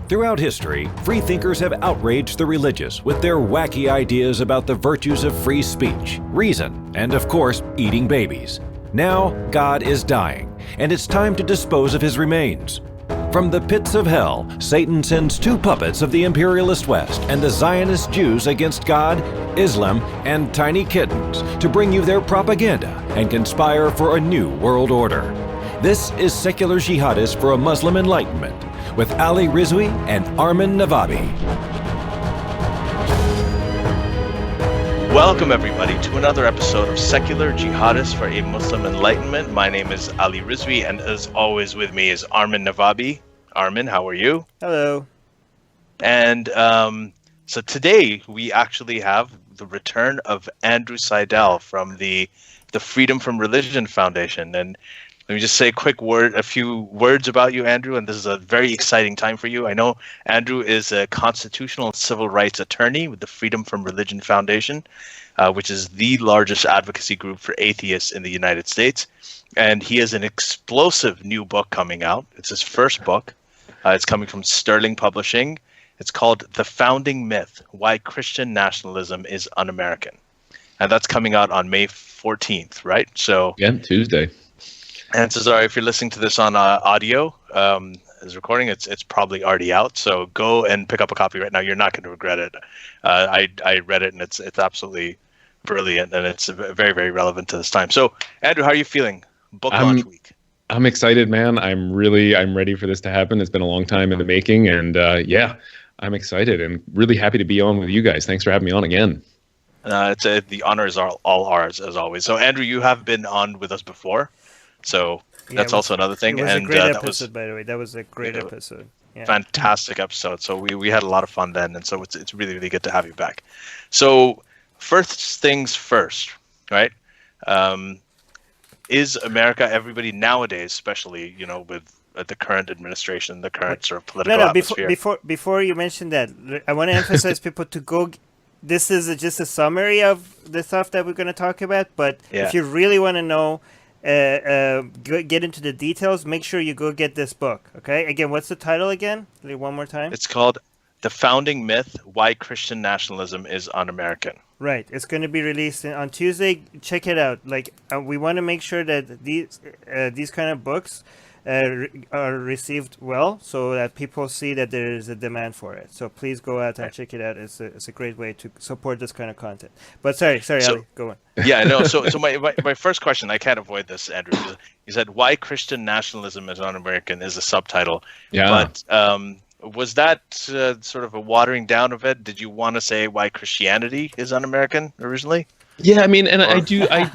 Throughout history, freethinkers have outraged the religious with their wacky ideas about the virtues of free speech, reason, and of course, eating babies. Now, God is dying, and it's time to dispose of his remains. From the pits of hell, Satan sends two puppets of the imperialist West and the Zionist Jews against God, Islam, and tiny kittens to bring you their propaganda and conspire for a new world order. This is Secular Jihadists for a Muslim Enlightenment with Ali Rizvi and Armin Navabi. Welcome everybody to another episode of Secular Jihadists for a Muslim Enlightenment. My name is Ali Rizvi, and as always with me is Armin Navabi. Armin, how are you? Hello. And so today we actually have the return of Andrew Seidel from the Freedom from Religion Foundation. And let me just say a few words about you, Andrew, and this is a very exciting time for you. I know Andrew is a constitutional and civil rights attorney with the Freedom from Religion Foundation, which is the largest advocacy group for atheists in the United States. And he has an explosive new book coming out. It's his first book. It's coming from Sterling Publishing. It's called The Founding Myth, Why Christian Nationalism is Un-American. And that's coming out on May 14th, right? So yeah, Tuesday. And so sorry if you're listening to this on audio as recording, it's probably already out. So go and pick up a copy right now. You're not going to regret it. I read it and it's absolutely brilliant, and it's very, very relevant to this time. So Andrew, how are you feeling? Book launch week. I'm excited, man. I'm ready for this to happen. It's been a long time in the making, and yeah, I'm excited and really happy to be on with you guys. Thanks for having me on again. The honor is all ours as always. So Andrew, you have been on with us before. So that's also another thing. It was a great episode, by the way. That was a great episode. Yeah. Fantastic episode. So we had a lot of fun then, and so it's really, really good to have you back. So first things first, right? Is America, everybody nowadays, especially, with the current administration, the current sort of political atmosphere. Before you mention that, I want to emphasize people to go. This is just a summary of the stuff that we're going to talk about, but if you really want to know, get into the details, make sure you go get this book. Okay, again, what's the title again? One more time. It's called The Founding Myth, Why Christian Nationalism is Un-American. Right, it's going to be released on Tuesday. Check it out. We want to make sure that these kind of books are received well, so that people see that there is a demand for it. So please go out and check it out. It's a great way to support this kind of content. But sorry, Ali, go on. Yeah, no. So my first question, I can't avoid this, Andrew. You said why Christian nationalism is un-American is a subtitle. Yeah. But was that sort of a watering down of it? Did you want to say why Christianity is un-American originally? Yeah, I mean, and I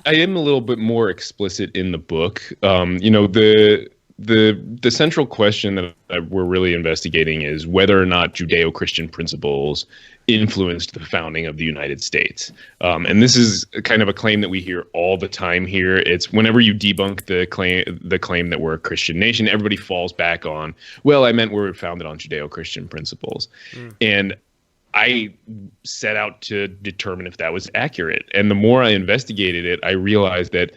am a little bit more explicit in the book. The central question that we're really investigating is whether or not Judeo-Christian principles influenced the founding of the United States. And this is kind of a claim that we hear all the time here. It's whenever you debunk the claim that we're a Christian nation, everybody falls back on, well, I meant we're founded on Judeo-Christian principles. And I set out to determine if that was accurate. And the more I investigated it, I realized that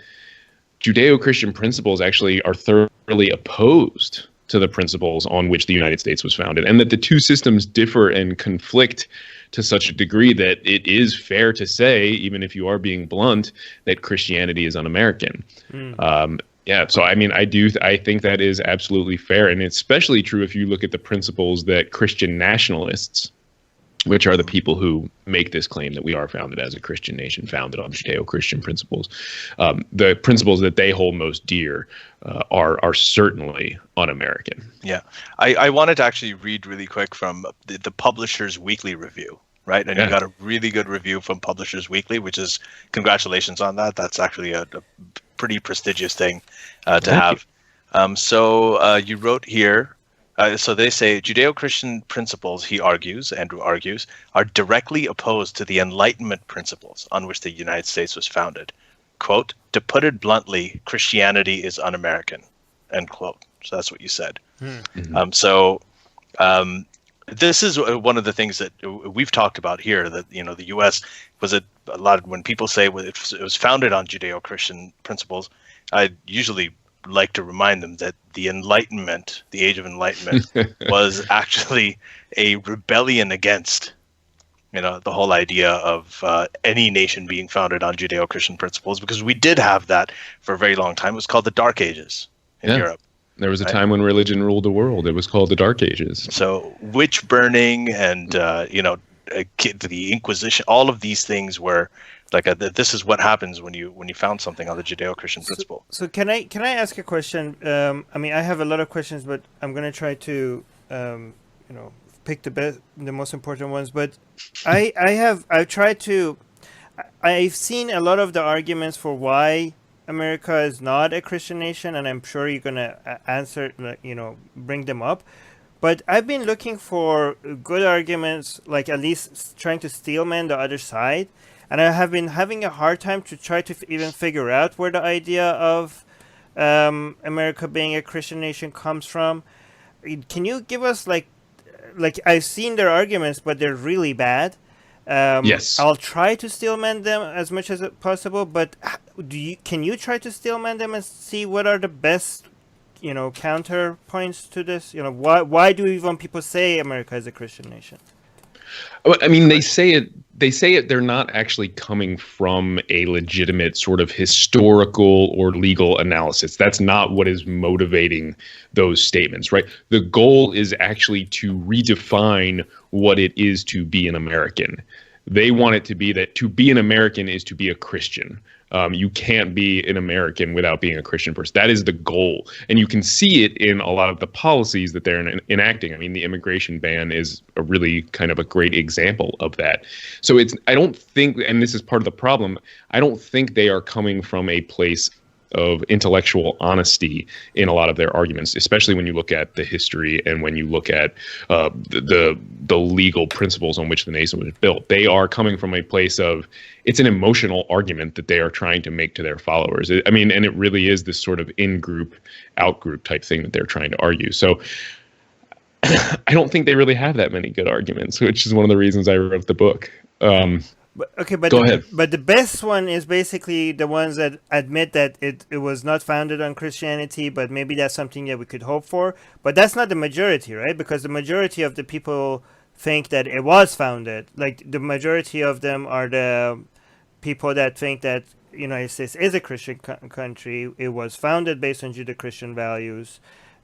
Judeo-Christian principles actually are thoroughly opposed to the principles on which the United States was founded, and that the two systems differ and conflict to such a degree that it is fair to say, even if you are being blunt, that Christianity is un-American. So I mean, I think that is absolutely fair, and it's especially true if you look at the principles that Christian nationalists, which are the people who make this claim that we are founded as a Christian nation, founded on Judeo-Christian principles. The principles that they hold most dear are certainly un-American. Yeah. I wanted to actually read really quick from the Publishers Weekly review, right? And you got a really good review from Publishers Weekly, which is, congratulations on that. That's actually a pretty prestigious thing to have. You wrote here, so they say Judeo-Christian principles, Andrew argues, are directly opposed to the Enlightenment principles on which the United States was founded. Quote, to put it bluntly, Christianity is un-American, end quote. So that's what you said. This is one of the things that we've talked about here, that, the U.S. was when people say it was founded on Judeo-Christian principles, I usually like to remind them that the Enlightenment, the Age of Enlightenment, was actually a rebellion against, the whole idea of any nation being founded on Judeo-Christian principles, because we did have that for a very long time. It was called the Dark Ages in Europe. There was a time when religion ruled the world. It was called the Dark Ages. So witch burning and, the Inquisition, all of these things were like, this is what happens when you found something on the Judeo-Christian principle. So can I ask a question? I have a lot of questions, but I'm going to try to, pick the most important ones. But I've seen a lot of the arguments for why America is not a Christian nation, and I'm sure you're going to bring them up. But I've been looking for good arguments, like at least trying to steelman the other side. And I have been having a hard time to try to even figure out where the idea of America being a Christian nation comes from. Can you give us like I've seen their arguments, but they're really bad. Yes. I'll try to steelman them as much as possible, but can you try to steelman them and see what are the best, counterpoints to this? Why do even people say America is a Christian nation? I mean, they say it. They're not actually coming from a legitimate sort of historical or legal analysis. That's not what is motivating those statements, right? The goal is actually to redefine what it is to be an American. They want it to be that to be an American is to be a Christian. You can't be an American without being a Christian person. That is the goal. And you can see it in a lot of the policies that they're enacting. I mean, the immigration ban is a really kind of a great example of that. So I don't think, and this is part of the problem, I don't think they are coming from a place of intellectual honesty in a lot of their arguments, especially when you look at the history and when you look at the legal principles on which the nation was built. They are coming from a place of, it's an emotional argument that they are trying to make to their followers. And it really is this sort of in-group, out-group type thing that they're trying to argue. So I don't think they really have that many good arguments, which is one of the reasons I wrote the book. Go ahead. But the best one is basically the ones that admit that it was not founded on Christianity, but maybe that's something that we could hope for. But that's not the majority, right? Because the majority of the people think that it was founded. Like the majority of them are the people that think that the United States is a Christian country. It was founded based on Judeo-Christian values.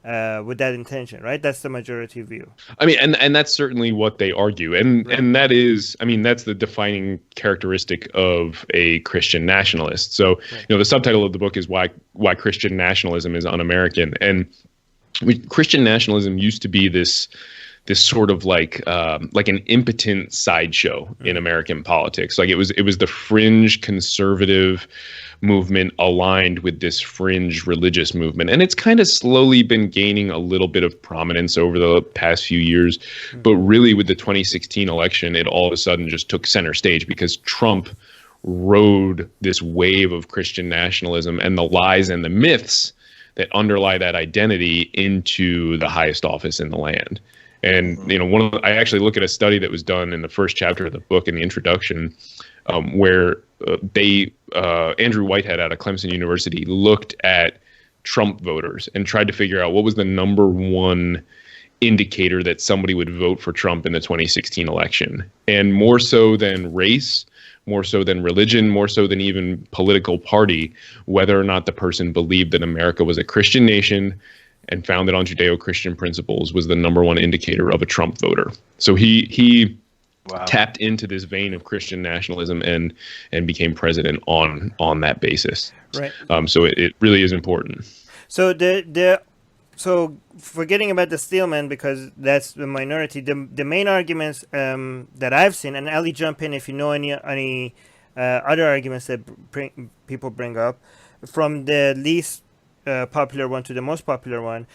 With that intention, right? That's the majority view. I mean, and that's certainly what they argue. And right. And that is, that's the defining characteristic of a Christian nationalist. So, right. The subtitle of the book is why Christian nationalism is un-American. And Christian nationalism used to be this sort of like an impotent sideshow in American politics. Like it was the fringe conservative movement aligned with this fringe religious movement. And it's kind of slowly been gaining a little bit of prominence over the past few years. But really with the 2016 election, it all of a sudden just took center stage because Trump rode this wave of Christian nationalism and the lies and the myths that underlie that identity into the highest office in the land. And, I actually look at a study that was done in the first chapter of the book in the introduction, where Andrew Whitehead out of Clemson University looked at Trump voters and tried to figure out what was the number one indicator that somebody would vote for Trump in the 2016 election. And more so than race, more so than religion, more so than even political party, whether or not the person believed that America was a Christian nation and founded on Judeo-Christian principles was the number one indicator of a Trump voter. So he Wow. tapped into this vein of Christian nationalism and became president on that basis. Right. So it really is important. So so forgetting about the steelman, because that's the minority, the main arguments that I've seen, and Ali, jump in if you know any other arguments that people bring up, from the least popular one to the most popular one.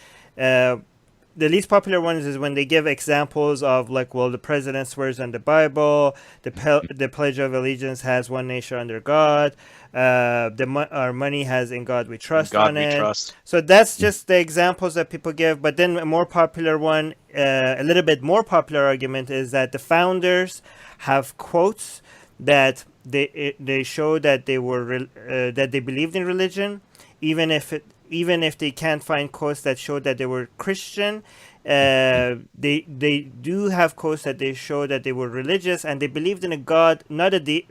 The least popular ones is when they give examples of the president swears on the Bible, the Pledge of Allegiance has one nation under God, our money has in God we trust God on we it. trust. So that's just the examples that people give. But then a more popular one, a little bit more popular argument is that the founders have quotes that they show that they were that they believed in religion, even if even if they can't find quotes that show that they were Christian, they do have quotes that they show that they were religious and they believed in a God, not a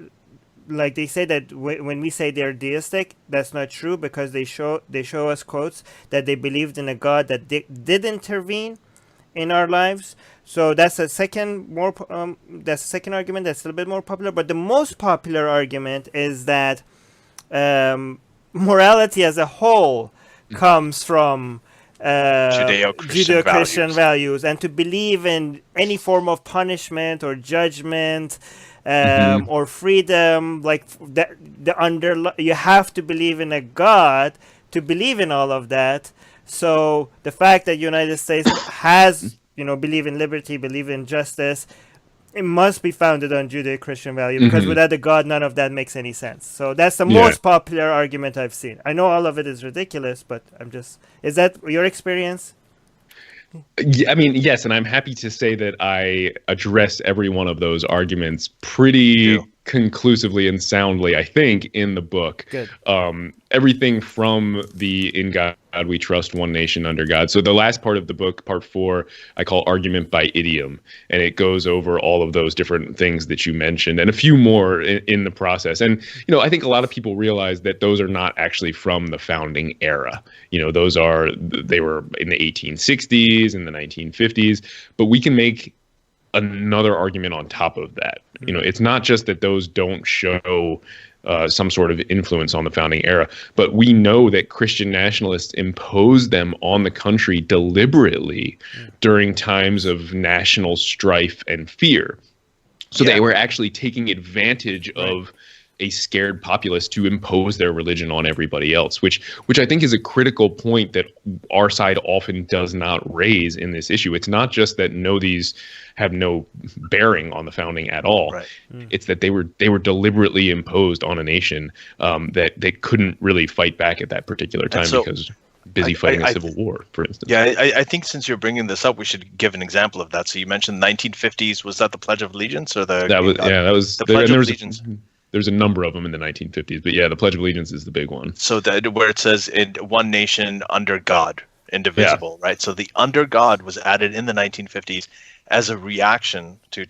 like they say that when we say they're deistic, that's not true, because they show us quotes that they believed in a God that did intervene in our lives. So that's a second argument that's a little bit more popular. But the most popular argument is that morality as a whole comes from Judeo-Christian values, and to believe in any form of punishment or judgment or freedom, like you have to believe in a God to believe in all of that. So the fact that United States has, believe in liberty, believe in justice, it must be founded on Judeo-Christian value, because without a God, none of that makes any sense. So that's the most popular argument I've seen. I know all of it is ridiculous, but is that your experience? I mean, yes, and I'm happy to say that I address every one of those arguments pretty conclusively and soundly, I think, in the book. Good. Everything from the In God We Trust, One Nation Under God. So the last part of the book, part 4, I call Argument by Idiom, and it goes over all of those different things that you mentioned and a few more in the process. And, I think a lot of people realize that those are not actually from the founding era. They were in the 1860s and the 1950s, but we can make another argument on top of that. It's not just that those don't show some sort of influence on the founding era, but we know that Christian nationalists imposed them on the country deliberately during times of national strife and fear. So they were actually taking advantage of a scared populace to impose their religion on everybody else, which I think is a critical point that our side often does not raise in this issue. It's not just that these have no bearing on the founding at all. Right. It's that they were deliberately imposed on a nation that they couldn't really fight back at that particular time because busy fighting a civil war, for instance. Yeah, I think since you're bringing this up, we should give an example of that. So you mentioned 1950s. Was that the Pledge of Allegiance or the? That was the Pledge of Allegiance. There's a number of them in the 1950s, but the Pledge of Allegiance is the big one. So where it says in one nation under God, indivisible, right? So the under God was added in the 1950s as a reaction to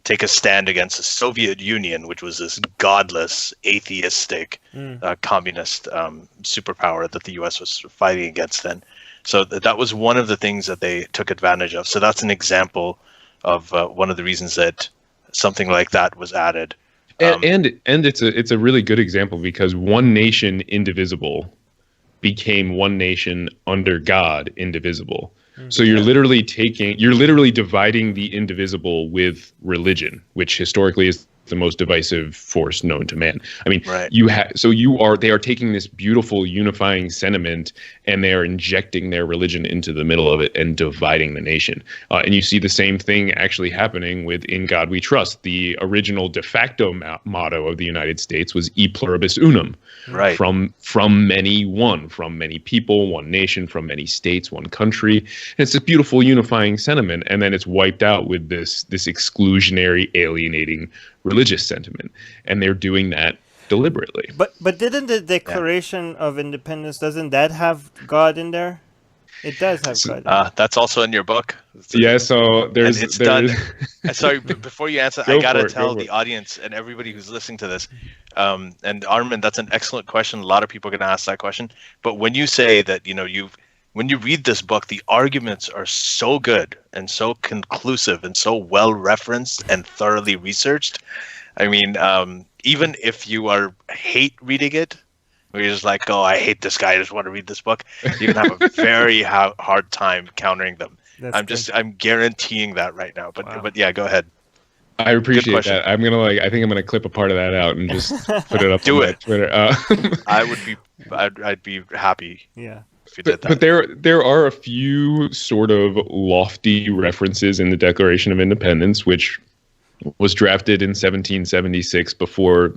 take a stand against the Soviet Union, which was this godless, atheistic, communist superpower that the U.S. was fighting against then. So that was one of the things that they took advantage of. So that's an example of one of the reasons that something like that was added. And it's a really good example, because one nation indivisible became one nation under God indivisible. So you're literally dividing the indivisible with religion, which historically is the most divisive force known to man. I mean, they are taking this beautiful unifying sentiment and they are injecting their religion into the middle of it and dividing the nation. And you see the same thing actually happening with In God We Trust. The original de facto motto of the United States was E pluribus unum, right? From many one, from many people, one nation, from many states, one country. And it's a beautiful unifying sentiment, and then it's wiped out with this exclusionary, alienating religious sentiment, and they're doing that deliberately. But didn't the Declaration of Independence, doesn't that have God in there? It does have God. That's also in your book. So there's done. Sorry, before you answer, I gotta tell the audience and everybody who's listening to this, and Armin, that's an excellent question. A lot of people are gonna ask that question. But when you say that, when you read this book, the arguments are so good and so conclusive and so well referenced and thoroughly researched. I mean, even if you hate reading it, where you're just like, oh, I hate this guy, I just want to read this book, you're gonna have a very hard time countering them. I'm guaranteeing that right now. But yeah, go ahead. I appreciate that. I think I'm gonna clip a part of that out and just put it up on Twitter. I'd be happy. Yeah. But there are a few sort of lofty references in the Declaration of Independence, which was drafted in 1776 before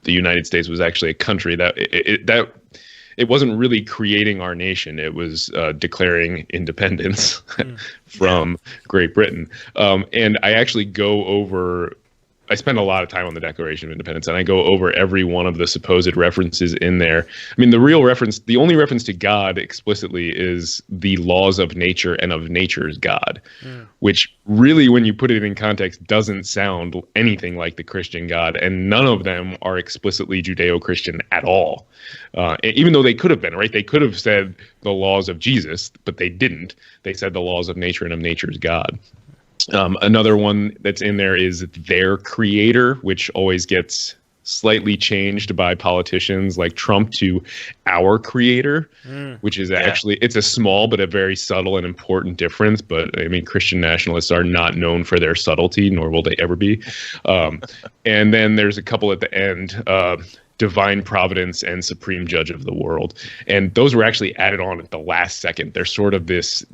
the United States was actually a country. That it wasn't really creating our nation; it was declaring independence from Great Britain. And I actually go over I spend a lot of time on the Declaration of Independence, and I go over every one of the supposed references in there. I mean, the only reference to God explicitly is the laws of nature and of nature's God, which really, when you put it in context, doesn't sound anything like the Christian God, and none of them are explicitly Judeo-Christian at all, even though they could have been, right? They could have said the laws of Jesus, but they didn't. They said the laws of nature and of nature's God. Another one that's in there is their creator, which always gets slightly changed by politicians like Trump to our creator, which is actually, it's a small but a very subtle and important difference. But I mean, Christian nationalists are not known for their subtlety, nor will they ever be. And then there's a couple at the end, divine providence and supreme judge of the world. And those were actually added on at the last second. They're sort of this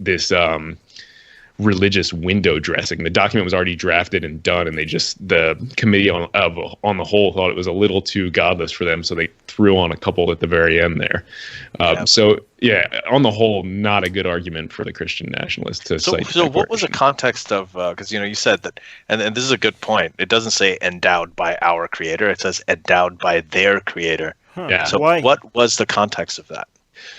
religious window dressing. The document was already drafted and done, and the committee on the whole thought it was a little too godless for them, so they threw on a couple at the very end there. So yeah, on the whole, not a good argument for the Christian nationalists to cite. So what was the context of, because you said that, and this is a good point, it doesn't say endowed by our creator, it says endowed by their creator. Yeah. So Why? What was the context of that?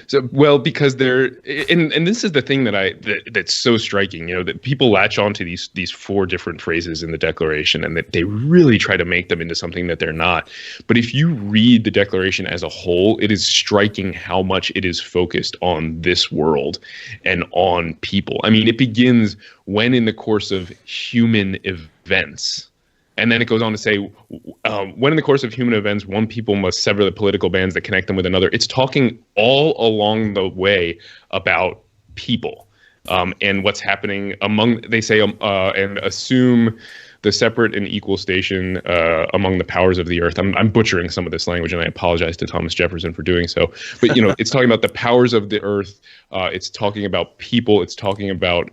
So, well, because and this is the thing that's so striking, that people latch onto these four different phrases in the Declaration, and that they really try to make them into something that they're not. But if you read the Declaration as a whole, it is striking how much it is focused on this world and on people. I mean, it begins when in the course of human events. And then it goes on to say, when in the course of human events, one people must sever the political bands that connect them with another. It's talking all along the way about people and what's happening among, they say, and assume the separate and equal station among the powers of the earth. I'm butchering some of this language, and I apologize to Thomas Jefferson for doing so. But, it's talking about the powers of the earth. It's talking about people. It's talking about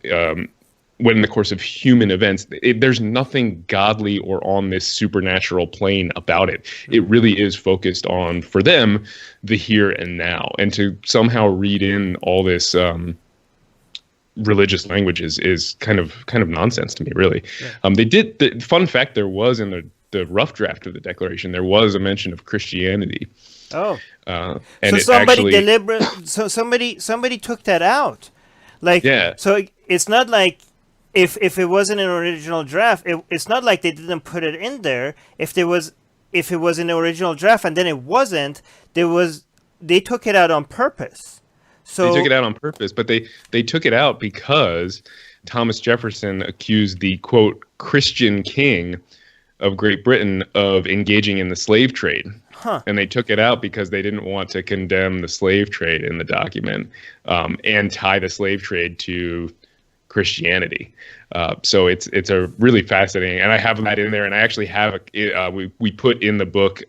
when in the course of human events, there's nothing godly or on this supernatural plane about it. It really is focused on, for them, the here and now. And to somehow read in all this religious language is kind of nonsense to me, really. Yeah. The fun fact, there was in the rough draft of the Declaration, there was a mention of Christianity. Oh, and so somebody took that out. Like, yeah. So it's not like, if it wasn't an original draft, it's not like they didn't put it in there. If it was in the original draft and then it wasn't, they took it out on purpose. So they took it out on purpose, but they took it out because Thomas Jefferson accused the, quote, Christian king of Great Britain of engaging in the slave trade. And they took it out because they didn't want to condemn the slave trade in the document and tie the slave trade to Christianity. So it's a really fascinating, and I have that in there, and I actually have we put in the book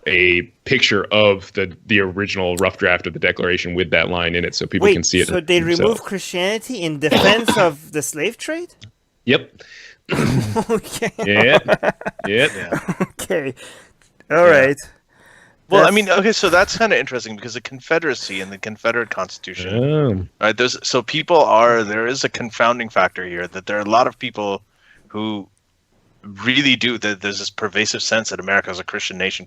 a picture of the original rough draft of the Declaration with that line in it, so people can see it. So they removed Christianity in defense of the slave trade? Yep. Okay. Yeah. Okay. All right. Well, I mean, okay, so that's kind of interesting because the Confederacy and the Confederate Constitution, right? There is a confounding factor here that there are a lot of people who really do that. There's this pervasive sense that America is a Christian nation.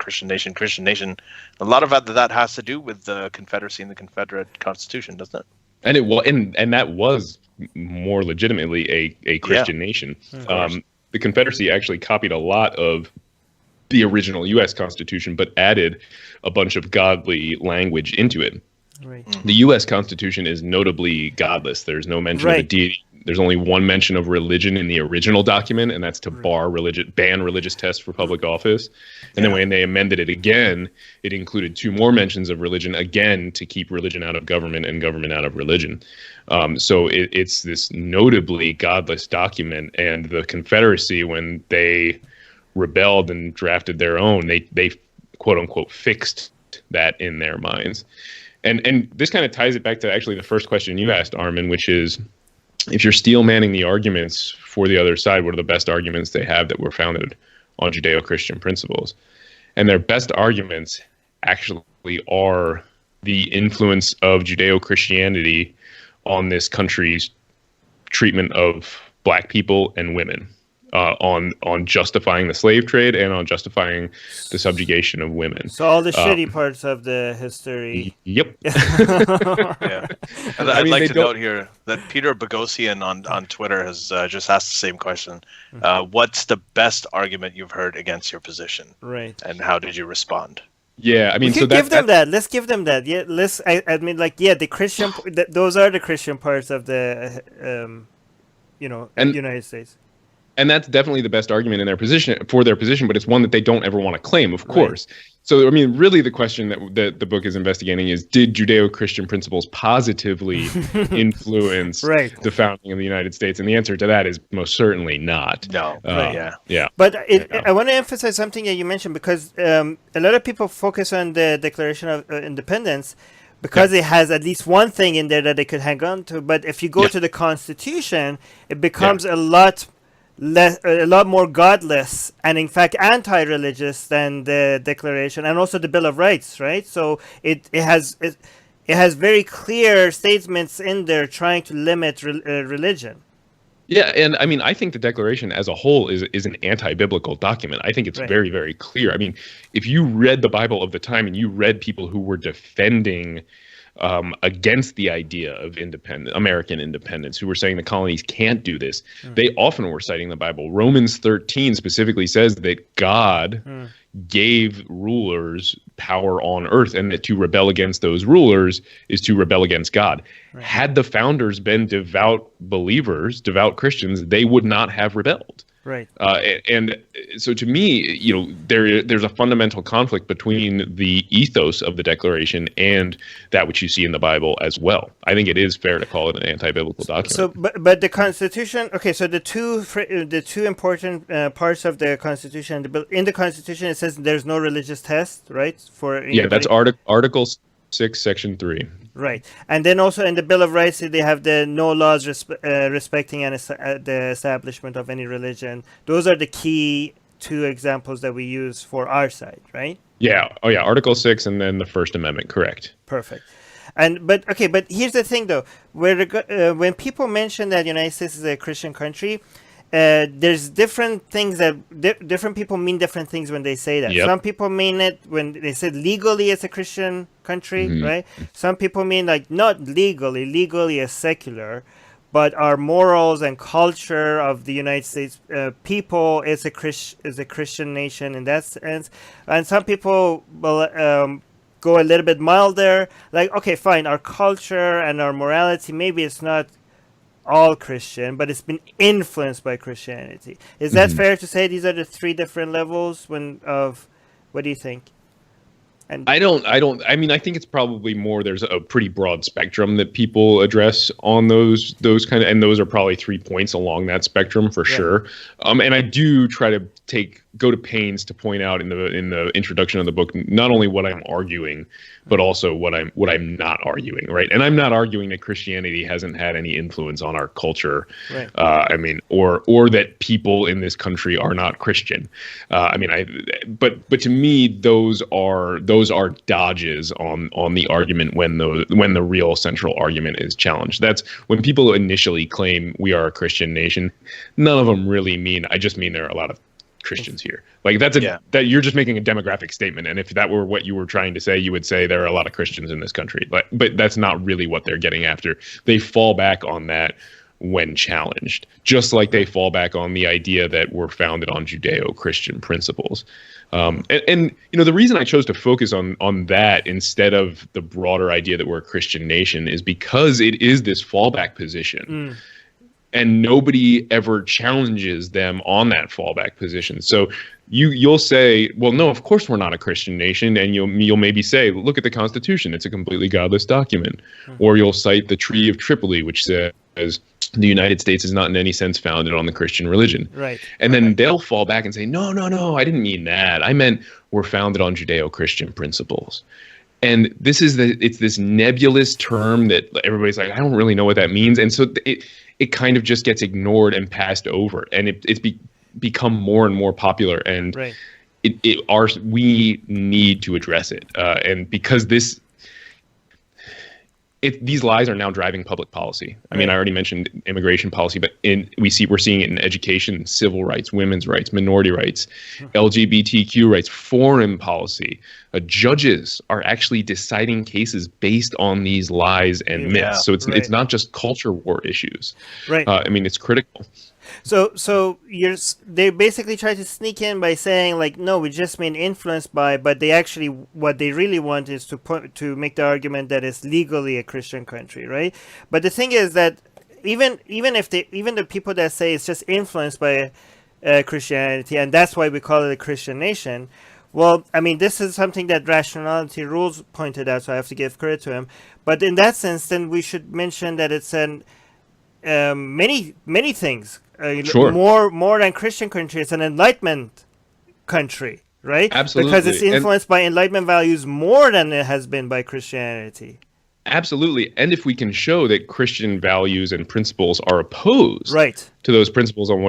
A lot of that has to do with the Confederacy and the Confederate Constitution, doesn't it? And that was more legitimately a Christian nation. The Confederacy actually copied a lot of the original U.S. Constitution, but added a bunch of godly language into it. Right. The U.S. Constitution is notably godless. There's no mention of a deity. There's only one mention of religion in the original document, and that's to ban religious tests for public office. And then when they amended it again, it included two more mentions of religion, again, to keep religion out of government and government out of religion. So it's this notably godless document, and the Confederacy, when they rebelled and drafted their own, they quote unquote fixed that in their minds. And this kind of ties it back to actually the first question you asked, Armin, which is, if you're steel manning the arguments for the other side, what are the best arguments they have that were founded on Judeo-Christian principles? And their best arguments actually are the influence of Judeo-Christianity on this country's treatment of Black people and women. on justifying the slave trade and on justifying the subjugation of women. So all the shitty parts of the history. Yep. Yeah. And I I'd mean, like they to don't- note here that Peter Boghossian on Twitter has just asked the same question. What's the best argument you've heard against your position? Right. And how did you respond? Yeah, I mean, We so could give them that. Let's give them that. Yeah, I mean, like, yeah, the Christian. Those are the Christian parts of the, United States. And that's definitely the best argument in their position, but it's one that they don't ever want to claim, of course. So, I mean, really the question that the book is investigating is, did Judeo-Christian principles positively influence the founding of the United States? And the answer to that is most certainly not. No. Yeah. But I want to emphasize something that you mentioned, because a lot of people focus on the Declaration of Independence because it has at least one thing in there that they could hang on to. But if you go to the Constitution, it becomes a lot more godless and in fact anti-religious than the Declaration and also the Bill of Rights, right? So it has very clear statements in there trying to limit religion. Yeah, and I mean, I think the Declaration as a whole is an anti-biblical document. I think it's very, very clear. I mean, if you read the Bible of the time and you read people who were defending against the idea of American independence, who were saying the colonies can't do this, they often were citing the Bible. Romans 13 specifically says that God gave rulers power on earth, and that to rebel against those rulers is to rebel against God. Had the founders been devout believers, devout Christians, they would not have rebelled. And so to me, there's a fundamental conflict between the ethos of the Declaration and that which you see in the Bible as well. I think it is fair to call it an anti-biblical document. So, but the Constitution, okay, so the two important parts of the Constitution, in the Constitution it says there's no religious test, right? For anybody. Yeah, that's Article 6, Section 3. Right, and then also in the Bill of Rights, they have the no laws respecting the establishment of any religion. Those are the key two examples that we use for our side, right? Yeah. Oh, yeah. Article 6 and then the First Amendment. Correct. Perfect. But here's the thing, though. When people mention that the United States is a Christian country, there's different things that different people mean different things when they say that. Some people mean it when they say legally it's a Christian country, right? Some people mean like not legally as secular, but our morals and culture of the United States people is a Christian nation in that sense. And some people will go a little bit milder, like, okay, fine, our culture and our morality, maybe it's not all Christian, but it's been influenced by Christianity. Is that fair to say these are the three different levels what do you think? And I mean, I think it's probably more, there's a pretty broad spectrum that people address on those kind of, and those are probably 3 points along that spectrum for sure. And I do try to go to pains to point out in the introduction of the book, not only what I'm arguing, but also what I'm not arguing, right? And I'm not arguing that Christianity hasn't had any influence on our culture. Right. I mean, or that people in this country are not Christian. But to me, those are dodges on the argument when the real central argument is challenged. That's when people initially claim we are a Christian nation. None of them really mean. I just mean there are a lot of Christians here. Like that you're just making a demographic statement, and if that were what you were trying to say, you would say there are a lot of Christians in this country. But that's not really what they're getting after. They fall back on that when challenged, just like they fall back on the idea that we're founded on Judeo-Christian principles. And the reason I chose to focus on that instead of the broader idea that we're a Christian nation is because it is this fallback position. And nobody ever challenges them on that fallback position. So you'll say, well, no, of course we're not a Christian nation. And you'll maybe say, look at the Constitution. It's a completely godless document. Or you'll cite the Treaty of Tripoli, which says the United States is not in any sense founded on the Christian religion. Right. And then they'll fall back and say, no, I didn't mean that. I meant we're founded on Judeo-Christian principles. And it's this nebulous term that everybody's like, I don't really know what that means. And so it kind of just gets ignored and passed over, and it's become more and more popular. And we need to address it. And because these lies are now driving public policy. I mean, I already mentioned immigration policy, but we're seeing it in education, civil rights, women's rights, minority rights, LGBTQ rights, foreign policy. Judges are actually deciding cases based on these lies and myths. So it's not just culture war issues. Right. I mean, it's critical. So they basically try to sneak in by saying like, no, we just mean influenced by, but they actually, what they really want is to make the argument that it's legally a Christian country, right? But the thing is that even the people that say it's just influenced by Christianity, and that's why we call it a Christian nation. Well, I mean, this is something that Rationality Rules pointed out, so I have to give credit to him. But in that sense, then we should mention that it's many things. More than Christian country. It's an Enlightenment country, right? Absolutely. Because it's influenced by Enlightenment values more than it has been by Christianity. Absolutely. And if we can show that Christian values and principles are opposed to those principles on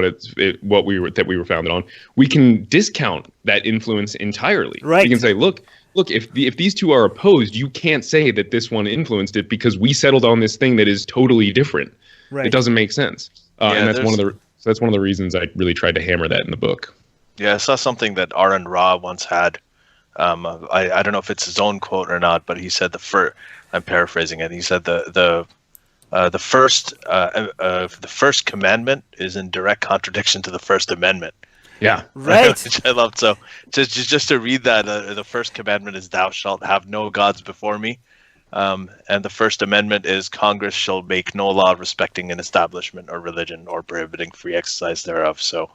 what we were founded on, we can discount that influence entirely. Right. We can say, look, if these two are opposed, you can't say that this one influenced it because we settled on this thing that is totally different. Right. It doesn't make sense. And that's one of the reasons I really tried to hammer that in the book. Yeah, I saw something that Aaron Ra once had. I don't know if it's his own quote or not, but he said I'm paraphrasing it. He said the first commandment is in direct contradiction to the First Amendment. Yeah, right. Which I loved. So just to read that, the first commandment is "Thou shalt have no gods before me." And the First Amendment is Congress shall make no law respecting an establishment or religion or prohibiting free exercise thereof. So,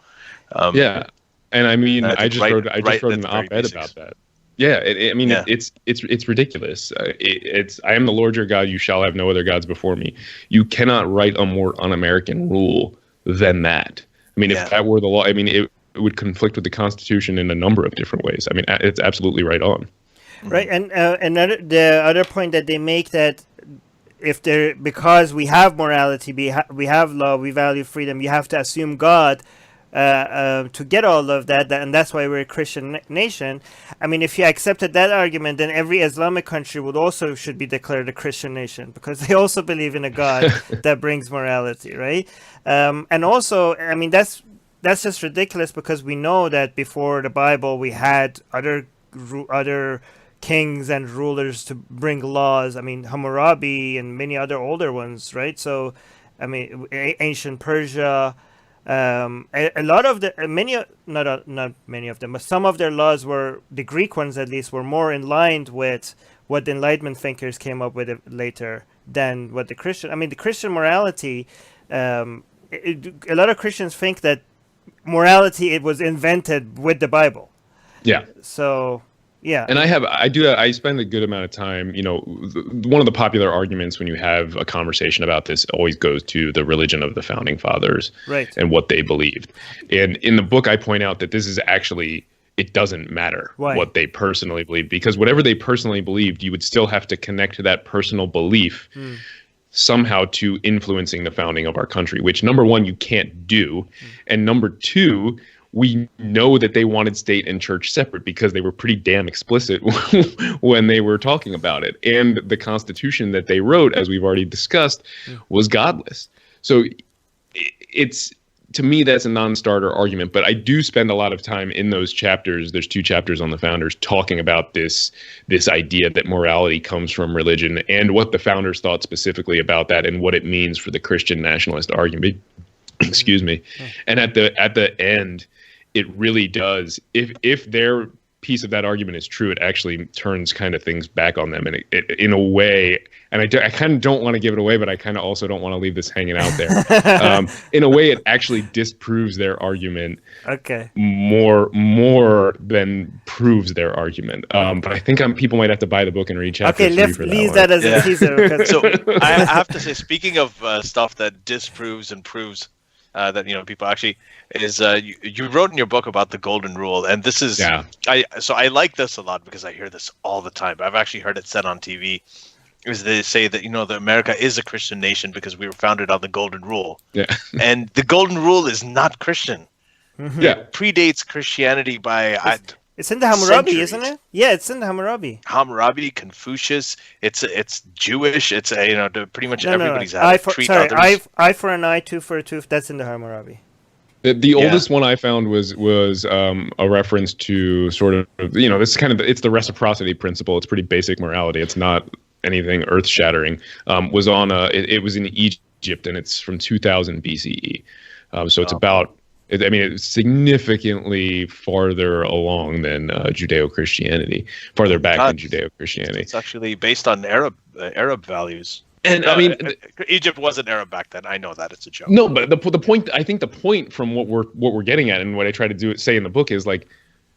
and I mean, I just wrote an op-ed about that. Yeah, it's ridiculous. I am the Lord your God. You shall have no other gods before me. You cannot write a more un-American rule than that. I mean, if that were the law, I mean, it would conflict with the Constitution in a number of different ways. I mean, it's absolutely right on. Right, and the other point that they make that because we have morality, we have law, we value freedom, you have to assume God to get all of that, and that's why we're a Christian nation. I mean, if you accepted that argument, then every Islamic country should be declared a Christian nation because they also believe in a God that brings morality, right? And also, I mean, that's just ridiculous because we know that before the Bible we had other kings and rulers to bring laws. I mean, Hammurabi and many other older ones, right? So, I mean, ancient Persia, a lot of not many of them, but some of their laws the Greek ones at least, were more in line with what the Enlightenment thinkers came up with later than what the Christian morality, a lot of Christians think that morality, it was invented with the Bible. Yeah. So... yeah, and I spend a good amount of time, one of the popular arguments when you have a conversation about this always goes to the religion of the founding fathers, right, and what they believed. And in the book, I point out that this is actually, it doesn't matter what they personally believe, because whatever they personally believed, you would still have to connect to that personal belief somehow to influencing the founding of our country, which number one, you can't do. And number two, we know that they wanted state and church separate because they were pretty damn explicit when they were talking about it. And the Constitution that they wrote, as we've already discussed, was godless. So to me, that's a non-starter argument. But I do spend a lot of time in those chapters. There's 2 chapters on the founders talking about this idea that morality comes from religion and what the founders thought specifically about that and what it means for the Christian nationalist argument. Excuse me. And at the end, it really does. If their piece of that argument is true, it actually turns kind of things back on them, and it in a way. And I kind of don't want to give it away, but I kind of also don't want to leave this hanging out there. In a way, it actually disproves their argument. Okay. More than proves their argument. But I think people might have to buy the book and read chapter 3 let's for leave that as a teaser. So I have to say, speaking of stuff that disproves and proves that people actually is you wrote in your book about the golden rule, and this is I like this a lot because I hear this all the time. I've actually heard it said on TV. Is they say that that America is a Christian nation because we were founded on the golden rule. Yeah. And the golden rule is not Christian. Yeah. It predates Christianity by It's in the Hammurabi, centuries. isn't it? Yeah, it's in the Hammurabi. Hammurabi, Confucius, it's Jewish. It's pretty much No, everybody's no. had it. Treat others. Eye for an eye, tooth for a tooth. That's in the Hammurabi. The oldest one I found was a reference to sort of, this is it's the reciprocity principle. It's pretty basic morality. It's not anything earth shattering. Was on it was in Egypt, and it's from 2000 BCE. So it's it's significantly farther along than Judeo-Christianity, farther back than Judeo-Christianity. It's actually based on Arab values. And Egypt wasn't Arab back then. I know that, it's a joke. No, but the point, I think the point from what we're getting at, and what I try to say in the book, is like,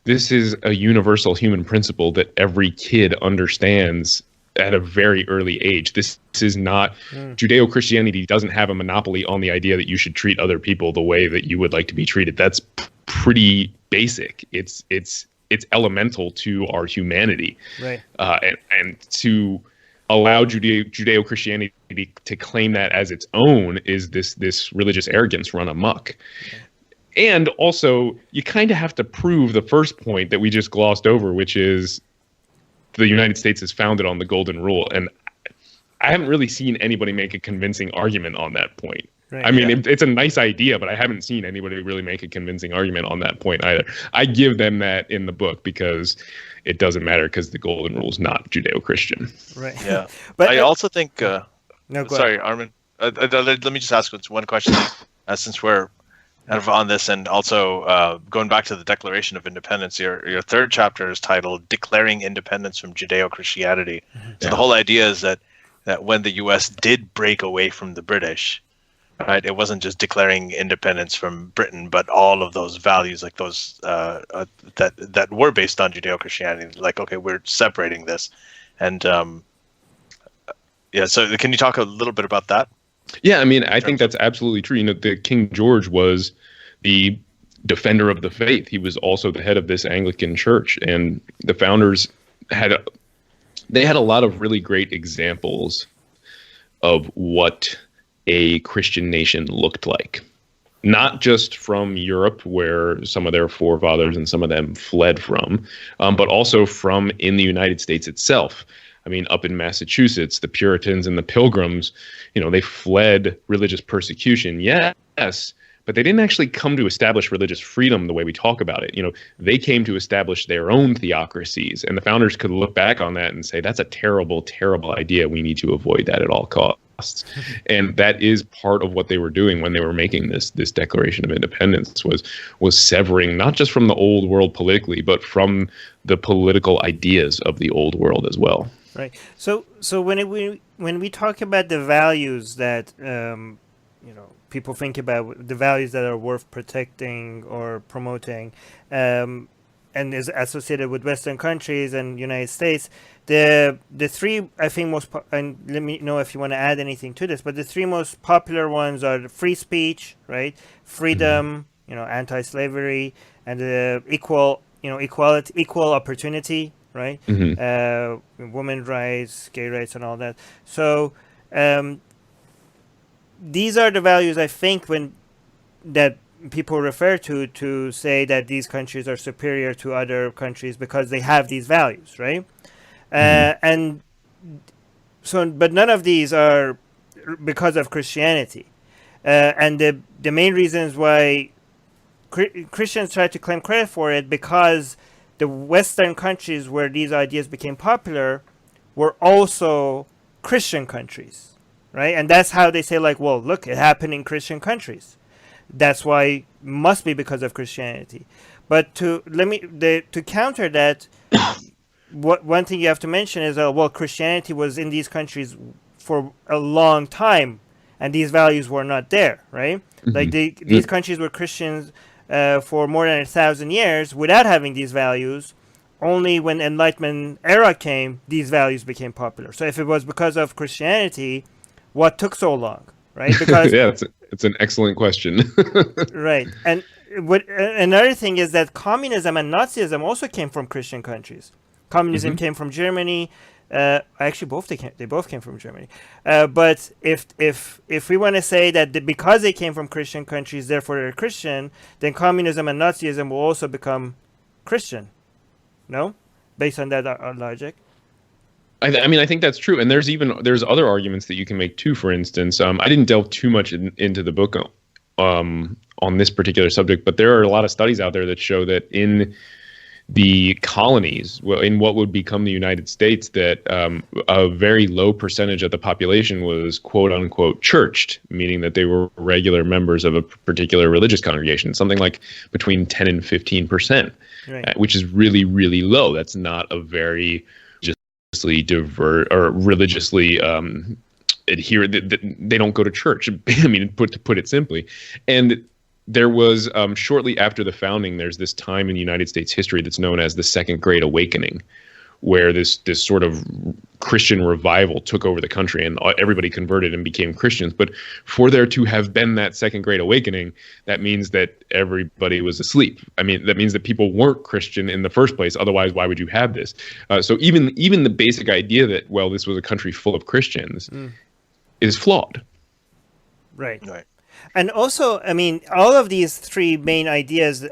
this is a universal human principle that every kid understands at a very early age. This is not Judeo-Christianity doesn't have a monopoly on the idea that you should treat other people the way that you would like to be treated. That's pretty basic. It's elemental to our humanity, right? And to allow Judeo-Christianity to claim that as its own is this religious arrogance run amok. And also, you kind of have to prove the first point that we just glossed over, which is the United States is founded on the Golden Rule. And I haven't really seen anybody make a convincing argument on that point. Right, I mean, it's a nice idea, but I haven't seen anybody really make a convincing argument on that point either. I give them that in the book because it doesn't matter, because the Golden Rule is not Judeo-Christian. Right. Yeah. But I also think... sorry, Armin. Let me just ask one question, since we're kind of on this, and also going back to the Declaration of Independence. Your third chapter is titled "Declaring Independence from Judeo-Christianity." So the whole idea is that when the U.S. did break away from the British, right, it wasn't just declaring independence from Britain, but all of those values, like those that were based on Judeo-Christianity. Like, okay, we're separating this, and so can you talk a little bit about that? Yeah, I mean, I think that's absolutely true. The King George was the defender of the faith. He was also the head of this Anglican church, and the founders had a lot of really great examples of what a Christian nation looked like. Not just from Europe, where some of their forefathers and some of them fled from, but also from in the United States itself. I mean, up in Massachusetts, the Puritans and the Pilgrims, they fled religious persecution, yes, but they didn't actually come to establish religious freedom the way we talk about it. They came to establish their own theocracies, and the founders could look back on that and say, that's a terrible, terrible idea. We need to avoid that at all costs. And that is part of what they were doing when they were making this Declaration of Independence, was severing not just from the old world politically, but from the political ideas of the old world as well. Right. So when we talk about the values that people think about, the values that are worth protecting or promoting, and is associated with Western countries and United States, the three, I think, and let me know if you want to add anything to this, but the three most popular ones are free speech, right? Freedom, anti-slavery, and equal opportunity, right? Women's rights, gay rights, and all that. So these are the values, I think, that people refer to say that these countries are superior to other countries because they have these values, right? And so, but none of these are because of Christianity. And the main reasons why Christians try to claim credit for it, because the Western countries where these ideas became popular were also Christian countries, right? And that's how they say, like, well, look, it happened in Christian countries. That's why it must be because of Christianity. But to counter that, one thing you have to mention is, Christianity was in these countries for a long time, and these values were not there, right? Like these countries were Christians for more than 1,000 years without having these values. Only when Enlightenment era came, these values became popular. So if it was because of Christianity, what took so long, right? Because it's an excellent question. Right. And another thing is that communism and Nazism also came from Christian countries. Communism came from Germany. Actually, they both came from Germany. But if we want to say that because they came from Christian countries, therefore they're Christian, then communism and Nazism will also become Christian, No, based on that logic. I mean, I think that's true, and there's other arguments that you can make too. For instance, I didn't delve too much into the book on this particular subject, but there are a lot of studies out there that show that in the colonies, well, in what would become the United States, that a very low percentage of the population was quote unquote churched, meaning that they were regular members of a particular religious congregation, something like between 10 and 15%, right. Which is really, really low. That's not a very religiously adhere. They don't go to church. I mean, to put it simply. And there was shortly after the founding, there's this time in United States history that's known as the Second Great Awakening, where this sort of Christian revival took over the country and everybody converted and became Christians. But for there to have been that Second Great Awakening, that means that everybody was asleep. I mean, that means that people weren't Christian in the first place. Otherwise, why would you have this? So even the basic idea that, well, this was a country full of Christians is flawed. Right. And also, I mean, all of these three main ideas,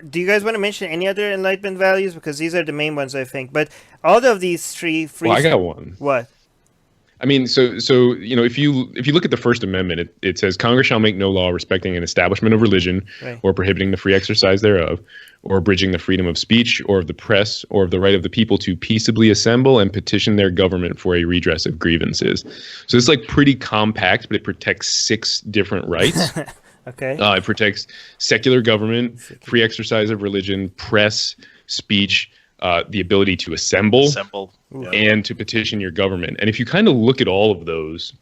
do you guys want to mention any other Enlightenment values? Because these are the main ones, I think. But all of these three... Well, I got one. What? I mean, so you know, if you look at the First Amendment, it says Congress shall make no law respecting an establishment of religion, right, or prohibiting the free exercise thereof, or abridging the freedom of speech or of the press or of the right of the people to peaceably assemble and petition their government for a redress of grievances. So it's like pretty compact, but it protects 6 different rights. Okay. It protects secular government, free exercise of religion, press, speech, the ability to assemble, and to petition your government. And if you kind of look at all of those,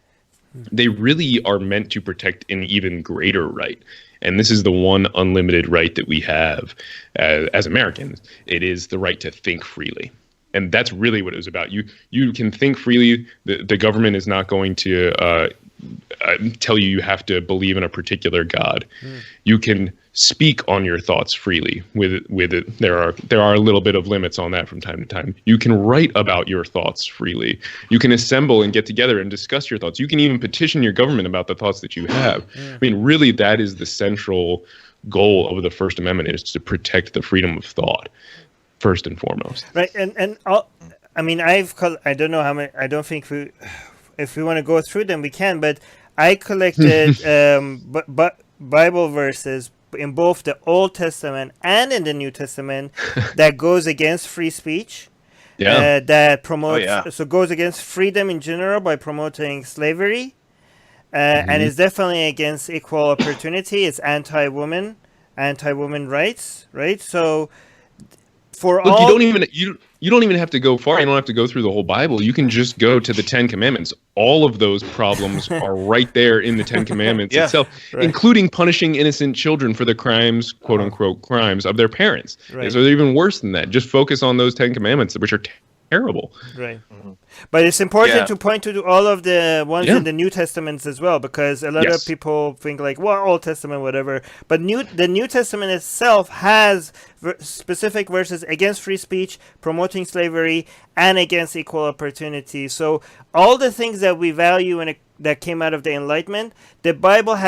they really are meant to protect an even greater right. And this is the one unlimited right that we have as Americans. It is the right to think freely. And that's really what it was about. You can think freely. The government is not going to tell you have to believe in a particular God. You can speak on your thoughts freely. With it, there are a little bit of limits on that from time to time. You can write about your thoughts freely. You can assemble and get together and discuss your thoughts. You can even petition your government about the thoughts that you have. I mean, really, that is the central goal of the First Amendment, is to protect the freedom of thought, first and foremost. Right, and I mean, I don't know how many. I don't think if we want to go through them, we can. But I collected Bible verses in both the Old Testament and in the New Testament that goes against free speech. Yeah. That promotes so goes against freedom in general by promoting slavery, and is definitely against equal opportunity. It's anti-woman rights, right? So Look, you don't even have to go far. You don't have to go through the whole Bible. You can just go to the 10 Commandments. All of those problems are right there in the 10 Commandments itself, including punishing innocent children for the crimes, quote unquote, crimes of their parents. Right. So they're even worse than that. Just focus on those 10 Commandments, which are terrible. Right. But it's important to point to all of the ones in the New Testaments as well, because a lot of people think like, well, Old Testament, whatever. But the New Testament itself has specific verses against free speech, promoting slavery, and against equal opportunity. So all the things that we value that came out of the Enlightenment, the Bible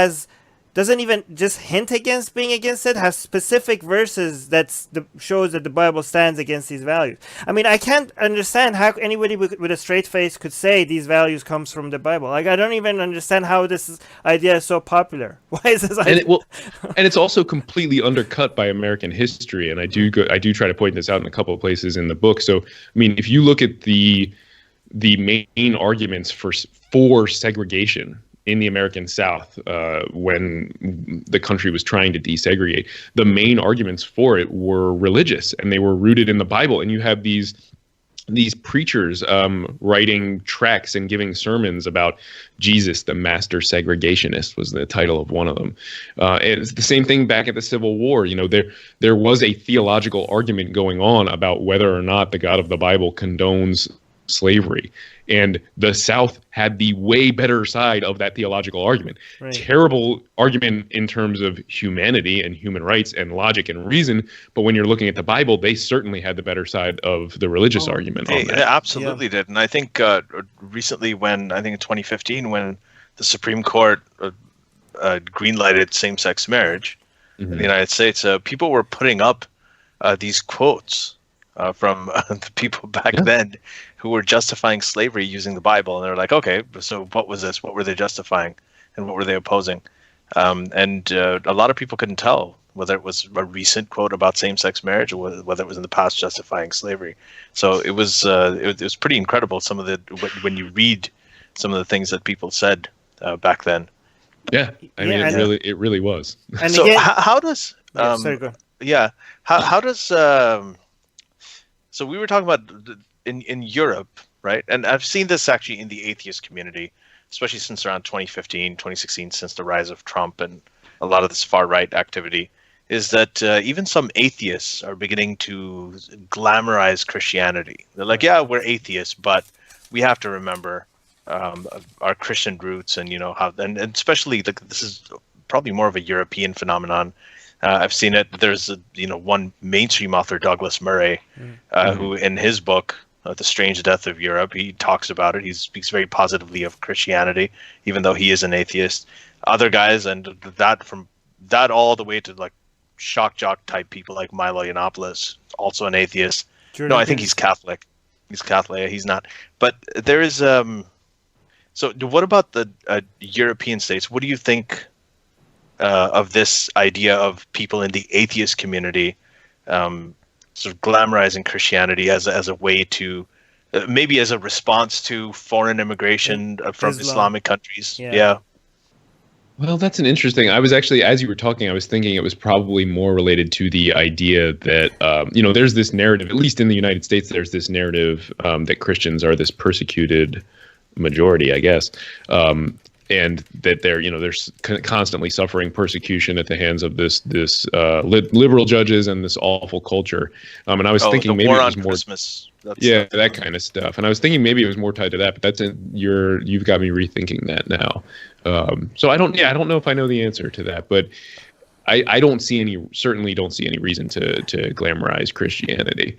doesn't even just hint against being against it, has specific verses that shows that the Bible stands against these values. I mean, I can't understand how anybody with a straight face could say these values comes from the Bible. Like, I don't even understand how this idea is so popular. Why is this idea? And it's also completely undercut by American history. And I do try to point this out in a couple of places in the book. So, I mean, if you look at the main arguments for segregation in the American South, when the country was trying to desegregate, the main arguments for it were religious, and they were rooted in the Bible. And you have these preachers writing tracts and giving sermons about Jesus, the master segregationist, was the title of one of them. And it's the same thing back at the Civil War. You know, there was a theological argument going on about whether or not the God of the Bible condones slavery, and the South had the way better side of that theological argument. Right. Terrible argument in terms of humanity and human rights and logic and reason, but when you're looking at the Bible, they certainly had the better side of the religious argument on that. They absolutely did. And I think recently, in 2015, when the Supreme Court greenlighted same-sex marriage in the United States, people were putting up these quotes from the people back then who were justifying slavery using the Bible. And they're like, okay, so what was this? What were they justifying? And what were they opposing? And a lot of people couldn't tell whether it was a recent quote about same-sex marriage or whether it was in the past justifying slavery. So it was pretty incredible. Some of the when you read some of the things that people said back then. Yeah, I mean, it really was. And so again, how does sorry, go yeah, how does so we were talking about in Europe, right? And I've seen this actually in the atheist community, especially since around 2015, 2016, since the rise of Trump and a lot of this far-right activity, is that even some atheists are beginning to glamorize Christianity. They're like, yeah, we're atheists, but we have to remember our Christian roots, and how, and especially this is probably more of a European phenomenon. I've seen it. There's one mainstream author, Douglas Murray, who in his book, The Strange Death of Europe, he talks about it. He speaks very positively of Christianity, even though he is an atheist. Other guys, and that from that all the way to like shock jock type people like Milo Yiannopoulos, also an atheist. No, I think he's Catholic. He's Catholic. He's not. But there is so what about the European states? What do you think of this idea of people in the atheist community sort of glamorizing Christianity as a way to maybe as a response to foreign immigration from Islamic countries? Yeah. Well, that's an interesting. I was actually, as you were talking, I was thinking it was probably more related to the idea that, there's this narrative, at least in the United States, there's this narrative that Christians are this persecuted majority, I guess, and that they're constantly suffering persecution at the hands of this liberal judges and this awful culture. And I was thinking maybe it was more Christmas. That kind of stuff. And I was thinking maybe it was more tied to that, but you've got me rethinking that now. So I don't know if I know the answer to that, but I certainly don't see any reason to glamorize Christianity.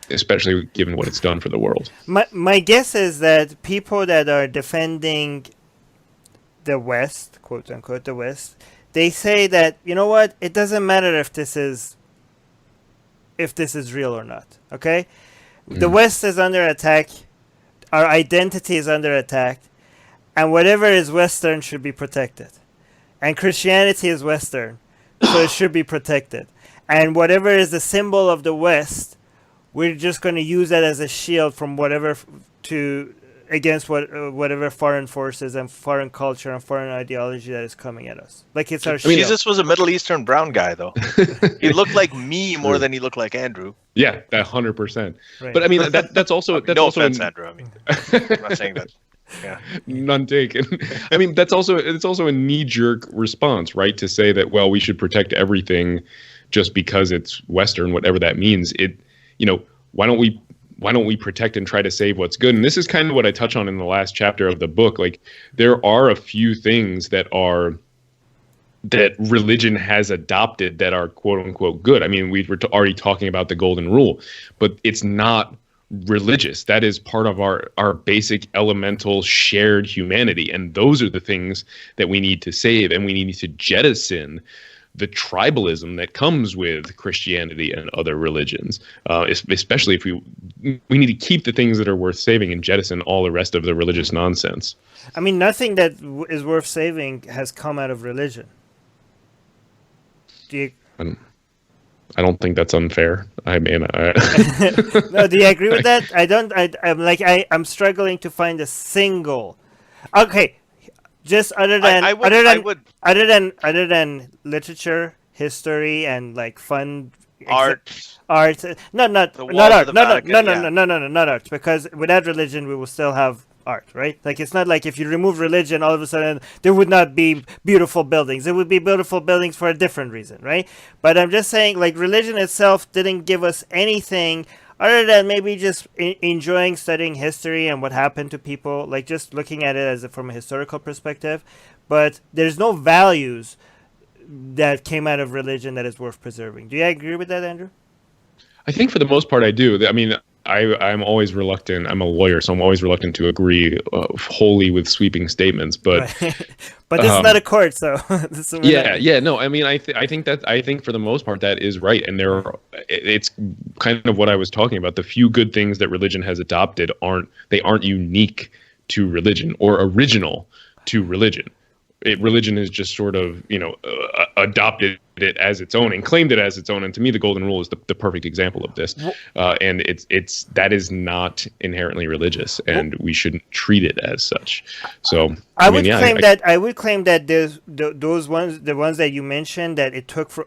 Especially given what it's done for the world. My guess is that people that are defending the West, quote unquote, the West, they say that, you know what, it doesn't matter if this is real or not. Okay? The West is under attack, our identity is under attack, and whatever is Western should be protected. And Christianity is Western, so it should be protected. And whatever is the symbol of the West, we're just going to use that as a shield from against whatever foreign forces and foreign culture and foreign ideology that is coming at us. Like it's our shield. Jesus was a Middle Eastern brown guy, though. He looked like me more than he looked like Andrew. Yeah, 100%. Right. But I mean, that's also no also offense, Andrew. I mean, I'm not saying that. Yeah, none taken. I mean, it's also a knee-jerk response, right? To say that, well, we should protect everything just because it's Western, whatever that means. Why don't we protect and try to save what's good? And this is kind of what I touch on in the last chapter of the book. Like, there are a few things that religion has adopted that are quote unquote good. I mean, we were already talking about the golden rule, but it's not religious. That is part of our basic elemental shared humanity. And those are the things that we need to save, and we need to jettison the tribalism that comes with Christianity and other religions, especially if we need to keep the things that are worth saving and jettison all the rest of the religious nonsense. I mean, nothing that is worth saving has come out of religion. Do you? I don't think that's unfair. I mean, no. Do you agree with that? I don't. I'm struggling to find a single. Okay. Just other than literature, history, and like fun art. Not art. Because without religion, we will still have art, right? Like it's not like if you remove religion, all of a sudden there would not be beautiful buildings. There would be beautiful buildings for a different reason, right? But I'm just saying, like religion itself didn't give us anything other than maybe just enjoying studying history and what happened to people, like just looking at it from a historical perspective. But there's no values that came out of religion that is worth preserving. Do you agree with that, Andrew? I think for the most part I do. I mean, I'm always reluctant. I'm a lawyer, so I'm always reluctant to agree wholly with sweeping statements. But but this is not a court, so no. I mean, I think for the most part that is right, and it's kind of what I was talking about. The few good things that religion has adopted aren't unique to religion or original to religion. Religion is just sort of, adopted it as its own and claimed it as its own. And to me, the golden rule is the perfect example of this. And that is not inherently religious, and we shouldn't treat it as such. So I would claim that there's the ones that you mentioned that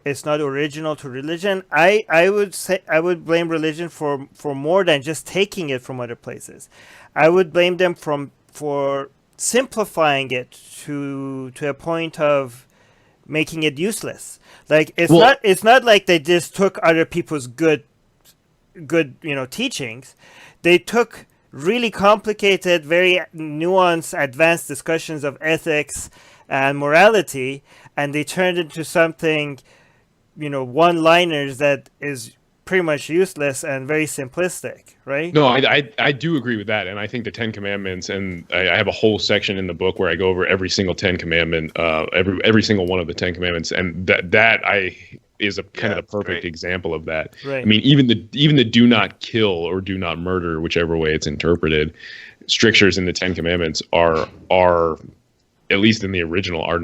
it's not original to religion. I would blame religion for more than just taking it from other places. I would blame them for simplifying it to a point of making it useless. Like it's not like they just took other people's good teachings. They took really complicated, very nuanced, advanced discussions of ethics and morality, and they turned it into something, one-liners that is pretty much useless and very simplistic, right? No, I do agree with that, and I think the Ten Commandments, and I have a whole section in the book where I go over every single Ten Commandment, every single one of the Ten Commandments, and that is a kind of the perfect example of that. Right. I mean, even the do not kill or do not murder, whichever way it's interpreted, strictures in the Ten Commandments are at least in the original are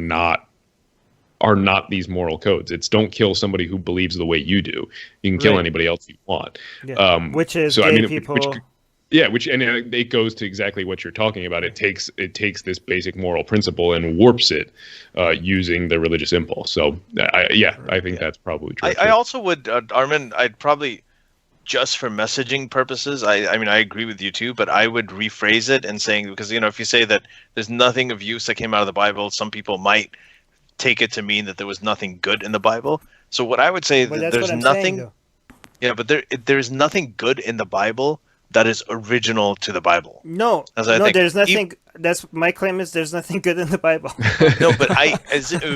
not these moral codes. It's don't kill somebody who believes the way you do. You can kill anybody else you want. Yeah. Which is gay people. And it goes to exactly what you're talking about. It takes this basic moral principle and warps it using the religious impulse. So I think that's probably true. I also would, Armin, I'd probably, just for messaging purposes, I mean, I agree with you too, but I would rephrase it and saying, because, if you say that there's nothing of use that came out of the Bible, some people might take it to mean that there was nothing good in the Bible. So what I would say is that there's nothing. But there's nothing good in the Bible that is original to the Bible. No, there's nothing. That's my claim is there's nothing good in the Bible. No, but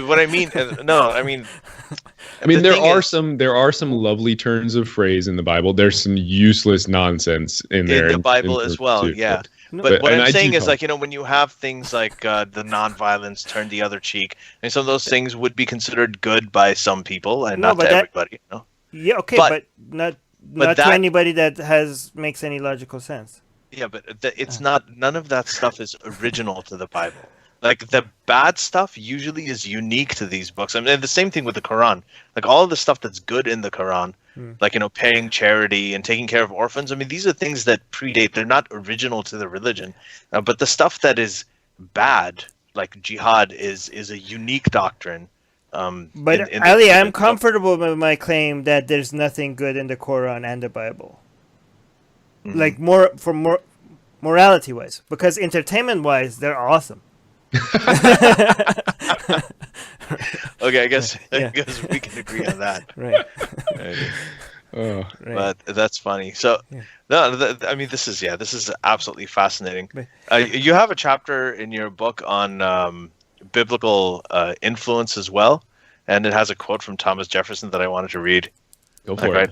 what I mean. No, I mean. There are some lovely turns of phrase in the Bible. There's some useless nonsense in there. In the Bible as well, too, yeah. But what I'm saying is, when you have things like the nonviolence, turn the other cheek, and some of those things would be considered good by some people and not to everybody. Yeah, okay, but not to anybody that makes any logical sense. Yeah, but it's not. None of that stuff is original to the Bible. Like the bad stuff usually is unique to these books. I mean, the same thing with the Quran. Like all of the stuff that's good in the Quran, like paying charity and taking care of orphans. I mean, these are things that predate. They're not original to the religion. But the stuff that is bad, like jihad, is a unique doctrine. But Ali, I'm comfortable with my claim that there's nothing good in the Quran and the Bible. Mm-hmm. Like more morality-wise, because entertainment-wise, they're awesome. Okay, I guess we can agree on that. Right. But that's funny. So I mean, this is absolutely fascinating. You have a chapter in your book on biblical influence as well, and it has a quote from Thomas Jefferson that I wanted to read. Go for it.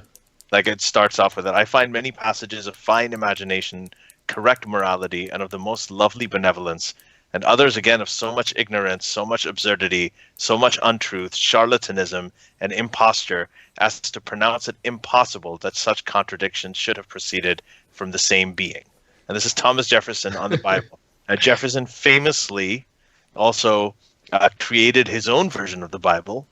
Like it starts off with it. I find many passages of fine imagination, correct morality, and of the most lovely benevolence, and others again of so much ignorance, so much absurdity, so much untruth, charlatanism, and imposture, as to pronounce it impossible that such contradictions should have proceeded from the same being. And this is Thomas Jefferson on the Bible. Jefferson famously also created his own version of the Bible,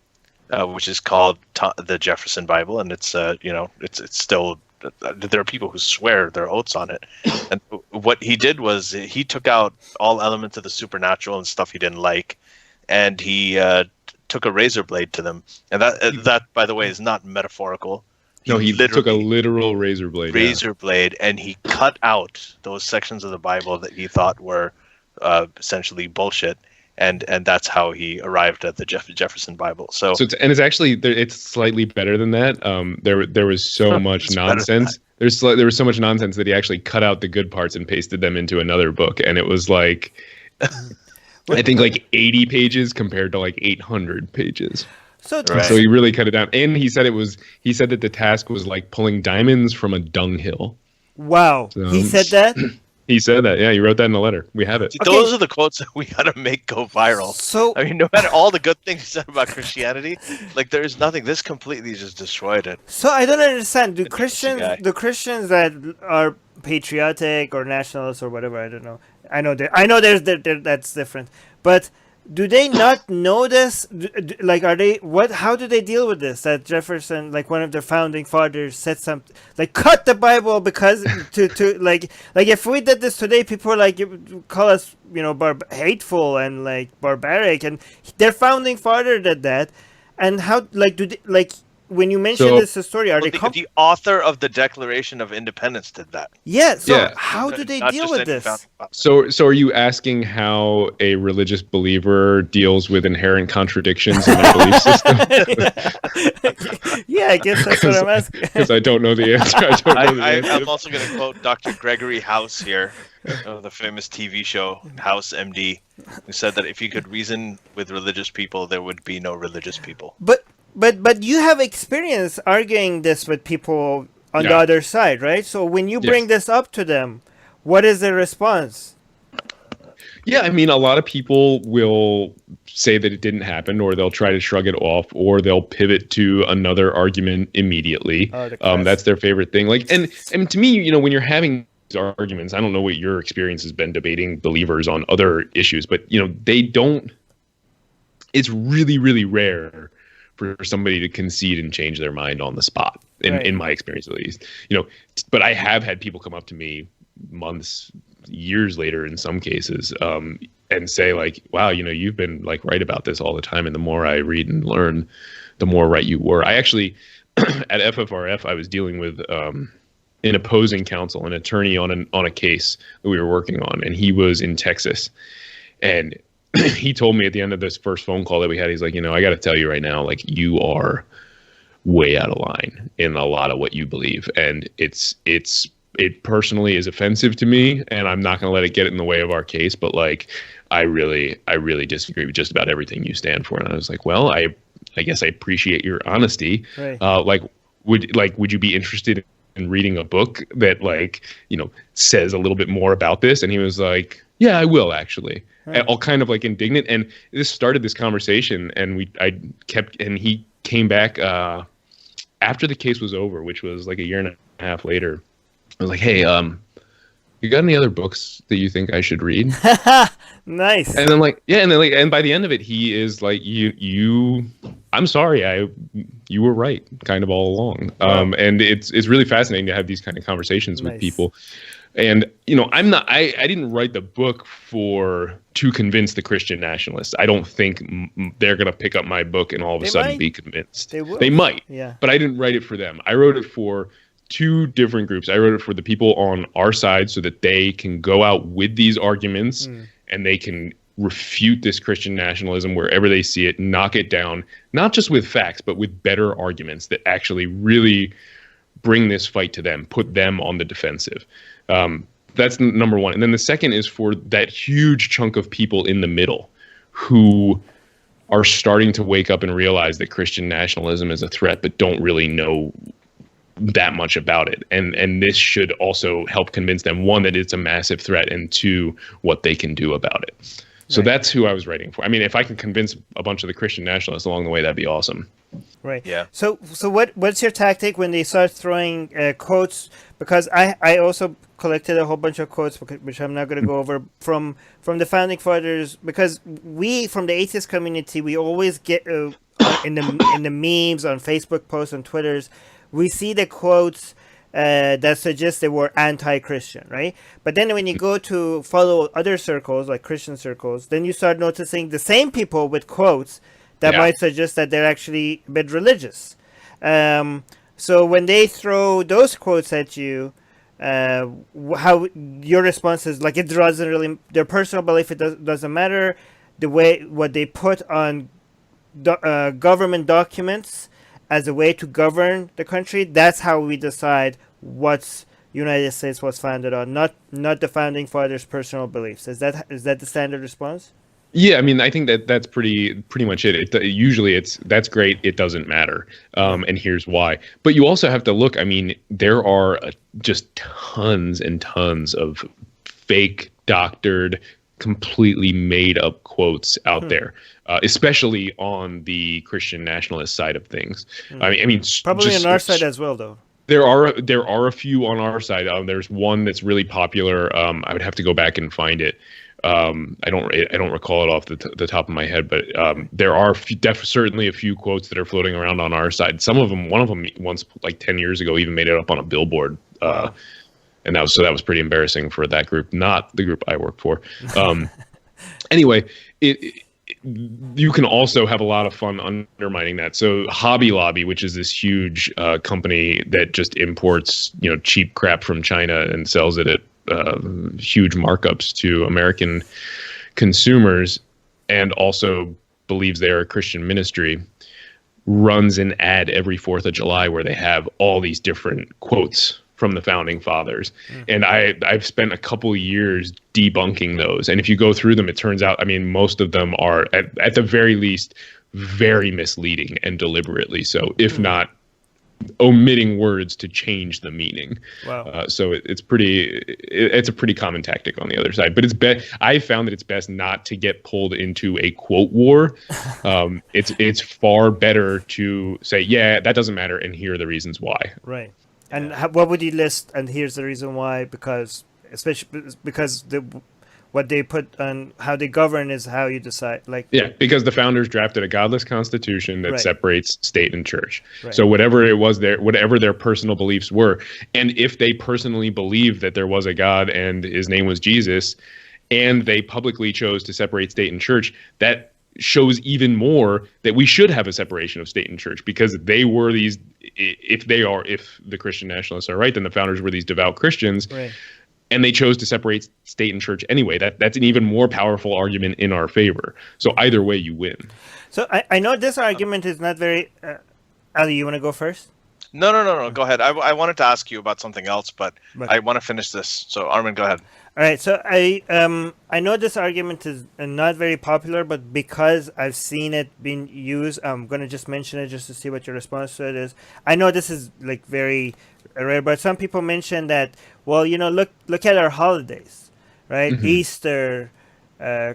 which is called the Jefferson Bible, and it's it's still. There are people who swear their oaths on it. And what he did was he took out all elements of the supernatural and stuff he didn't like, and he took a razor blade to them. And that, by the way, is not metaphorical. He took a literal razor blade. And he cut out those sections of the Bible that he thought were essentially bullshit. And that's how he arrived at the Jefferson Bible. So it's actually it's slightly better than that. There was so much nonsense. There was so much nonsense that he actually cut out the good parts and pasted them into another book, and it was like I think like 80 pages compared to like 800 pages. So he really cut it down, and he said that the task was like pulling diamonds from a dunghill. Wow. So, He said that? He said that. Yeah, he wrote that in a letter. We have it. See, those are the quotes that we gotta make go viral. So I mean, no matter all the good things said about Christianity, like there's nothing. This completely just destroyed it. So I don't understand. Do Interesting guy. the Christians that are patriotic or nationalists or whatever, I don't know. I know there's that's different. But do they not know this? Like, are they what? How do they deal with this? That Jefferson, like one of their founding fathers, said something like cut the Bible because to like if we did this today, people are like call us hateful and like barbaric, and their founding father did that. And how like do they, like when you mention this story, are Well, they the author of the Declaration of Independence did that. yeah? So Yeah. how do they Not deal just with any this? founding father. So are you asking how a religious believer deals with inherent contradictions in their belief system? Yeah, I guess that's what I'm asking. Because I don't know the answer. I don't know the answer. I'm also going to quote Dr. Gregory House here, of the famous TV show House MD, who said that if you could reason with religious people, there would be no religious people. But you have experience arguing this with people on the Yeah. other side, right? So when you bring this up to them, what is their response? Yeah, I mean, a lot of people will say that it didn't happen, or they'll try to shrug it off, or they'll pivot to another argument immediately. That's their favorite thing. Like, and to me, when you're having these arguments, I don't know what your experience has been debating believers on other issues, but they don't. It's really, really rare for somebody to concede and change their mind on the spot. In my experience, at least, But I have had people come up to me months, years later, in some cases, and say like, "Wow, you've been like right about this all the time." And the more I read and learn, the more right you were. I actually, at FFRF, I was dealing with an opposing counsel, an attorney on a case that we were working on, and he was in Texas, and he told me at the end of this first phone call that we had, he's like, I got to tell you right now, like you are way out of line in a lot of what you believe, and it personally is offensive to me, and I'm not going to let it get in the way of our case. But like, I really disagree with just about everything you stand for. And I was like, well, I guess I appreciate your honesty. Right. Would you be interested in reading a book that says a little bit more about this? And he was like, yeah, I will actually. Right. All kind of like indignant. And this started this conversation, and he came back after the case was over, which was like a year and a half later. I was like, hey, you got any other books that you think I should read? Nice. And then and by the end of it, he is like, I'm sorry, you were right kind of all along. And it's really fascinating to have these kind of conversations with people. And, I didn't write the book to convince the Christian nationalists. I don't think they're going to pick up my book and all of a sudden be convinced. They might, but I didn't write it for them. I wrote it for two different groups. I wrote it for the people on our side so that they can go out with these arguments and they can refute this Christian nationalism wherever they see it, knock it down, not just with facts, but with better arguments that actually really bring this fight to them, put them on the defensive. That's number one. And then the second is for that huge chunk of people in the middle who are starting to wake up and realize that Christian nationalism is a threat, but don't really know that much about it. And this should also help convince them, one, that it's a massive threat, and two, what they can do about it. So that's who I was writing for. I mean, if I can convince a bunch of the Christian nationalists along the way, that'd be awesome. Right. Yeah. So what's your tactic when they start throwing quotes? Because I also collected a whole bunch of quotes, which I'm not going to go over, from the founding fathers, because we, from the atheist community, we always get in the memes, on Facebook posts, on Twitters, we see the quotes that suggest they were anti-Christian, right? But then when you go to follow other circles, like Christian circles, then you start noticing the same people with quotes that might suggest that they're actually a bit religious. So when they throw those quotes at you, how your response is like, it doesn't really, their personal belief, it doesn't matter. The way what they put on government documents as a way to govern the country, that's how we decide what's United States was founded on, not the founding fathers' personal beliefs. Is that the standard response? Yeah, I mean, I think that's pretty much it. Usually that's great. It doesn't matter, and here's why. But you also have to look. I mean, there are just tons and tons of fake, doctored, completely made up quotes out there, especially on the Christian nationalist side of things. I mean, probably on our side as well, though. There are a few on our side. There's one that's really popular. I would have to go back and find it. I don't recall it off the top of my head, but there are certainly a few quotes that are floating around on our side. One of them once, like 10 years ago, even made it up on a billboard. And that was pretty embarrassing for that group, not the group I work for. Anyway, you can also have a lot of fun undermining that. So Hobby Lobby, which is this huge company that just imports cheap crap from China and sells it at huge markups to American consumers, and also believes they are a Christian ministry, runs an ad every 4th of July where they have all these different quotes from the founding fathers. And I've spent a couple years debunking those. And if you go through them, it turns out, I mean, most of them are at the very least very misleading and deliberately so, if not omitting words to change the meaning. Wow. So it's a pretty common tactic on the other side, but I found that it's best not to get pulled into a quote war. It's far better to say, yeah, that doesn't matter, and here are the reasons why. Right. And what would you list? And here's the reason why, because what they put on how they govern is how you decide. Because the founders drafted a godless constitution that separates state and church. Right. So whatever their personal beliefs were, and if they personally believed that there was a God and his name was Jesus, and they publicly chose to separate state and church, that shows even more that we should have a separation of state and church, because they were these. If the Christian nationalists are right, then the founders were these devout Christians. Right. And they chose to separate state and church anyway. That's an even more powerful argument in our favor. So either way, you win. So I know this argument is not very... Ali, you want to go first? No. Go ahead. I wanted to ask you about something else, but I want to finish this. So Armin, go ahead. All right. So I know this argument is not very popular, but because I've seen it being used, I'm going to just mention it just to see what your response to it is. I know this is very rare, but some people mention that, well, look at our holidays, right? Mm-hmm. Easter,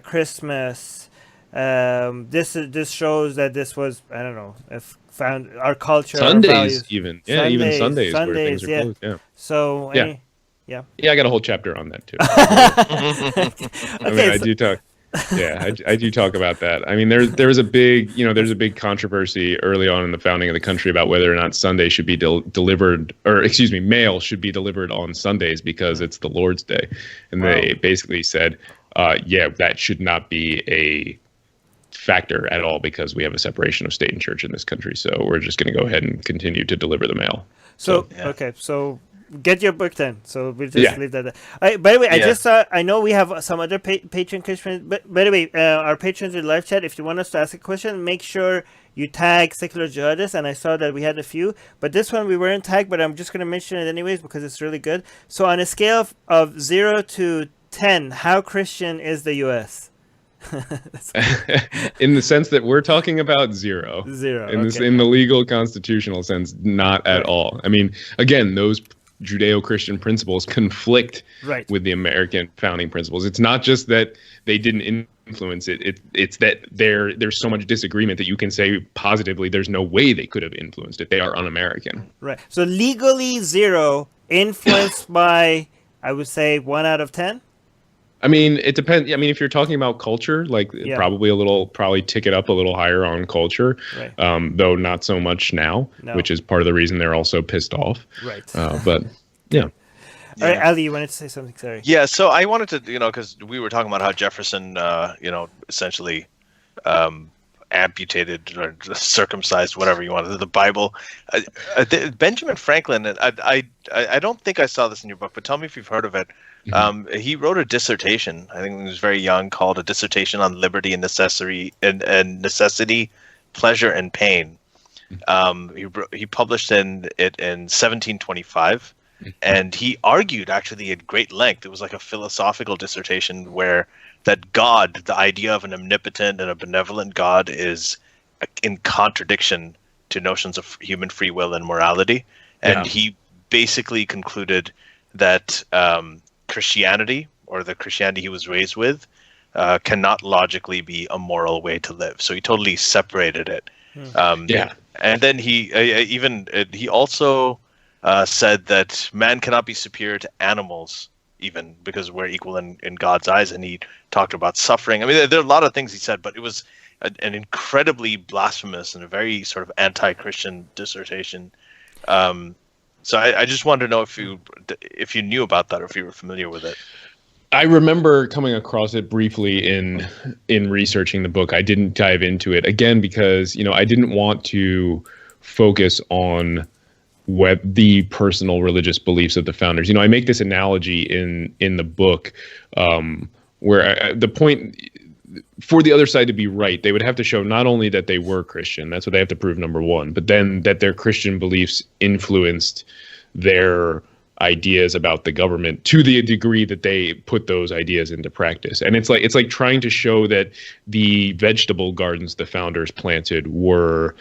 Christmas. This shows that this was, I don't know, if found our culture. Sundays, even. Yeah, even Sundays where things are closed. Yeah. So, yeah, I got a whole chapter on that too. I do talk. Yeah, I do talk about that. I mean, there was a big, there's a big controversy early on in the founding of the country about whether or not Sunday should be delivered, or mail should be delivered on Sundays because it's the Lord's Day, and they basically said, that should not be a factor at all because we have a separation of state and church in this country. So we're just going to go ahead and continue to deliver the mail. Okay, so get your book then. So we'll just leave that there. By the way, I just saw, I know we have some other patron questions, but by the way, our patrons in live chat, if you want us to ask a question, make sure you tag Secular Jihadists, and I saw that we had a few, but this one we weren't tagged, but I'm just going to mention it anyways because it's really good. So on a scale of 0 to 10, how Christian is the U.S.? In the sense that we're talking about 0. In the legal constitutional sense, not at all. I mean, again, those Judeo-Christian principles conflict with the American founding principles. It's not just that they didn't influence it. It's that there's so much disagreement that you can say positively there's no way they could have influenced it. They are un-American. Right. So legally 0, influenced by, I would say, 1 out of 10? I mean, it depends. I mean, if you're talking about culture, probably tick it up a little higher on culture, though not so much now, which is part of the reason they're also pissed off. Right. But yeah. All right, Ali, you wanted to say something? Sorry. Yeah. So I wanted to, because we were talking about how Jefferson, essentially amputated or circumcised, whatever you wanted, the Bible. Benjamin Franklin, I don't think I saw this in your book, but tell me if you've heard of it. He wrote a dissertation, I think when he was very young, called A Dissertation on Liberty and Necessity, Pleasure and Pain. He published it in 1725, and he argued actually at great length. It was like a philosophical dissertation where that God, the idea of an omnipotent and a benevolent God, is in contradiction to notions of human free will and morality. And he basically concluded that Christianity, or the Christianity he was raised with, cannot logically be a moral way to live. So he totally separated it. And then he also said that man cannot be superior to animals, even because we're equal in God's eyes. And he talked about suffering. I mean, there are a lot of things he said, but it was an incredibly blasphemous and a very sort of anti-Christian dissertation. So I just wanted to know if you knew about that or if you were familiar with it. I remember coming across it briefly in researching the book. I didn't dive into it again because, I didn't want to focus on the personal religious beliefs of the founders. I make this analogy in the book where the point for the other side to be right, they would have to show not only that they were Christian, that's what they have to prove, number one, but then that their Christian beliefs influenced their ideas about the government to the degree that they put those ideas into practice. And it's like trying to show that the vegetable gardens the founders planted were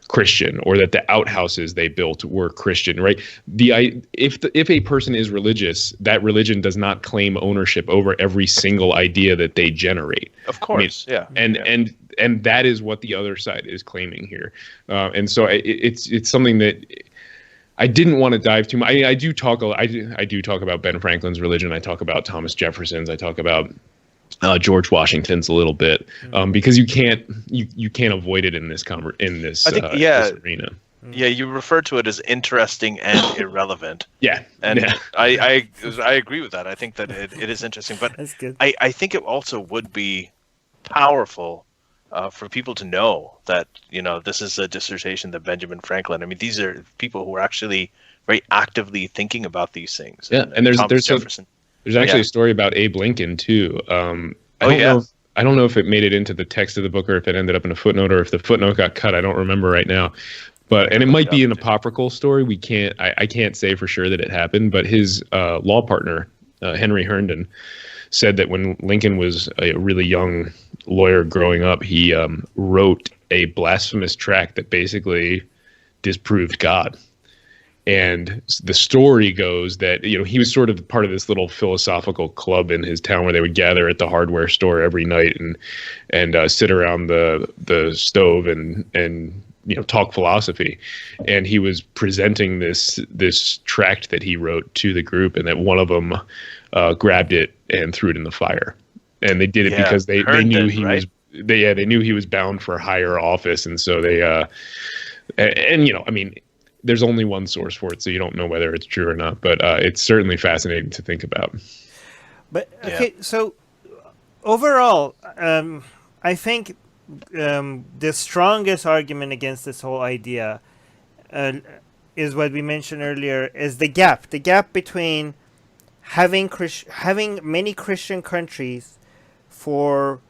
Christian, or that the outhouses they built were Christian, right? If a person is religious, that religion does not claim ownership over every single idea that they generate. Of course, And that is what the other side is claiming here. And so it's something that I didn't want to dive too much. I do talk about Ben Franklin's religion. I talk about Thomas Jefferson's. I talk about George Washington's a little bit, because you can't avoid it in this this arena. Yeah, you refer to it as interesting and irrelevant. And I agree with that. I think that it is interesting, but that's good. I think it also would be powerful for people to know that this is a dissertation that Benjamin Franklin. I mean, these are people who are actually very actively thinking about these things. And there's Jefferson. There's actually a story about Abe Lincoln too. I don't know if it made it into the text of the book or if it ended up in a footnote or if the footnote got cut. I don't remember right now. And it might be an apocryphal story. I can't say for sure that it happened, but his law partner, Henry Herndon, said that when Lincoln was a really young lawyer growing up, he wrote a blasphemous tract that basically disproved God. And the story goes that, he was sort of part of this little philosophical club in his town where they would gather at the hardware store every night and sit around the stove and talk philosophy. And he was presenting this tract that he wrote to the group, and that one of them grabbed it and threw it in the fire. And they did it because they knew he was they knew he was bound for higher office, and so they there's only one source for it, so you don't know whether it's true or not, but it's certainly fascinating to think about. But okay, so overall, I think the strongest argument against this whole idea is what we mentioned earlier: is the gap between having many Christian countries for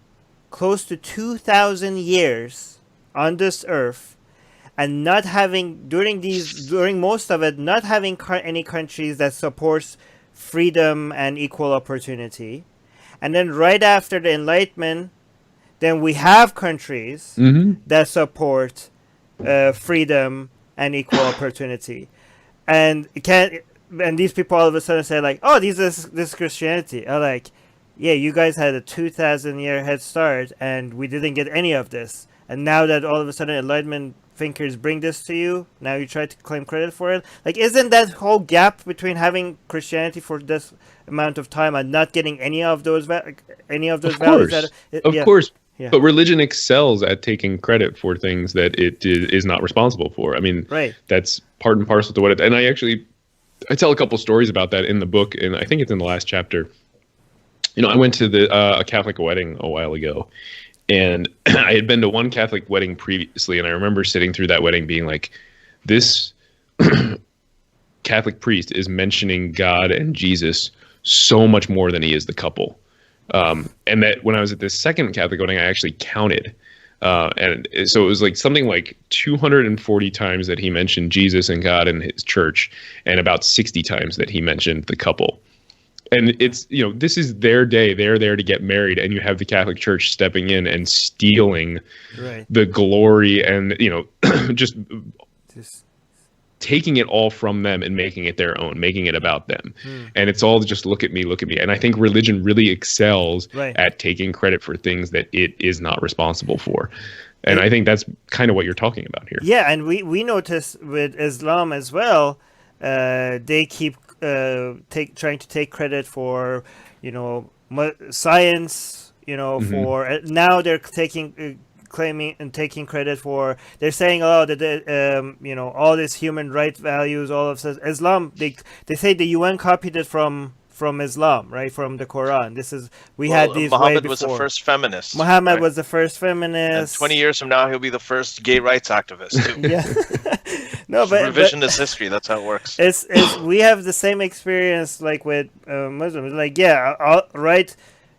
close to 2,000 years on this earth, and not having during most of it not having any countries that supports freedom and equal opportunity, and then right after the Enlightenment, then we have countries that support freedom and equal opportunity, and these people all of a sudden say like, oh, this is Christianity. I'm like, yeah, you guys had a 2,000-year head start, and we didn't get any of this, and now that all of a sudden Enlightenment thinkers bring this to you, now you try to claim credit for it. Like, isn't that whole gap between having Christianity for this amount of time and not getting any of those values? Of course. Yeah. But religion excels at taking credit for things that it is not responsible for. I mean, that's part and parcel to what it. And I tell a couple stories about that in the book, and I think it's in the last chapter. I went to a Catholic wedding a while ago. And I had been to one Catholic wedding previously, and I remember sitting through that wedding being like, this Catholic priest is mentioning God and Jesus so much more than he is the couple. And that when I was at this second Catholic wedding, I actually counted. And so it was like something like 240 times that he mentioned Jesus and God in his church, and about 60 times that he mentioned the couple. And it's, this is their day. They're there to get married, and you have the Catholic Church stepping in and stealing the glory and, just taking it all from them and making it their own, making it about them. And it's all just look at me. And I think religion really excels at taking credit for things that it is not responsible for. And I think that's kind of what you're talking about here. Yeah, and we notice with Islam as well, they keep trying to take credit for, science, for now they're claiming and taking credit for, they're saying, that all these human rights values, all of Islam, they say the UN copied it from Islam, right, from the Quran. Had these Muhammad way was the before. first feminist. Muhammad was the first feminist. And 20 years from now, he'll be the first gay rights activist too. Yeah. No, but revisionist history. That's how it works. It's we have the same experience like with Muslims. Like, right.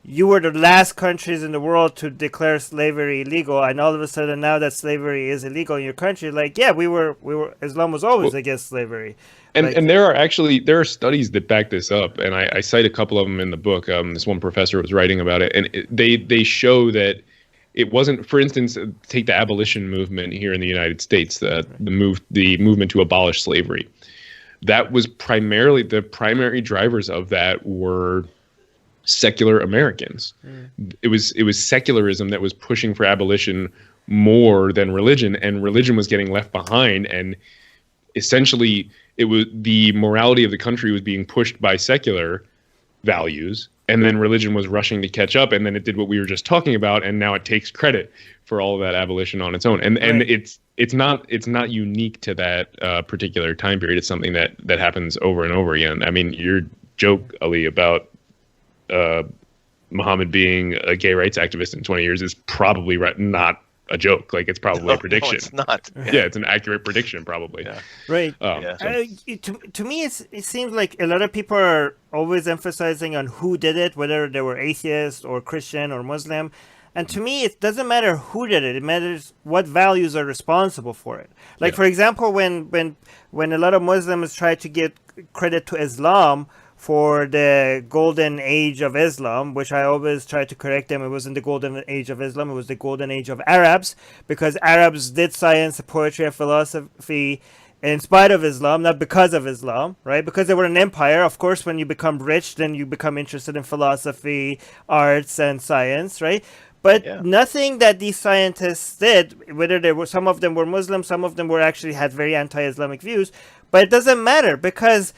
You were the last countries in the world to declare slavery illegal, and all of a sudden now that slavery is illegal in your country, we were Islam was always against slavery. And there are studies that back this up, and I cite a couple of them in the book. This one professor was writing about it, and they show that it wasn't, for instance, take the abolition movement here in the United States, the movement to abolish slavery. That was primarily, the primary drivers of that were secular Americans. It was secularism that was pushing for abolition more than religion, and religion was getting left behind, and essentially it was the morality of the country was being pushed by secular values, and then religion was rushing to catch up, and then it did what we were just talking about, and now it takes credit for all of that abolition on its own. And it's not unique to that particular time period. It's something that happens over and over again. I mean, your joke, Ali, about Muhammad being a gay rights activist in 20 years is probably not a joke. Like, it's probably a prediction. No, it's not. Yeah, it's an accurate prediction, probably. Yeah. Right. So. To me, it seems like a lot of people are always emphasizing on who did it, whether they were atheist or Christian or Muslim. And to me, it doesn't matter who did it. It matters what values are responsible for it. Like, for example, when a lot of Muslims try to give credit to Islam for the golden age of Islam, which I always try to correct them. It wasn't the golden age of Islam. It was the golden age of Arabs, because Arabs did science, poetry, and philosophy in spite of Islam, not because of Islam, right? Because they were an empire. Of course, when you become rich, then you become interested in philosophy, arts, and science, right? But nothing that these scientists did, whether some of them were Muslim, some of them had very anti-Islamic views, but it doesn't matter, because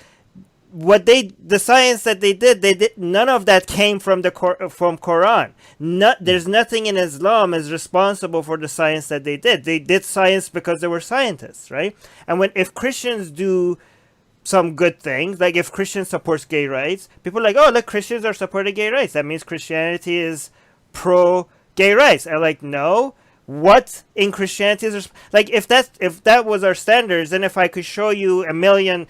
the science that they did, none of that came from from Quran. There's nothing in Islam is responsible for the science that they did. They did science because they were scientists, right? And if Christians do some good things, like if Christians supports gay rights, people are like, oh, look, Christians are supporting gay rights. That means Christianity is pro gay rights. I'm like, no. What in Christianity is like, if that was our standards, then if I could show you a million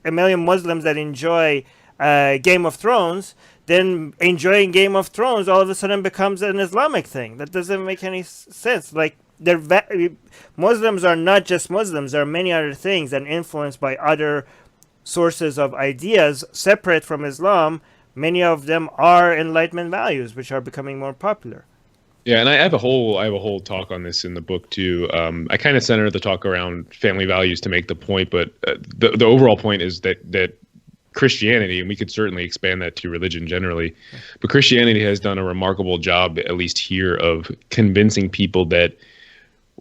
Muslims that enjoy Game of Thrones, then enjoying Game of Thrones all of a sudden becomes an Islamic thing. That doesn't make any sense. Like, Muslims are not just Muslims. There are many other things and influenced by other sources of ideas separate from Islam. Many of them are Enlightenment values, which are becoming more popular. Yeah, and I have a whole talk on this in the book too. I kind of center the talk around family values to make the point, but the overall point is that Christianity, and we could certainly expand that to religion generally, but Christianity has done a remarkable job, at least here, of convincing people that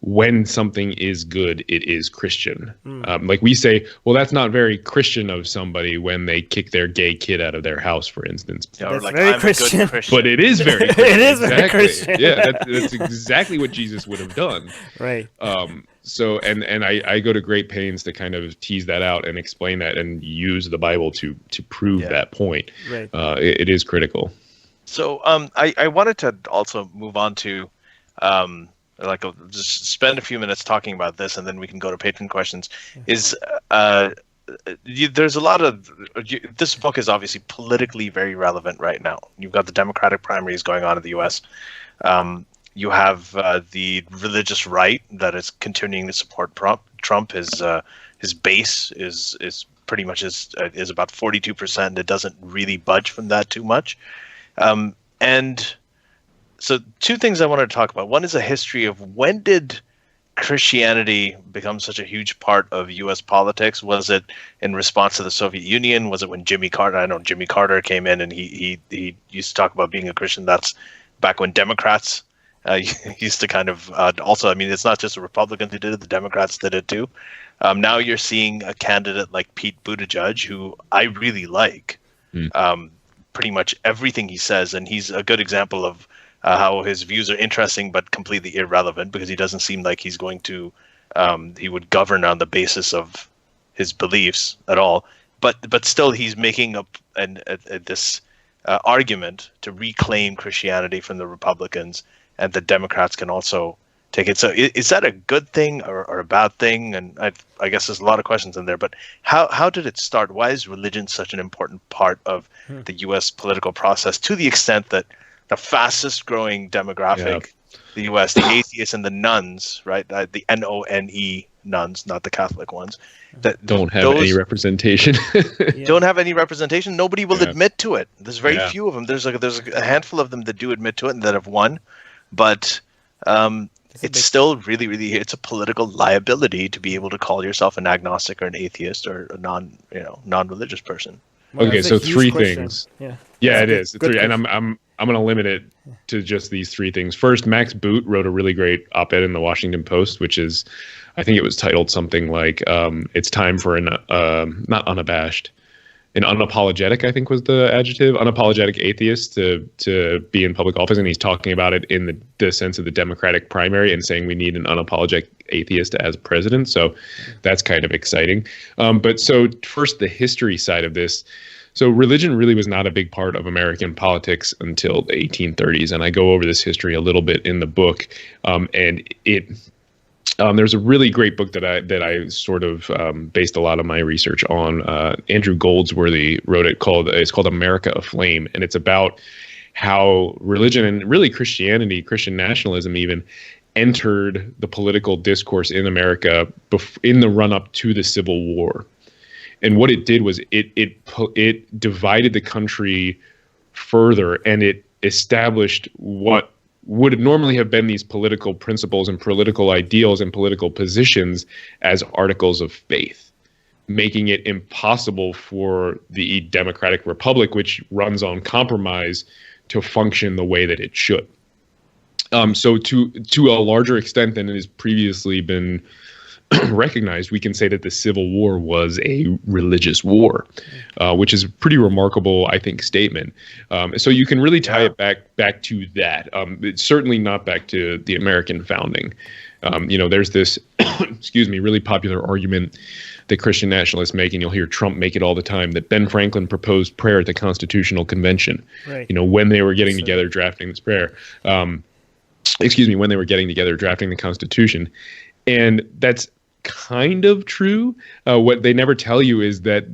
when something is good, it is Christian. Like we say, well, that's not very Christian of somebody when they kick their gay kid out of their house, for instance. Yeah, that's like, very I'm Christian. A good Christian. But it is very Christian. It is very Christian. Yeah, that's exactly what Jesus would have done. Right. So, and I go to great pains to kind of tease that out and explain that and use the Bible to prove that point. Right. It is critical. So I wanted to also move on to just spend a few minutes talking about this, and then we can go to patron questions. There's a lot of this book is obviously politically very relevant right now. You've got the Democratic primaries going on in the U.S. You have the religious right that is continuing to support Trump. His base is pretty much is about 42%. It doesn't really budge from that too much. And so two things I wanted to talk about. One is a history of when did Christianity become such a huge part of U.S. politics? Was it in response to the Soviet Union? Was it when Jimmy Carter? I know Jimmy Carter came in and he used to talk about being a Christian. That's back when Democrats used to kind of also. I mean, it's not just the Republicans who did it; the Democrats did it too. Now you're seeing a candidate like Pete Buttigieg, who I really like. Pretty much everything he says, and he's a good example of how his views are interesting but completely irrelevant, because he doesn't seem like he's going to he would govern on the basis of his beliefs at all. But still, he's making this argument to reclaim Christianity from the Republicans, and the Democrats can also take it. So is that a good thing or a bad thing? And I guess there's a lot of questions in there. But how did it start? Why is religion such an important part of the U.S. political process, to the extent that the fastest growing demographic, the U.S., the atheists and the nuns, right? The NONE nuns, not the Catholic ones, that don't have any representation. Don't have any representation. Nobody will admit to it. There's very few of them. There's a handful of them that do admit to it and that have won, but it's still really it's a political liability to be able to call yourself an agnostic or an atheist or a non-religious person. Well, okay, so three things. Yeah, it is. Three, and I'm going to limit it to just these three things. First, Max Boot wrote a really great op-ed in the Washington Post, which is, I think it was titled something like, it's time for not unabashed, an unapologetic, I think was the adjective, unapologetic atheist to be in public office. And he's talking about it in the sense of the Democratic primary and saying we need an unapologetic atheist as president. So that's kind of exciting. But so first, the history side of this. So religion really was not a big part of American politics until the 1830s. And I go over this history a little bit in the book. And there's a really great book that I sort of based a lot of my research on. Andrew Goldsworthy wrote it. It's called America Aflame. And it's about how religion and really Christianity, Christian nationalism even, entered the political discourse in America in the run-up to the Civil War. And what it did was it divided the country further, and it established what would normally have been these political principles and political ideals and political positions as articles of faith, making it impossible for the democratic republic, which runs on compromise, to function the way that it should. So to a larger extent than it has previously been recognized, we can say that the Civil War was a religious war, which is a pretty remarkable, I think, statement. So you can really tie it back to that. It's certainly not back to the American founding. There's this, really popular argument that Christian nationalists make, and you'll hear Trump make it all the time, that Ben Franklin proposed prayer at the Constitutional Convention. Right. When they were getting together drafting this prayer. When they were getting together drafting the Constitution. And that's kind of true. What they never tell you is that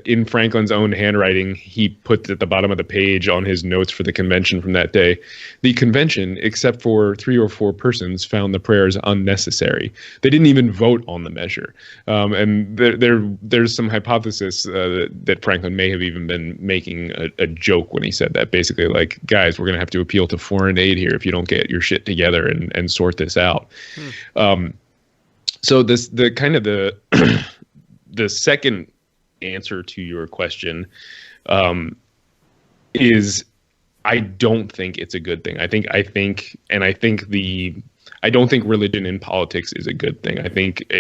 in Franklin's own handwriting, he put at the bottom of the page on his notes for the convention from that day, the convention, except for 3 or 4 persons, found the prayers unnecessary. They didn't even vote on the measure. And there's some hypothesis that Franklin may have even been making a joke when he said that. Basically, like, guys, we're going to have to appeal to foreign aid here if you don't get your shit together and sort this out. So the second answer to your question is I don't think it's a good thing. I don't think religion in politics is a good thing. I think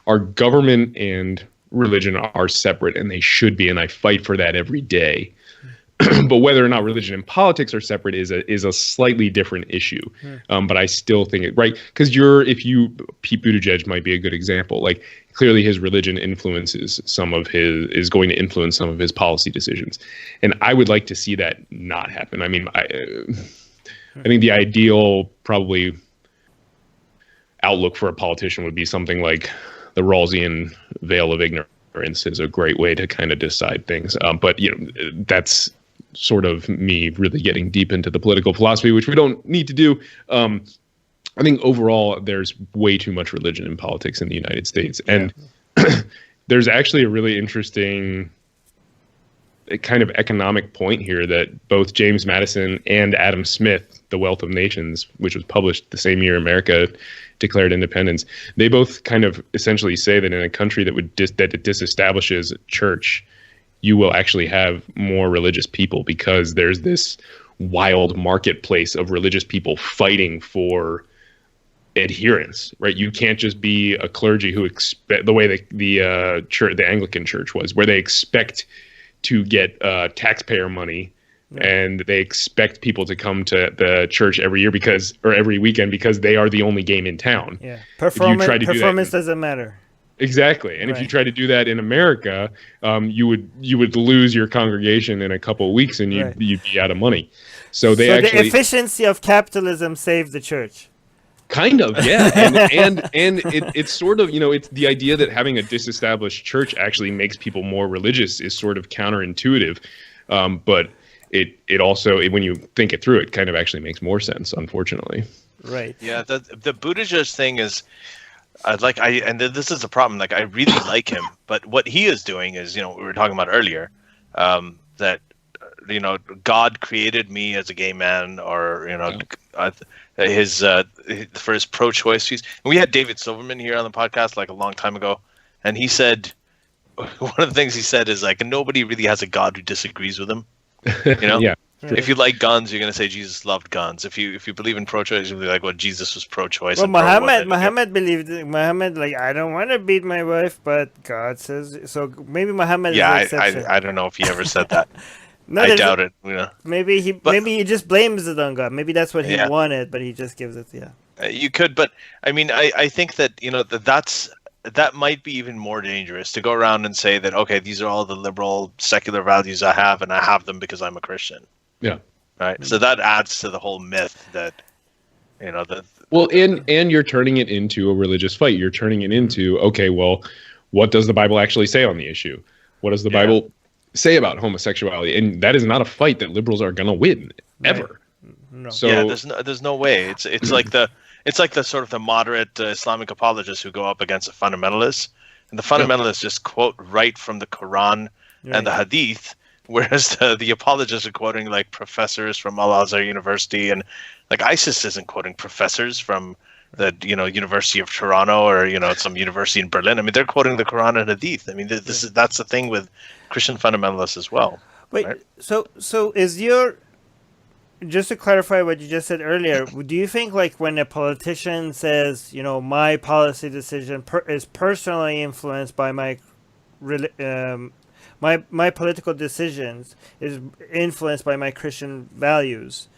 our government and religion are separate, and they should be, and I fight for that every day. But whether or not religion and politics are separate is a slightly different issue. But I still think it right, because Pete Buttigieg might be a good example. Like, clearly his religion is going to influence some of his policy decisions, and I would like to see that not happen. I mean, I think the ideal probably outlook for a politician would be something like the Rawlsian veil of ignorance is a great way to kind of decide things. But that's sort of me really getting deep into the political philosophy, which we don't need to do. I think overall there's way too much religion in politics in the United States. And there's actually a really interesting kind of economic point here that both James Madison and Adam Smith, The Wealth of Nations, which was published the same year America declared independence, they both kind of essentially say that in a country that that disestablishes church, you will actually have more religious people because there's this wild marketplace of religious people fighting for adherence, right? You can't just be a clergy who expect the way the church, the Anglican Church was, where they expect to get taxpayer money, and they expect people to come to the church every year or every weekend because they are the only game in town. Yeah, performance doesn't matter. Exactly, and if you try to do that in America, you would lose your congregation in a couple of weeks, and you'd be out of money. So the efficiency of capitalism saved the church. Kind of, yeah, and it's sort of, it's the idea that having a disestablished church actually makes people more religious is sort of counterintuitive, but it also, when you think it through, it kind of actually makes more sense, unfortunately. Right. Yeah, the Buttigieg thing is, and this is the problem. Like, I really like him, but what he is doing is, we were talking about earlier, that God created me as a gay man, or for his pro-choice piece. And we had David Silverman here on the podcast like a long time ago, and he said one of the things he said is like, nobody really has a God who disagrees with him. Yeah. If you like guns, you're gonna say Jesus loved guns. If you believe in pro-choice, you'll be like, well, Jesus was pro-choice. Well, Muhammad believed. Muhammad, like, I don't want to beat my wife, but God says so. Maybe Muhammad. Yeah, is an exception. I don't know if he ever said that. No, I doubt it. Maybe he just blames it on God. Maybe that's what he wanted, but he just gives it. Yeah. You could, but I mean, I think that that might be even more dangerous to go around and say that, okay, these are all the liberal secular values I have, and I have them because I'm a Christian. Yeah. Right. So that adds to the whole myth that, well, and you're turning it into a religious fight. You're turning it into, okay, well, what does the Bible actually say on the issue? What does the Bible say about homosexuality? And that is not a fight that liberals are going to win ever. No. So there's no way. It's like the sort of the moderate Islamic apologists who go up against the fundamentalists, and the fundamentalists just quote right from the Quran and the Hadith, whereas the apologists are quoting like professors from Al Azhar University, and like ISIS isn't quoting professors from the University of Toronto or some university in Berlin. I mean, they're quoting the Quran and Hadith. I mean, that's the thing with Christian fundamentalists as well. Wait, right? so is your, just to clarify what you just said earlier, do you think like when a politician says, my policy decision is personally influenced by my political decisions is influenced by my Christian values,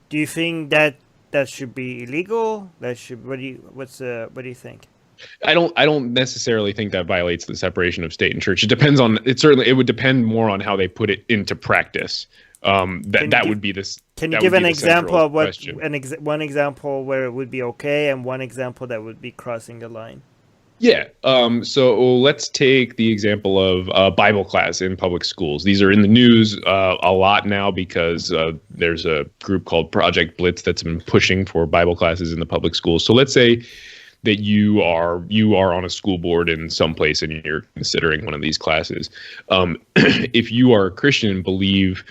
do you think that should be illegal? What do you think? I don't necessarily think that violates the separation of state and church. It depends on it would depend more on how they put it into practice. Would be this. Can you give an example of one example where it would be okay, and one example that would be crossing the line? Yeah. So let's take the example of Bible class in public schools. These are in the news a lot now because there's a group called Project Blitz that's been pushing for Bible classes in the public schools. So let's say that you are on a school board in some place and you're considering one of these classes. If you are a Christian and believe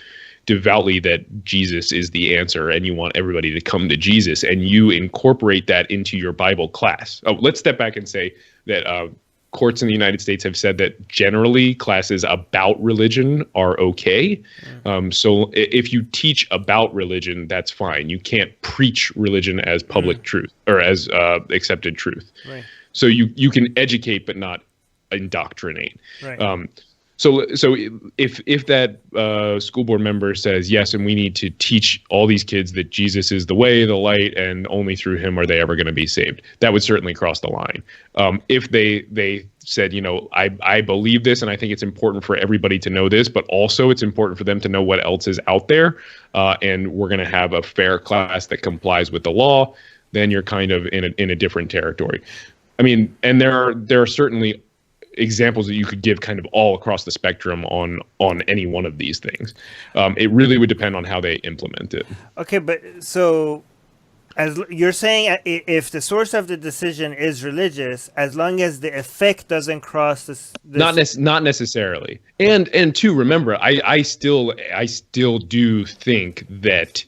devoutly that Jesus is the answer and you want everybody to come to Jesus, and you incorporate that into your Bible class. Let's step back and say that courts in the United States have said that generally classes about religion are okay. So if you teach about religion, that's fine. You can't preach religion as public truth or as accepted truth. Right. So you can educate but not indoctrinate. Right. So if that school board member says, yes, and we need to teach all these kids that Jesus is the way, the light, and only through him are they ever going to be saved, that would certainly cross the line. If they said, I believe this and I think it's important for everybody to know this, but also it's important for them to know what else is out there, and we're going to have a fair class that complies with the law, then you're kind of in a different territory. I mean, and there are certainly examples that you could give kind of all across the spectrum on any one of these things. It really would depend on how they implement it. Okay, but so As you're saying, if the source of the decision is religious, as long as the effect doesn't cross this not necessarily. And two, remember, I still do think that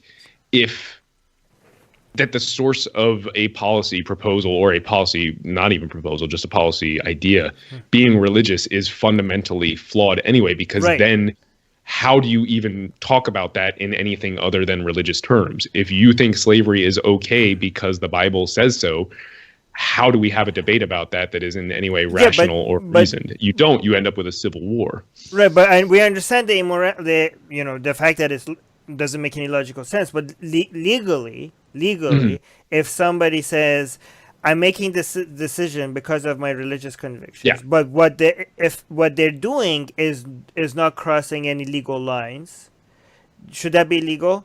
that the source of a policy proposal, or a policy, not even proposal, just a policy idea, being religious is fundamentally flawed anyway, because then how do you even talk about that in anything other than religious terms? If you think slavery is okay because the Bible says so, how do we have a debate about that is in any way rational or reasoned? You don't. You end up with a civil war. Right, but we understand the fact that it doesn't make any logical sense. But legally, if somebody says, I'm making this decision because of my religious convictions, but what they're doing is not crossing any legal lines, should that be legal?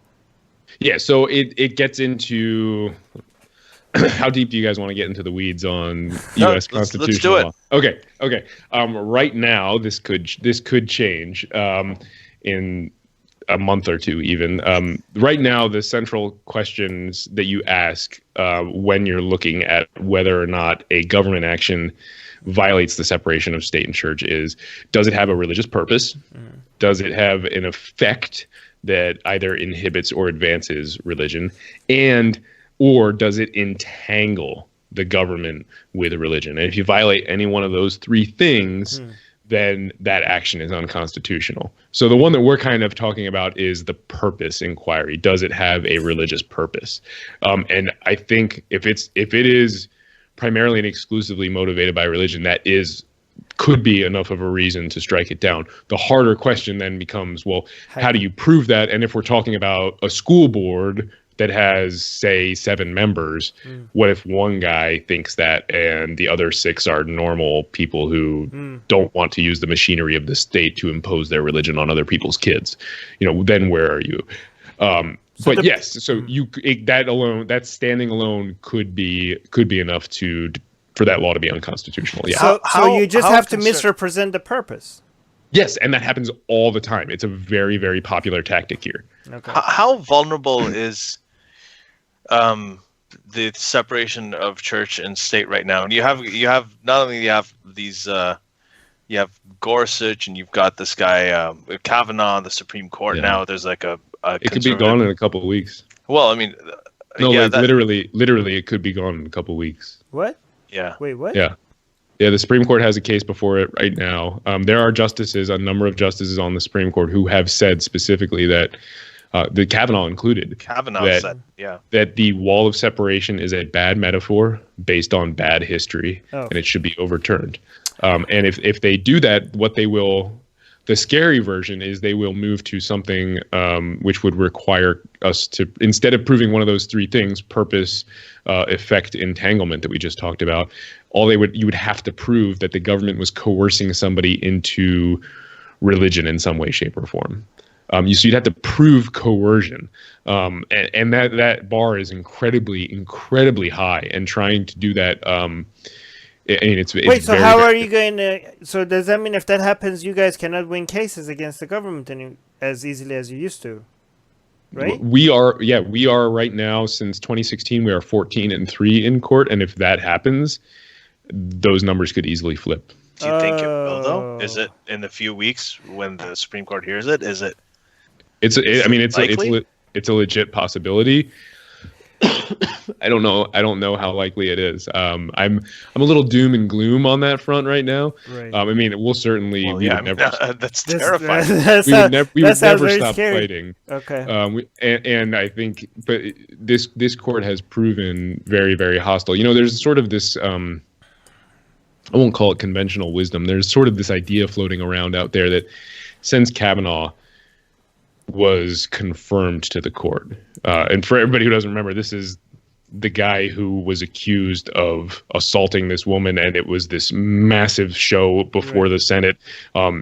Yeah. So it gets into how deep do you guys want to get into the weeds on U.S. constitutional law? Okay. Right now, this could change in a month or two even. Right now, the central questions that you ask when you're looking at whether or not a government action violates the separation of state and church is, does it have a religious purpose? Does it have an effect that either inhibits or advances religion? Or does it entangle the government with religion? And if you violate any one of those three things, then that action is unconstitutional. So the one that we're kind of talking about is the purpose inquiry. Does it have a religious purpose? And I think if it is primarily and exclusively motivated by religion, could be enough of a reason to strike it down. The harder question then becomes, well, how do you prove that? And if we're talking about a school board that has, say, 7 members, what if one guy thinks that and the other 6 are normal people who don't want to use the machinery of the state to impose their religion on other people's kids? Then where are you? That standing alone could be enough for that law to be unconstitutional. Yeah. So you just have to misrepresent the purpose. Yes, and that happens all the time. It's a very, very popular tactic here. Okay. How vulnerable is the separation of church and state right now? And you have not only you have these you have Gorsuch, and you've got this guy Kavanaugh on the Supreme Court now. There's like a it could be gone in a couple of weeks. Well, I mean, literally, it could be gone in a couple of weeks. What? Yeah. Wait, what? Yeah. The Supreme Court has a case before it right now. There are a number of justices on the Supreme Court who have said specifically that, the Kavanaugh included, that the wall of separation is a bad metaphor based on bad history, and it should be overturned. And if they do that, the scary version is they will move to something which would require us to, instead of proving one of those three things, purpose, effect, entanglement that we just talked about, you would have to prove that the government was coercing somebody into religion in some way, shape, or form. So you'd have to prove coercion, and that bar is incredibly high. And trying to do that, so how are you going to? So does that mean if that happens, you guys cannot win cases against the government as easily as you used to? Right? We are right now, since 2016, we are 14-3 in court, and if that happens, those numbers could easily flip. Do you think it will, though? Is it in a few weeks when the Supreme Court hears it? Is it? It's a legit possibility. I don't know how likely it is. I'm a little doom and gloom on that front right now. Right. We'll certainly. That's terrifying. We would never stop fighting. Okay. And I think, but this court has proven very, very hostile. There's sort of this. I won't call it conventional wisdom. There's sort of this idea floating around out there that since Kavanaugh was confirmed to the court, and for everybody who doesn't remember, this is the guy who was accused of assaulting this woman, and it was this massive show before the Senate.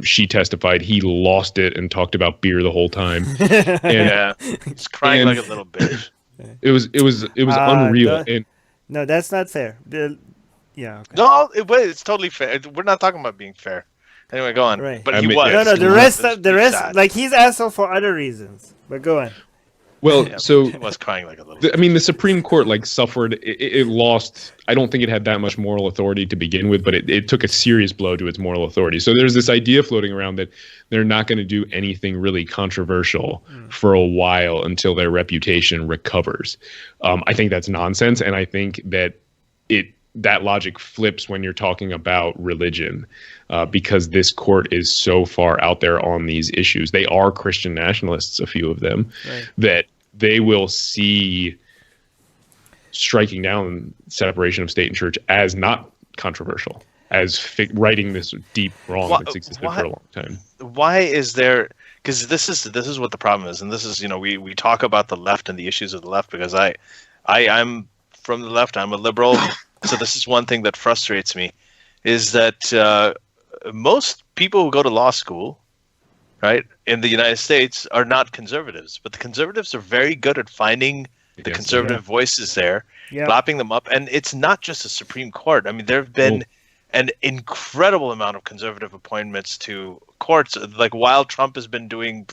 She testified. He lost it and talked about beer the whole time. And, he's crying like a little bitch. It was unreal. No, that's not fair. Yeah. Okay. No, it's totally fair. We're not talking about being fair. Anyway, go on. Right. But he was. No. The rest, like he's asshole for other reasons. But go on. Well, Yeah, so he was crying like a little. I mean, the Supreme Court suffered. It lost. I don't think it had that much moral authority to begin with, but it took a serious blow to its moral authority. So there's this idea floating around that they're not going to do anything really controversial for a while until their reputation recovers. I think that's nonsense, and I think that that logic flips when you're talking about religion, because this court is so far out there on these issues. They are Christian nationalists, a few of them, right, that they will see striking down separation of state and church as not controversial, as righting this deep wrong that's existed for a long time. Why is there? Because this is what the problem is, and this is, we talk about the left and the issues of the left because I'm from the left. I'm a liberal. So this is one thing that frustrates me, is that most people who go to law school, right, in the United States are not conservatives, but the conservatives are very good at finding the conservative voices there, clapping them up. And it's not just the Supreme Court. I mean, there have been an incredible amount of conservative appointments to courts, like while Trump has been doing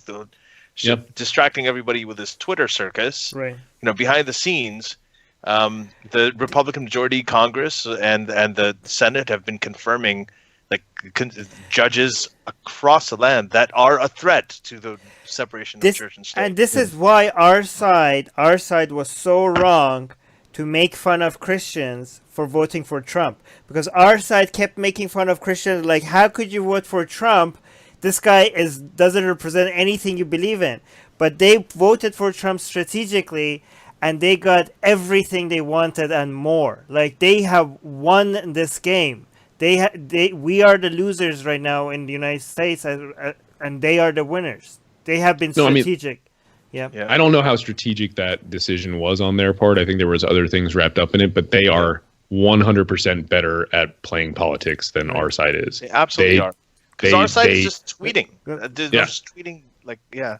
distracting everybody with his Twitter circus, right? Behind the scenes. The Republican majority Congress and the Senate have been confirming judges across the land that are a threat to the separation of church and state. And this is why our side was so wrong to make fun of Christians for voting for Trump, because our side kept making fun of Christians, like, how could you vote for Trump? This guy doesn't represent anything you believe in. But they voted for Trump strategically, and they got everything they wanted and more. Like, they have won this game. We are the losers right now in the United States, and they are the winners. They have been strategic. I don't know how strategic that decision was on their part. I think there was other things wrapped up in it, but they are 100% better at playing politics than our side is. They absolutely are. Because our side is just tweeting. They're just tweeting.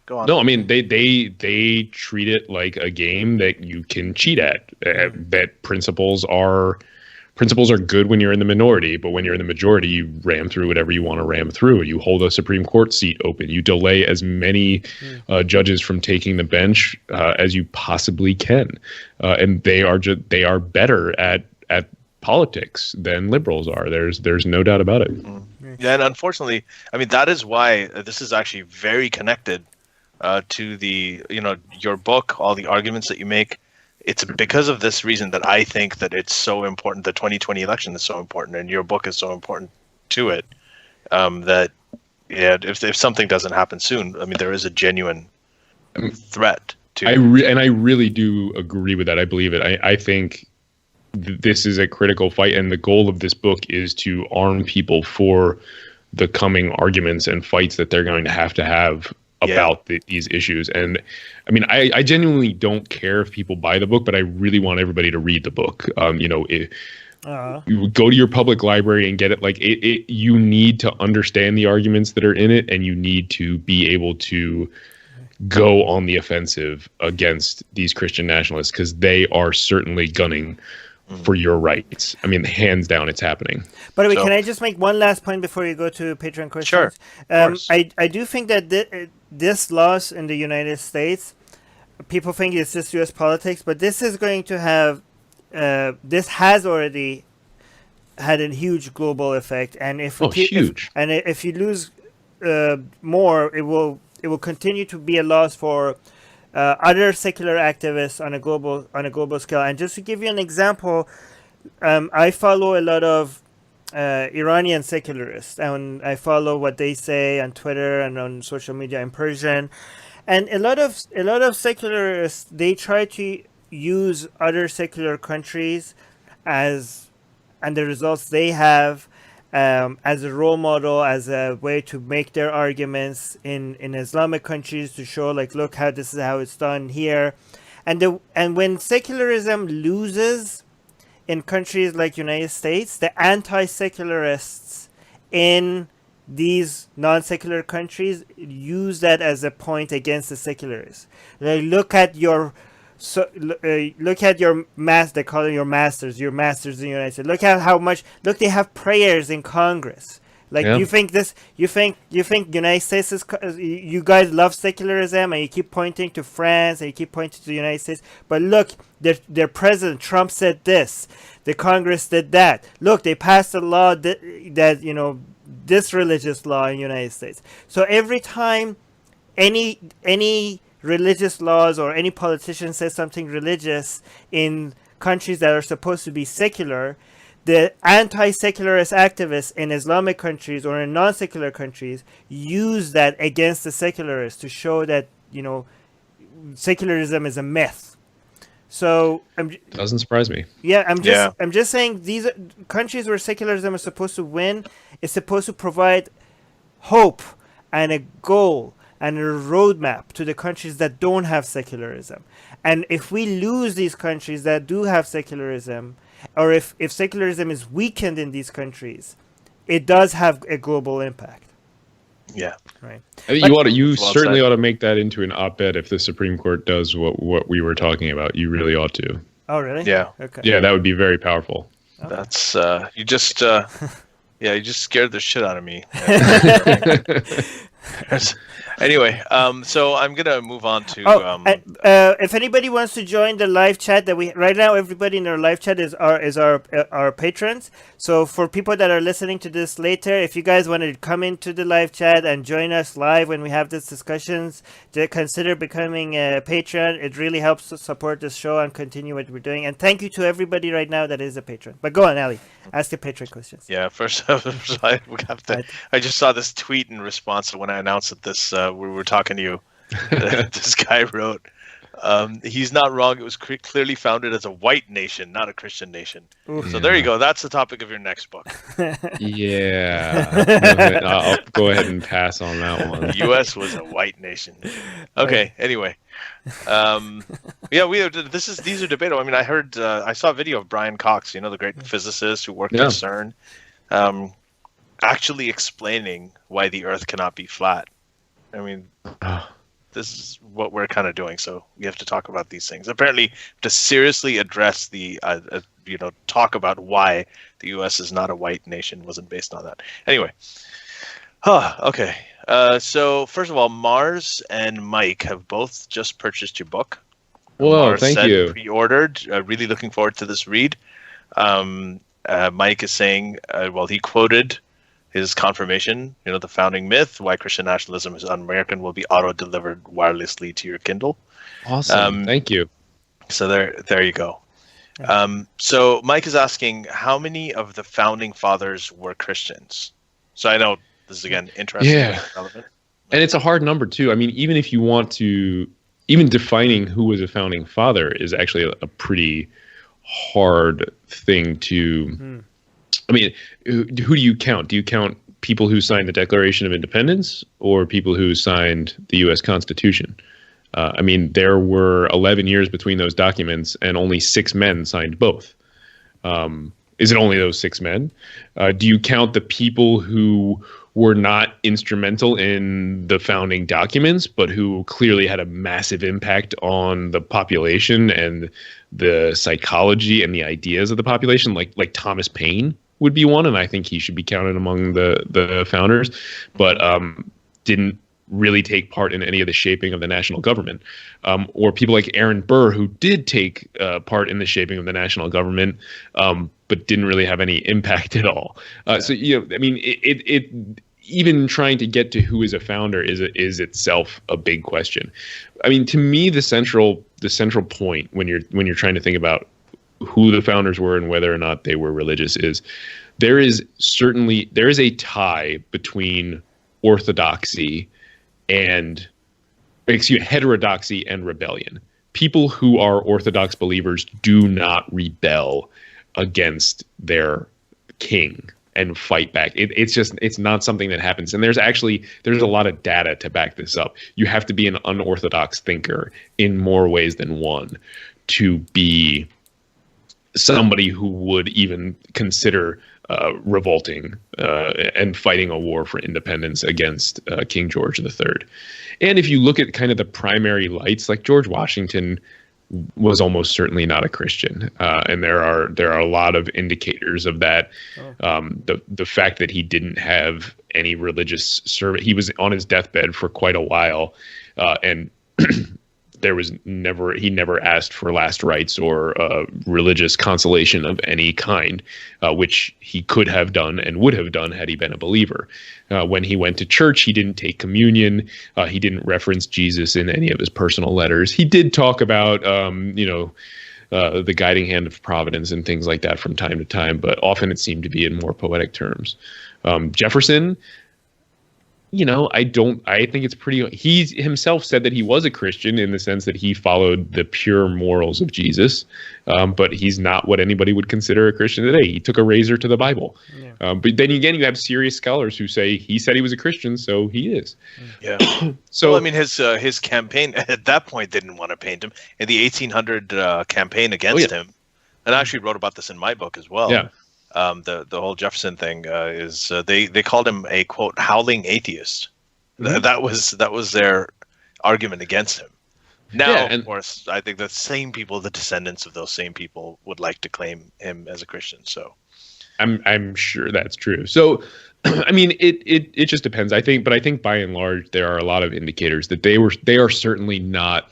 Go on. No, I mean, they treat it like a game that you can cheat at. That principles are good when you're in the minority, but when you're in the majority, you ram through whatever you want to ram through. You hold a Supreme Court seat open. You delay as many judges from taking the bench as you possibly can, and they are better at politics than liberals are. There's no doubt about it. Yeah, and unfortunately, I mean, that is why this is actually very connected to the, your book, all the arguments that you make. It's because of this reason that I think that it's so important. The 2020 election is so important, and your book is so important to it. That if something doesn't happen soon, I mean, there is a genuine threat to. And I really do agree with that. I believe it. I think this is a critical fight, and the goal of this book is to arm people for the coming arguments and fights that they're going to have about these issues. And I mean, I genuinely don't care if people buy the book, but I really want everybody to read the book. You go to your public library and get it. Like you need to understand the arguments that are in it, and you need to be able to go on the offensive against these Christian nationalists, because they are certainly gunning for your rights. I mean, hands down, it's happening. By the way, can I just make one last point before you go to Patreon questions? Sure. I do think that this loss in the United States, people think it's just U.S. politics, but this is going to have, this has already had a huge global effect. And if you lose more, it will continue to be a loss for other secular activists on a global scale. And just to give you an example, I follow a lot of Iranian secularists, and I follow what they say on Twitter and on social media in Persian. And a lot of secularists, they try to use other secular countries and the results they have as a role model, as a way to make their arguments in Islamic countries, to show, like, look how this is how it's done here. And when secularism loses in countries like United States, the anti-secularists in these non-secular countries use that as a point against the secularists. Like, look at your they call it your masters in the United States. Look at how much, they have prayers in Congress. Like, Yeah. you think United States is, you guys love secularism, and you keep pointing to France, and you keep pointing to the United States, but look, their president Trump said this, the Congress did that. Look, they passed a law that this religious law in the United States. So every time any religious laws or any politician says something religious in countries that are supposed to be secular, the anti-secularist activists in Islamic countries or in non-secular countries use that against the secularists to show that secularism is a myth. So Doesn't surprise me. yeah, I'm just saying, these are countries where secularism is supposed to win. It's supposed to provide hope and a goal and a roadmap to the countries that don't have secularism. And if we lose these countries that do have secularism, or if secularism is weakened in these countries, it does have a global impact. Yeah. Right. I mean, you certainly ought to make that into an op-ed if the Supreme Court does what we were talking about. You really ought to. Oh, really? Yeah. Okay. Yeah, that would be very powerful. Okay. That's you just you just scared the shit out of me. Anyway, so I'm gonna move on to. If anybody wants to join the live chat that we right now, everybody in our live chat is our patrons. So for people that are listening to this later, if you guys want to come into the live chat and join us live when we have these discussions, consider becoming a patron. It really helps to support this show and continue what we're doing. And thank you to everybody right now that is a patron. But go on, Ali, ask your patron questions. Yeah, first I just saw this tweet in response to when I announced that this we were talking to you. This guy wrote, he's not wrong. It was clearly founded as a white nation, not a Christian nation. Oof. So there you go. That's the topic of your next book. Yeah. I'll go ahead and pass on that one. The U.S. was a white nation. Okay. Anyway. Yeah, these are debatable. I mean, I saw a video of Brian Cox, the great physicist who worked at CERN, actually explaining why the Earth cannot be flat. I mean, this is what we're kind of doing. So we have to talk about these things. Apparently, to seriously address the, talk about why the U.S. is not a white nation wasn't based on that. Anyway. Okay. So first of all, Mars and Mike have both just purchased your book. Whoa, Mars thank you. Pre-ordered. Really looking forward to this read. Mike is saying, he quoted his confirmation, the founding myth, why Christian nationalism is un-American, will be auto-delivered wirelessly to your Kindle. Awesome. Thank you. So there you go. So Mike is asking, how many of the founding fathers were Christians? So I know this is, again, interesting. Yeah. Relevant. And it's a hard number, too. I mean, even if you want to, even defining who was a founding father is actually a pretty hard thing to... I mean, who do you count? Do you count people who signed the Declaration of Independence or people who signed the U.S. Constitution? I mean, there were 11 years between those documents, and only 6 men signed both. Is it only those 6 men? Do you count the people who were not instrumental in the founding documents, but who clearly had a massive impact on the population and the psychology and the ideas of the population, like Thomas Paine would be one, and I think he should be counted among the founders, but didn't really take part in any of the shaping of the national government, or people like Aaron Burr, who did take part in the shaping of the national government, but didn't really have any impact at all. So I mean, it even trying to get to who is a founder is itself a big question. I mean, to me, the central point when you're trying to think about who the founders were and whether or not they were religious is there is a tie between heterodoxy and rebellion. People who are Orthodox believers do not rebel against their king and fight back. It's not something that happens. And there's a lot of data to back this up. You have to be an unorthodox thinker in more ways than one to be somebody who would even consider revolting and fighting a war for independence against King George III. And if you look at kind of the primary lights, like George Washington was almost certainly not a Christian, and there are a lot of indicators of that. The fact that he didn't have any religious service, he was on his deathbed for quite a while, and he never asked for last rites or religious consolation of any kind, which he could have done and would have done had he been a believer. When he went to church, he didn't take communion. He didn't reference Jesus in any of his personal letters. He did talk about, the guiding hand of providence and things like that from time to time, but often it seemed to be in more poetic terms. Jefferson, I think it's pretty, he himself said that he was a Christian in the sense that he followed the pure morals of Jesus, but he's not what anybody would consider a Christian today. He took a razor to the Bible. Yeah. But then again, you have serious scholars who say he said he was a Christian, so he is. Yeah. So, well, I mean, his campaign at that point didn't want to paint him. In the 1800 campaign against him, and I actually wrote about this in my book as well. Yeah. The whole Jefferson thing is they called him a, quote, howling atheist. Mm-hmm. That was their argument against him. Now, of course, I think the same people, the descendants of those same people, would like to claim him as a Christian. So, I'm sure that's true. So, I mean, it just depends. I think by and large, there are a lot of indicators that they are certainly not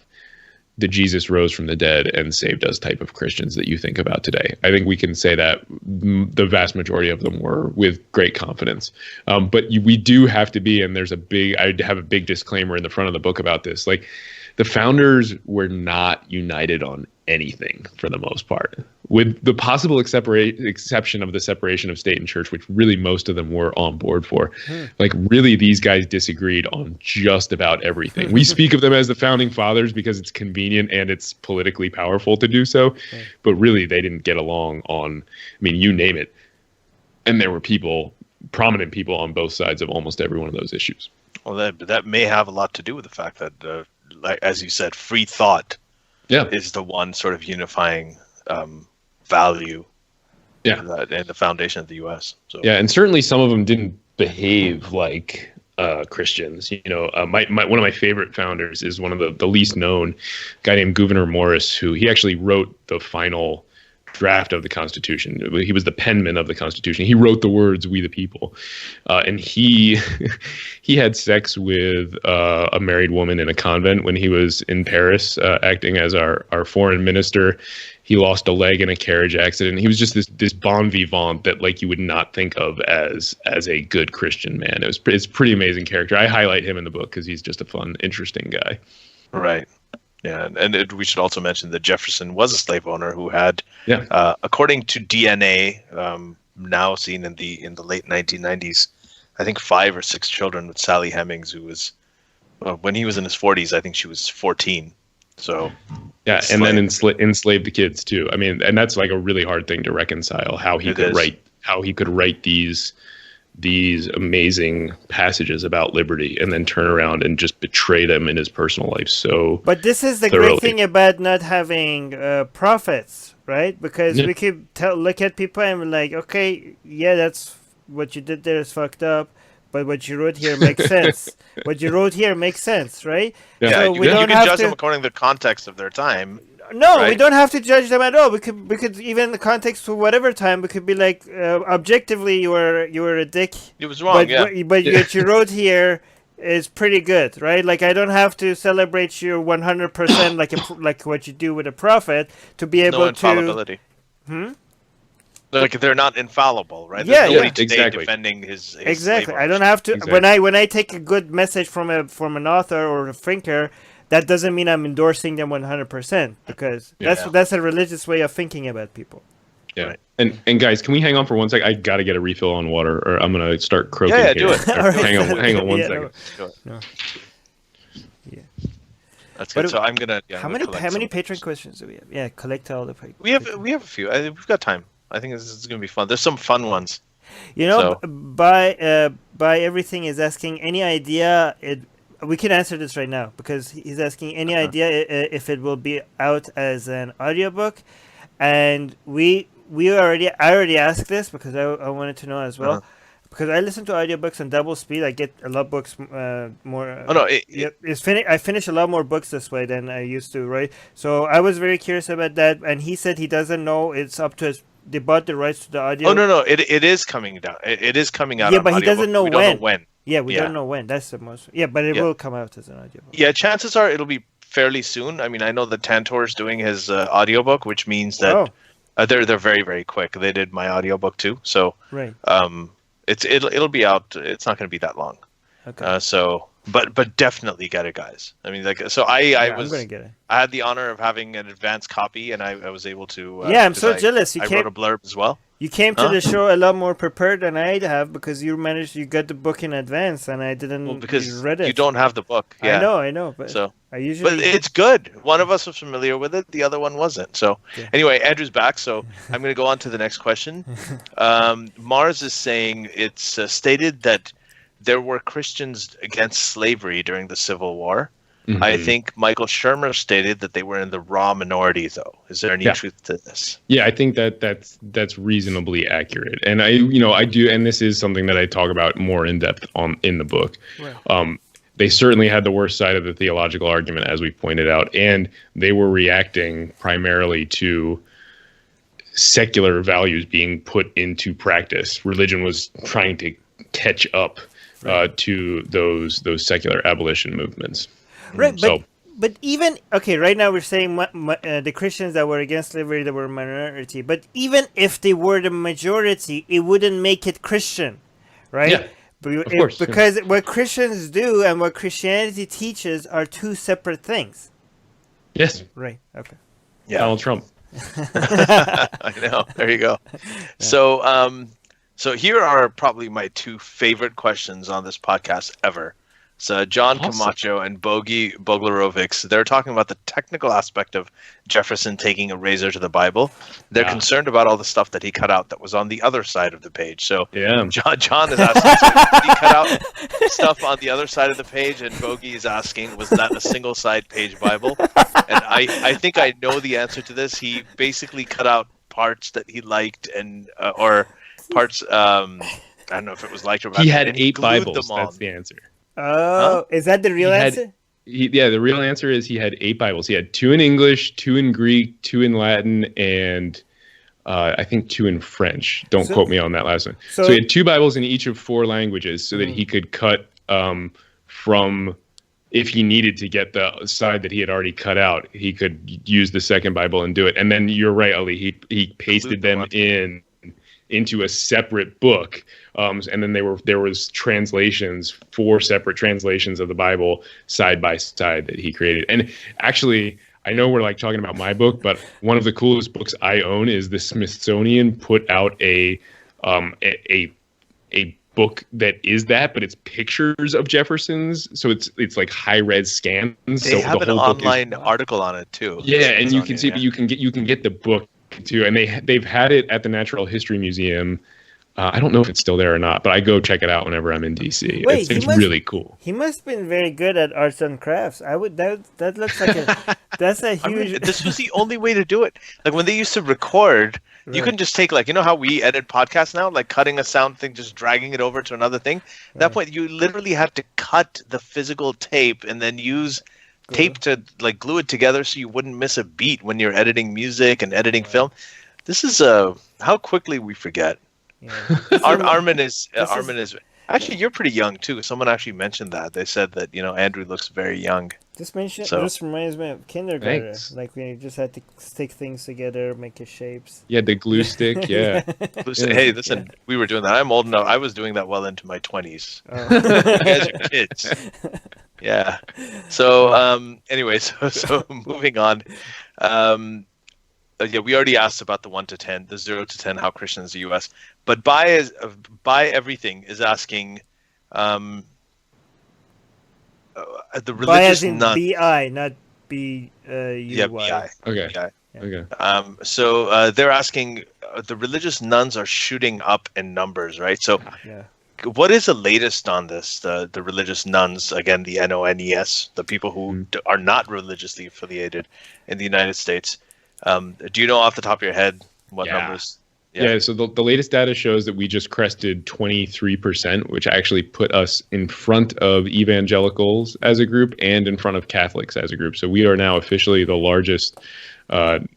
the Jesus rose from the dead and saved us type of Christians that you think about today. I think we can say that the vast majority of them were with great confidence. But we do have to be, and I have a big disclaimer in the front of the book about this. Like, the founders were not united on anything for the most part, with the possible exception of the separation of state and church, which really most of them were on board for. Like, really, these guys disagreed on just about everything. We speak of them as the founding fathers because it's convenient and it's politically powerful to do so, but really they didn't get along on, I mean, you name it. And there were prominent people on both sides of almost every one of those issues. Well, that may have a lot to do with the fact that, like, as you said, free thought is the one sort of unifying value in the foundation of the U.S. So. Yeah, and certainly some of them didn't behave like Christians. One of my favorite founders is one of the least known, guy named Gouverneur Morris, who he actually wrote the final draft of the Constitution. He was the penman of the Constitution. He wrote the words "We the People," and he had sex with a married woman in a convent when he was in Paris, acting as our foreign minister. He lost a leg in a carriage accident. He was just this bon vivant that, like, you would not think of as a good Christian man. It's a pretty amazing character. I highlight him in the book because he's just a fun, interesting guy. Right. Yeah, and we should also mention that Jefferson was a slave owner who had, according to DNA, now seen in the late 1990s, I think 5 or 6 children with Sally Hemings, who was, when he was in his 40s, I think she was 14. So and then enslaved the kids too. I mean, and that's like a really hard thing to reconcile. How he could write these amazing passages about liberty and then turn around and just betray them in his personal life. But this is the great thing about not having prophets, right? Because we could look at people and be like, okay, that's what you did there is fucked up, but what you wrote here makes sense. What you wrote here makes sense, right? Yeah, so you can judge them according to the context of their time. No, right? We don't have to judge them at all. We could even the context for whatever time. We could be like, objectively, you were a dick. It was wrong, but what you wrote here is pretty good, right? Like, I don't have to celebrate you 100% like what you do with a prophet to be able infallibility. Like, they're not infallible, right? Yeah, exactly. Defending his exactly. I don't have to. Exactly. When I take a good message from an author or a thinker, that doesn't mean I'm endorsing them 100%, because that's a religious way of thinking about people. Yeah. Right. And guys, can we hang on for 1 second? I got to get a refill on water, or I'm going to start croaking. Yeah, do it. Hang on 1 second. No. Yeah. That's good. So I'm gonna. How many patron questions do we have? Yeah, collect all the. We have a few. We've got time. I think this is going to be fun. There's some fun ones. By everything is asking any idea. We can answer this right now because he's asking any idea if it will be out as an audiobook, and I already asked this because I wanted to know as well. because I listen to audiobooks on double speed. I get a lot of books more. Oh no, I finish a lot more books this way than I used to, right? So I was very curious about that, and he said he doesn't know. It's up to his. They bought the rights to the audio. Oh no, it is coming down. It is coming out. Yeah, but he doesn't know we when. Don't know when. Yeah, we don't know when. That's the most. Yeah, but it will come out as an audiobook. Yeah, chances are it'll be fairly soon. I mean, I know that Tantor's doing his audiobook, which means that they're very, very quick. They did my audiobook too, so right. It'll be out. It's not going to be that long. Okay. But definitely get it, guys. I mean, like, so I'm gonna get it. I had the honor of having an advanced copy, and I was able to. I'm so jealous. I wrote a blurb as well. You came to the show a lot more prepared than I have because you got the book in advance, and I didn't. Well, because read it. You don't have the book. Yeah. I know, but I usually. But it's good. One of us was familiar with it, the other one wasn't. So anyway, Andrew's back. So I'm going to go on to the next question. Mars is saying it's stated that there were Christians against slavery during the Civil War. Mm-hmm. I think Michael Shermer stated that they were in the raw minority, though. Is there any truth to this? Yeah, I think that's reasonably accurate, and I do, and this is something that I talk about more in depth in the book. Wow. They certainly had the worst side of the theological argument, as we pointed out, and they were reacting primarily to secular values being put into practice. Religion was trying to catch up to those secular abolition movements. Right, but even right now we're saying the Christians that were against slavery, they were a minority. But even if they were the majority, it wouldn't make it Christian, right? Yeah, of course. Because what Christians do and what Christianity teaches are two separate things. Yes. Right. Okay. Yeah. Donald Trump. I know. There you go. Yeah. So here are probably my two favorite questions on this podcast ever. So John Camacho and Bogi Boglarovics, they're talking about the technical aspect of Jefferson taking a razor to the Bible. They're concerned about all the stuff that he cut out that was on the other side of the page. So John is asking, did he cut out stuff on the other side of the page? And Bogi is asking, was that a single side page Bible? And I think I know the answer to this. He basically cut out parts that he liked and or parts I don't know if it was liked or not. He had 8 Bibles. That's the answer. Oh, is that the real answer? The real answer is he had 8 Bibles. He had 2 in English, 2 in Greek, 2 in Latin, and I think 2 in French. Don't quote me on that last one. So he had 2 Bibles in each of 4 languages so that he could cut from, if he needed to get the side that he had already cut out, he could use the second Bible and do it. And then you're right, Ali, he pasted them into a separate book. And then there was translations, 4 separate translations of the Bible side by side that he created. And actually, I know we're like talking about my book, but one of the coolest books I own is the Smithsonian put out a book that is that, but it's pictures of Jefferson's. So it's like high res scans. They have an online article on it too. Yeah, and you can see, but you can get the book too, and they've had it at the Natural History Museum. I don't know if it's still there or not, but I go check it out whenever I'm in DC. It's really cool. He must have been very good at arts and crafts. That looks like that's a huge. I mean, this was the only way to do it. Like when they used to record, you couldn't just take how we edit podcasts now, like cutting a sound thing, just dragging it over to another thing. At that point, you literally had to cut the physical tape and then use tape to like glue it together so you wouldn't miss a beat when you're editing music and editing film. This is how quickly we forget. Yeah. Armin is actually, you're pretty young too. Someone actually mentioned that. They said that Andrew looks very young. This reminds me of kindergarten. Thanks. Like we just had to stick things together, make your shapes. Yeah, the glue stick. Yeah. Hey, listen, we were doing that. I'm old enough. I was doing that well into my 20s. You guys are kids. Yeah. So anyway, so moving on. We already asked about the 1 to 10, the 0 to 10, how Christians in the U.S. But by everything is asking the religious nuns. B-I, not B-U-Y. Yeah, B-I. Okay. B-I. Okay. So they're asking, the religious nuns are shooting up in numbers, right? So what is the latest on this? The religious nuns, again, the NONES, the people who are not religiously affiliated in the United States. Do you know off the top of your head what numbers? Yeah, so the latest data shows that we just crested 23%, which actually put us in front of evangelicals as a group and in front of Catholics as a group. So we are now officially the largest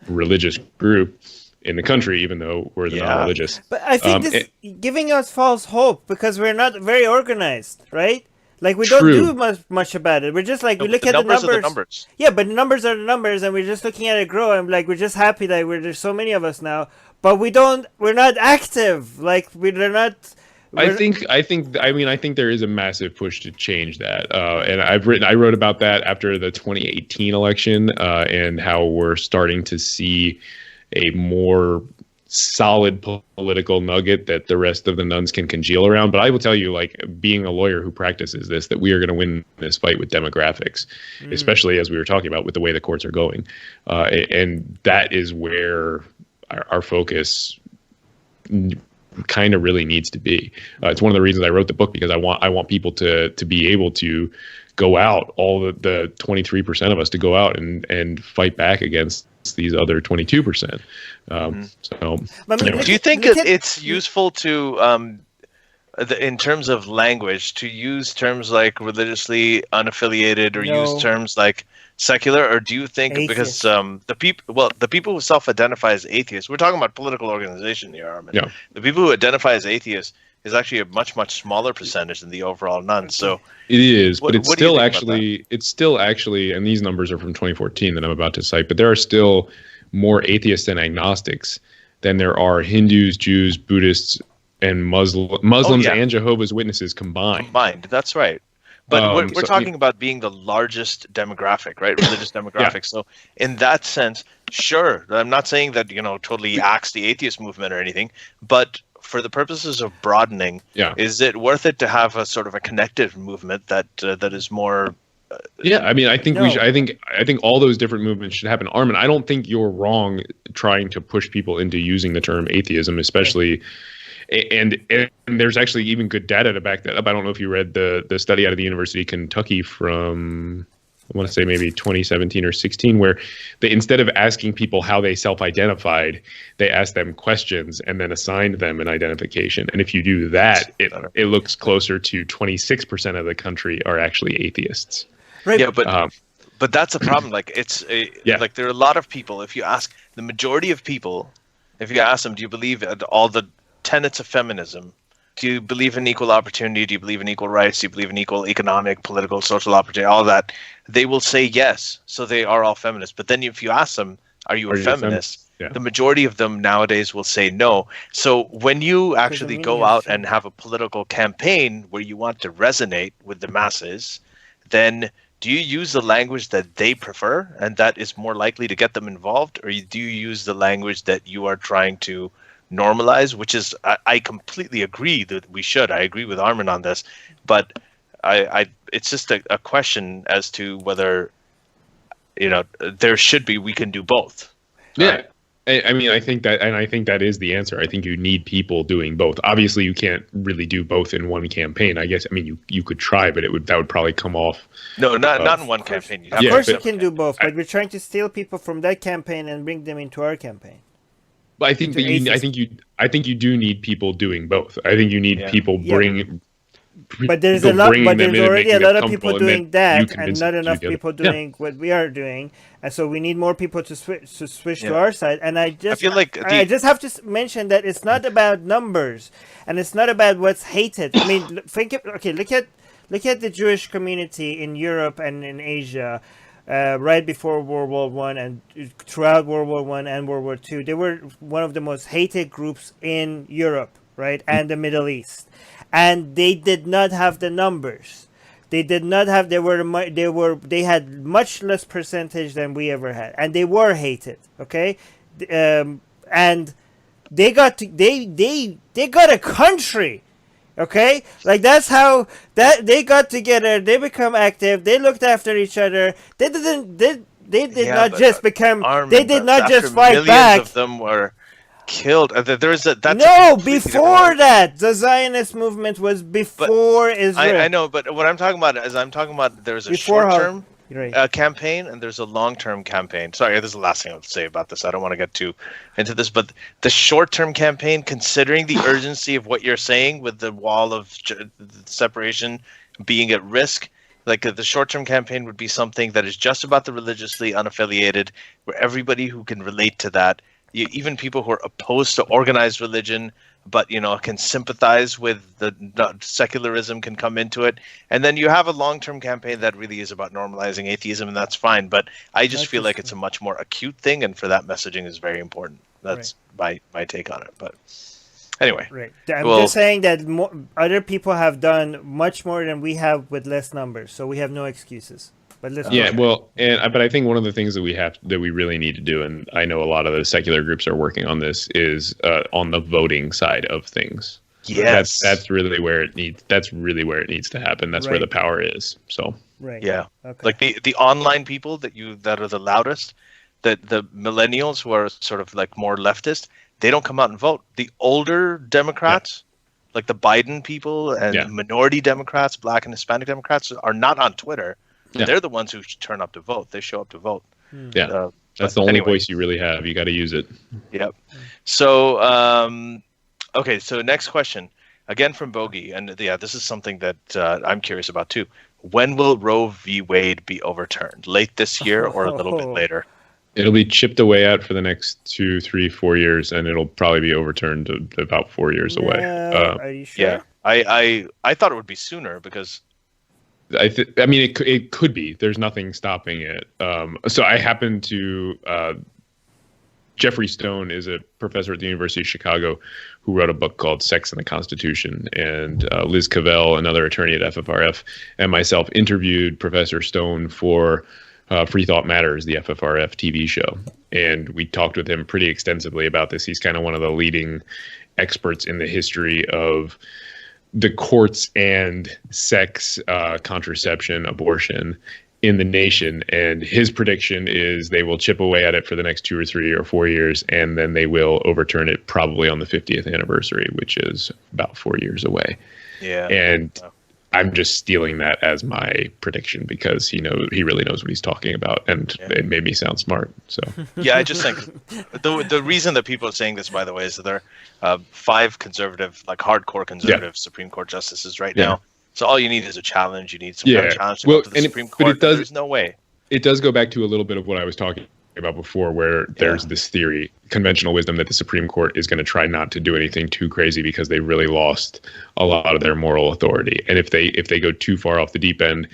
religious group in the country, even though we're the non-religious. But I think this giving us false hope because we're not very organized, right? Like we don't do much about it. We're just like, we look at the numbers. Are the numbers. Yeah, but the numbers are the numbers, and we're just looking at it grow, and like we're just happy that there's so many of us now. But we're not active. Like they're not. I think there is a massive push to change that, and I wrote about that after the 2018 election, and how we're starting to see a more solid political nugget that the rest of the nuns can congeal around. But I will tell you, like, being a lawyer who practices this, that we are going to win this fight with demographics, especially as we were talking about with the way the courts are going. And that is where our focus kind of really needs to be. It's one of the reasons I wrote the book, because I want people to be able to go out, all the 23% of us to go out and fight back against these other 22%. Do you think it's useful to, in terms of language, to use terms like religiously unaffiliated or use terms like secular, or do you think atheist? Because the people who self-identify as atheists, we're talking about political organization here, Armin. Yeah. The people who identify as atheists is actually a much smaller percentage than the overall nuns. So it is, but it's still actually, and these numbers are from 2014 that I'm about to cite, but there are still more atheists and agnostics than there are Hindus, Jews, Buddhists, and Muslims and Jehovah's Witnesses combined. That's right. But we're talking about being the largest demographic, right? Religious demographic. Yeah. So in that sense, sure, I'm not saying that, totally axe the atheist movement or anything, but for the purposes of broadening, is it worth it to have a sort of a connected movement that is more? I think all those different movements should happen. Armin, I don't think you're wrong trying to push people into using the term atheism, especially. And there's actually even good data to back that up. I don't know if you read the study out of the University of Kentucky from, I want to say maybe 2017 or 16, where they, instead of asking people how they self-identified, they asked them questions and then assigned them an identification. And if you do that, it looks closer to 26% of the country are actually atheists. Right. Yeah, but that's a problem. Like like there are a lot of people. If you ask the majority of people, if you ask them, do you believe in all the tenets of feminism? Do you believe in equal opportunity? Do you believe in equal rights? Do you believe in equal economic, political, social opportunity? All that. They will say yes. So they are all feminists. But then if you ask them, are you a feminist? The majority of them nowadays will say no. So when you actually go out and have a political campaign where you want to resonate with the masses, then do you use the language that they prefer and that is more likely to get them involved? Or do you use the language that you are trying to normalize, which is, I completely agree that we should. I agree with Armin on this, but it's just a question as to whether, there should be, we can do both. Yeah. I think that is the answer. I think you need people doing both. Obviously, you can't really do both in one campaign. I guess. You could try, but that would probably come off. No, not in one campaign. Of course, you can do both, but we're trying to steal people from that campaign and bring them into our campaign. But I think you do need people doing both. I think you need people bring. But there's already a lot of people doing that, and not enough people doing what we are doing, and so we need more people to switch to our side. And I just have to mention that it's not about numbers, and it's not about what's hated. I mean, look at the Jewish community in Europe and in Asia. Right before World War I and throughout World War I and World War II, they were one of the most hated groups in Europe, right, and the Middle East. And they did not have the numbers. They did not have. They had much less percentage than we ever had, and they were hated. Okay, and they got a country. Okay, like that's how they got together. They become active. They looked after each other. They did not just become. Armin, they did not just fight back. Millions of them were killed. Before that, the Zionist movement was before Israel. I know, but what I'm talking about is there's a short term Right. campaign and there's a long-term campaign. Sorry, this is the last thing I'll say about this. I don't want to get too into this, but the short-term campaign, considering the urgency of what you're saying with the wall of separation being at risk, like the short-term campaign would be something that is just about the religiously unaffiliated, where everybody who can relate to that, even people who are opposed to organized religion, but can sympathize with the secularism, can come into it. And then you have a long-term campaign that really is about normalizing atheism, and that's fine. But I just feel like it's a much more acute thing, and for that, messaging is very important. That's my take on it. But anyway, right. I'm just saying that other people have done much more than we have with less numbers, so we have no excuses. But but I think one of the things that we really need to do, and I know a lot of the secular groups are working on this, is on the voting side of things. Yes, that's really where it needs. That's really where it needs to happen. That's where the power is. So yeah, like the online people that are the loudest, the millennials who are sort of like more leftist, they don't come out and vote. The older Democrats, like the Biden people and minority Democrats, Black and Hispanic Democrats, are not on Twitter. Yeah. They're the ones who turn up to vote. They show up to vote. Yeah, that's the only voice you really have. You got to use it. Yep. So, okay. So next question, again from Bogey, and this is something that I'm curious about too. When will Roe v. Wade be overturned? Late this year or a little bit later? It'll be chipped away at for the next 2, 3, 4 years, and it'll probably be overturned to about 4 years away. Are you sure? Yeah, I thought it would be sooner because. I mean, it could be. There's nothing stopping it. So I happen to. Jeffrey Stone is a professor at the University of Chicago who wrote a book called Sex and the Constitution. And Liz Cavell, another attorney at FFRF, and myself interviewed Professor Stone for Free Thought Matters, the FFRF TV show. And we talked with him pretty extensively about this. He's kind of one of the leading experts in the history of the courts and sex, contraception, abortion in the nation. And his prediction is they will chip away at it for the next 2 or 3 or 4 years, and then they will overturn it probably on the 50th anniversary, which is about 4 years away. Yeah. And I'm just stealing that as my prediction because he really knows what he's talking about, and it made me sound smart. So yeah, I just think the reason that people are saying this, by the way, is that there are 5 conservative, like hardcore conservative Supreme Court justices right now. So all you need is a challenge. You need some kind of challenge to go to the Supreme Court. But there's no way. It does go back to a little bit of what I was talking about before, where there's this theory, conventional wisdom, that the Supreme Court is going to try not to do anything too crazy because they really lost a lot of their moral authority. And if they go too far off the deep end,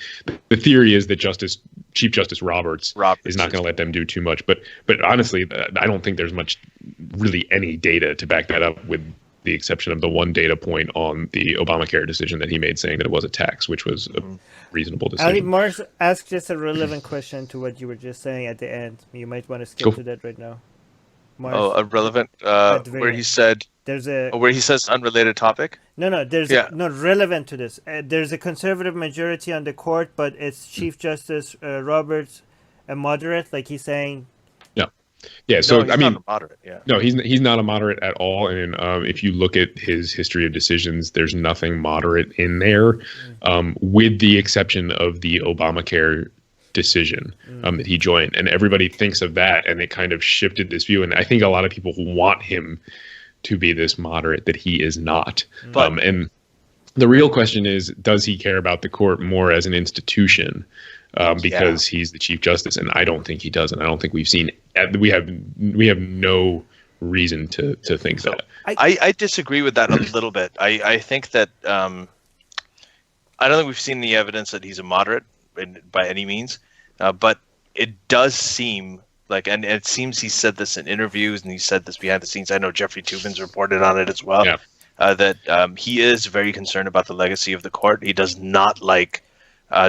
the theory is that Chief Justice Roberts is not going to let them do too much. But honestly, I don't think there's really any data to back that up, with the exception of the one data point on the Obamacare decision that he made saying that it was a tax, which was a reasonable decision. Mars asked just a relevant question to what you were just saying at the end. You might want to skip to that right now. Mars, a relevant, where he said where he says unrelated topic. No, there's not relevant to this. There's a conservative majority on the court, but it's Chief Justice Roberts, a moderate, like he's saying. Yeah, so I mean, not a moderate. Yeah, no, he's not a moderate at all. And if you look at his history of decisions, there's nothing moderate in there, with the exception of the Obamacare decision that he joined. And everybody thinks of that, and it kind of shifted this view. And I think a lot of people want him to be this moderate that he is not. And the real question is, does he care about the court more as an institution? Because he's the Chief Justice, and I don't think he does, and I don't think we have no reason to think that. I disagree with that a little bit. I think that I don't think we've seen any evidence that he's a moderate by any means, but it does seem like, and it seems he said this in interviews, and he said this behind the scenes. I know Jeffrey Toobin's reported on it as well. Yeah. That he is very concerned about the legacy of the court. He does not like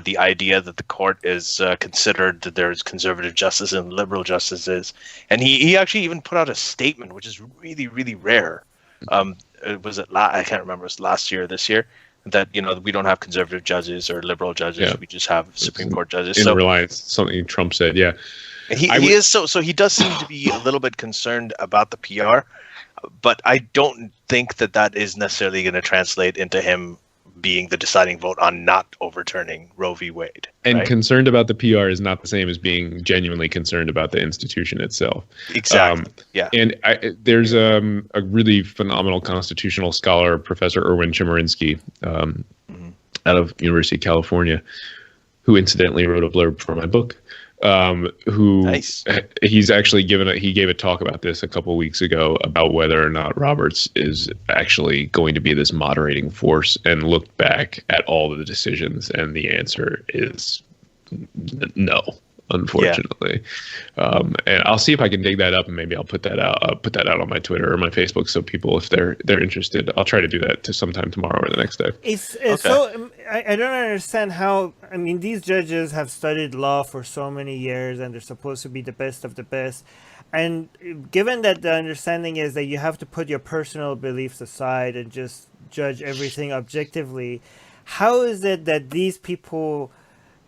the idea that the court is considered that there's conservative justice and liberal justices. And he actually even put out a statement, which is really, really rare. Was it I can't remember, it was last year or this year, that we don't have conservative judges or liberal judges. We just have Supreme Court judges. In reliance, something Trump said, yeah. He is so he does seem to be a little bit concerned about the PR, but I don't think that is necessarily going to translate into him being the deciding vote on not overturning Roe v. Wade. And right? concerned about the PR is not the same as being genuinely concerned about the institution itself. Exactly. Yeah. And there's a really phenomenal constitutional scholar, Professor Erwin Chemerinsky, out of University of California, who incidentally wrote a blurb for my book. He's actually he gave a talk about this a couple of weeks ago about whether or not Roberts is actually going to be this moderating force, and looked back at all of the decisions, and the answer is no, unfortunately. And I'll see if I can dig that up, and maybe I'll put that out. I'll put that out on my Twitter or my Facebook, so people, if they're interested, I'll try to do that to sometime tomorrow or the next day. So I don't understand how. I mean, these judges have studied law for so many years, and they're supposed to be the best of the best. And given that the understanding is that you have to put your personal beliefs aside and just judge everything objectively, how is it that these people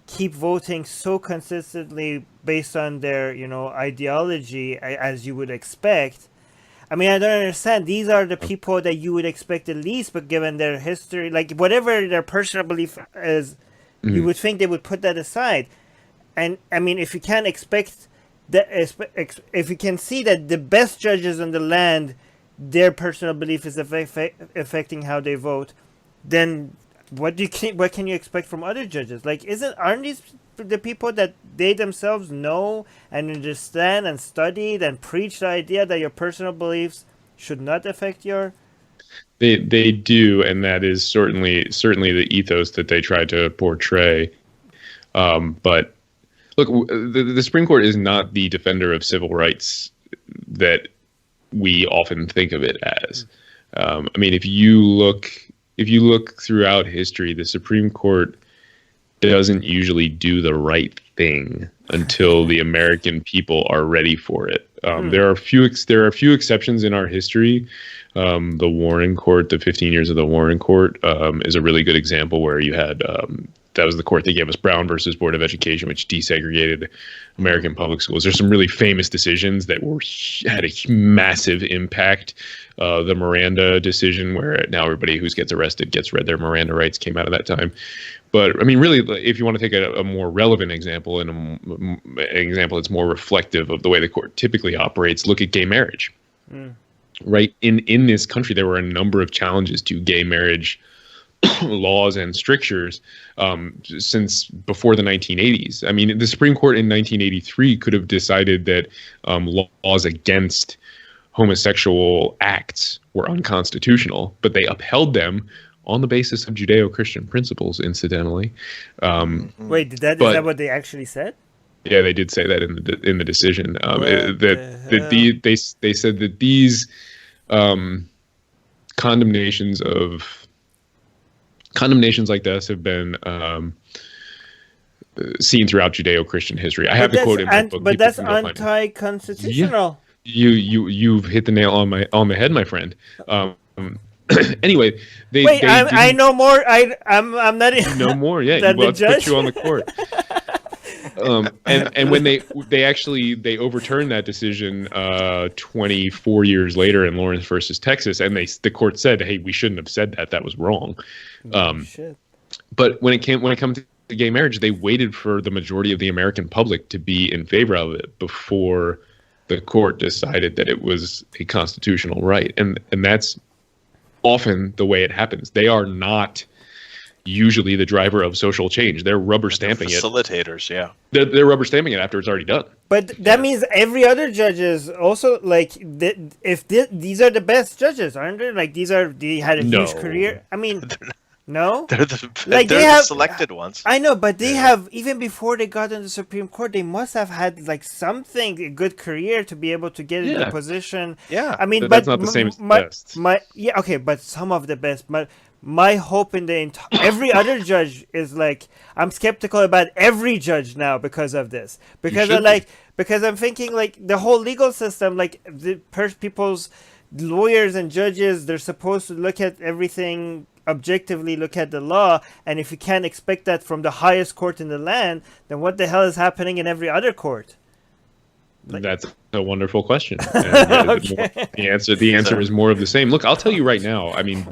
keep voting so consistently based on their, ideology, as you would expect? I mean, I don't understand. These are the people that you would expect the least, but given their history, like whatever their personal belief is, you would think they would put that aside. And I mean, if you can't expect that, if you can see that the best judges in the land, their personal belief is affecting how they vote, then what can you expect from other judges? Like, aren't these the people that they themselves know and understand and studied and preach the idea that your personal beliefs should not affect your? They do, and that is certainly the ethos that they try to portray. But look, the Supreme Court is not the defender of civil rights that we often think of it as. I mean, if you look throughout history, the Supreme Court doesn't usually do the right thing until the American people are ready for it. There are a few exceptions in our history. The Warren Court, the 15 years of the Warren Court, is a really good example where you had that was the court that gave us Brown versus Board of Education, which desegregated American public schools. There's some really famous decisions that had a massive impact. The Miranda decision, where now everybody who gets arrested gets read their Miranda rights, came out of that time. But I mean, really, if you want to take a more relevant example and an example that's more reflective of the way the court typically operates, look at gay marriage. Right? In this country, there were a number of challenges to gay marriage laws and strictures since before the 1980s. I mean, the Supreme Court in 1983 could have decided that laws against homosexual acts were unconstitutional, but they upheld them on the basis of Judeo-Christian principles, incidentally. Wait, is that what they actually said? Yeah, they did say that in the decision. They said that these condemnations like this have been seen throughout Judeo-Christian history. I have the quote in my book. But that's anti-constitutional. Yeah. You've hit the nail on the head, my friend. Anyway, I know more. I'm not. You know more, yeah. Let's put you on the court. And when they overturned that decision 24 years later in Lawrence versus Texas, and the court said, hey, we shouldn't have said that. That was wrong. But when it comes to gay marriage, they waited for the majority of the American public to be in favor of it before the court decided that it was a constitutional right. And that's often the way it happens. They are not usually the driver of social change. They're rubber stamping it. Facilitators, yeah. They're rubber stamping it after it's already done. But that means every other judge is also like, these are the best judges, aren't they? Like they had a huge career. I mean, no, they're the selected ones. I know, but they have, even before they got in the Supreme Court, they must have had like something, a good career to be able to get in the position. Yeah, I mean, but that's not the same as the best. But some of the best. But my hope in every other judge is like, I'm skeptical about every judge now because of this. Because I'm thinking like the whole legal system, like people's lawyers and judges, they're supposed to look at everything objectively, look at the law, and if you can't expect that from the highest court in the land, then what the hell is happening in every other court? That's a wonderful question. The answer is more of the same. Look, I'll tell you right now. I mean,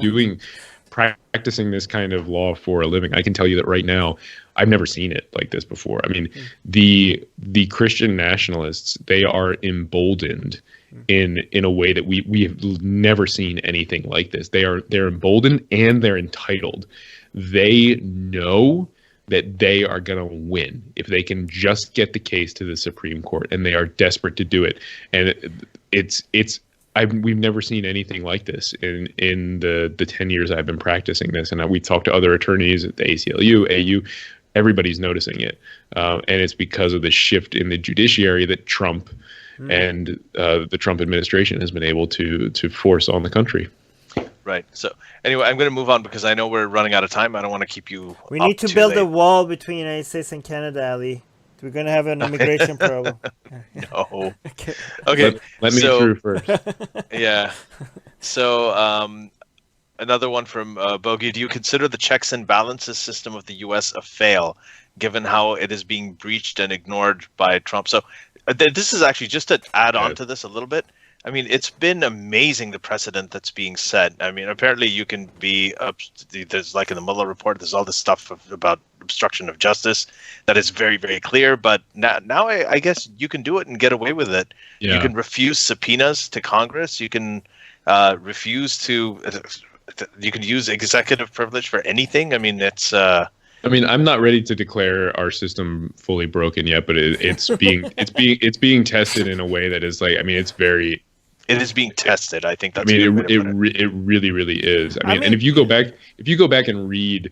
practicing this kind of law for a living, I can tell you that right now, I've never seen it like this before. I mean, the Christian nationalists, they are emboldened in a way that we have never seen anything like this. They're emboldened and they're entitled. They know that they are going to win if they can just get the case to the Supreme Court, and they are desperate to do it. And we've never seen anything like this in the 10 years I've been practicing this. And we talked to other attorneys at the ACLU, AU. Everybody's noticing it, and it's because of the shift in the judiciary that Trump and the Trump administration has been able to force on the country. Right. So anyway, I'm going to move on because I know we're running out of time. I don't want to keep you. We need to build a wall between the United States and Canada, Ali. We're going to have an immigration problem. No. Okay. Let me through first. Yeah. So another one from Bogey. Do you consider the checks and balances system of the U.S. a fail, given how it is being breached and ignored by Trump? So this is actually just to add on to this a little bit. I mean, it's been amazing, the precedent that's being set. I mean, apparently you can be there's like in the Mueller report, there's all this stuff about obstruction of justice that is very, very clear. But now I guess you can do it and get away with it. Yeah. You can refuse subpoenas to Congress. You can refuse to. You can use executive privilege for anything. I mean, it's. I mean, I'm not ready to declare our system fully broken yet, but it's being tested in a way that is like. I mean, it's very. It is being tested. I think that's. I mean, it really, really is. I mean, and if you go back and read,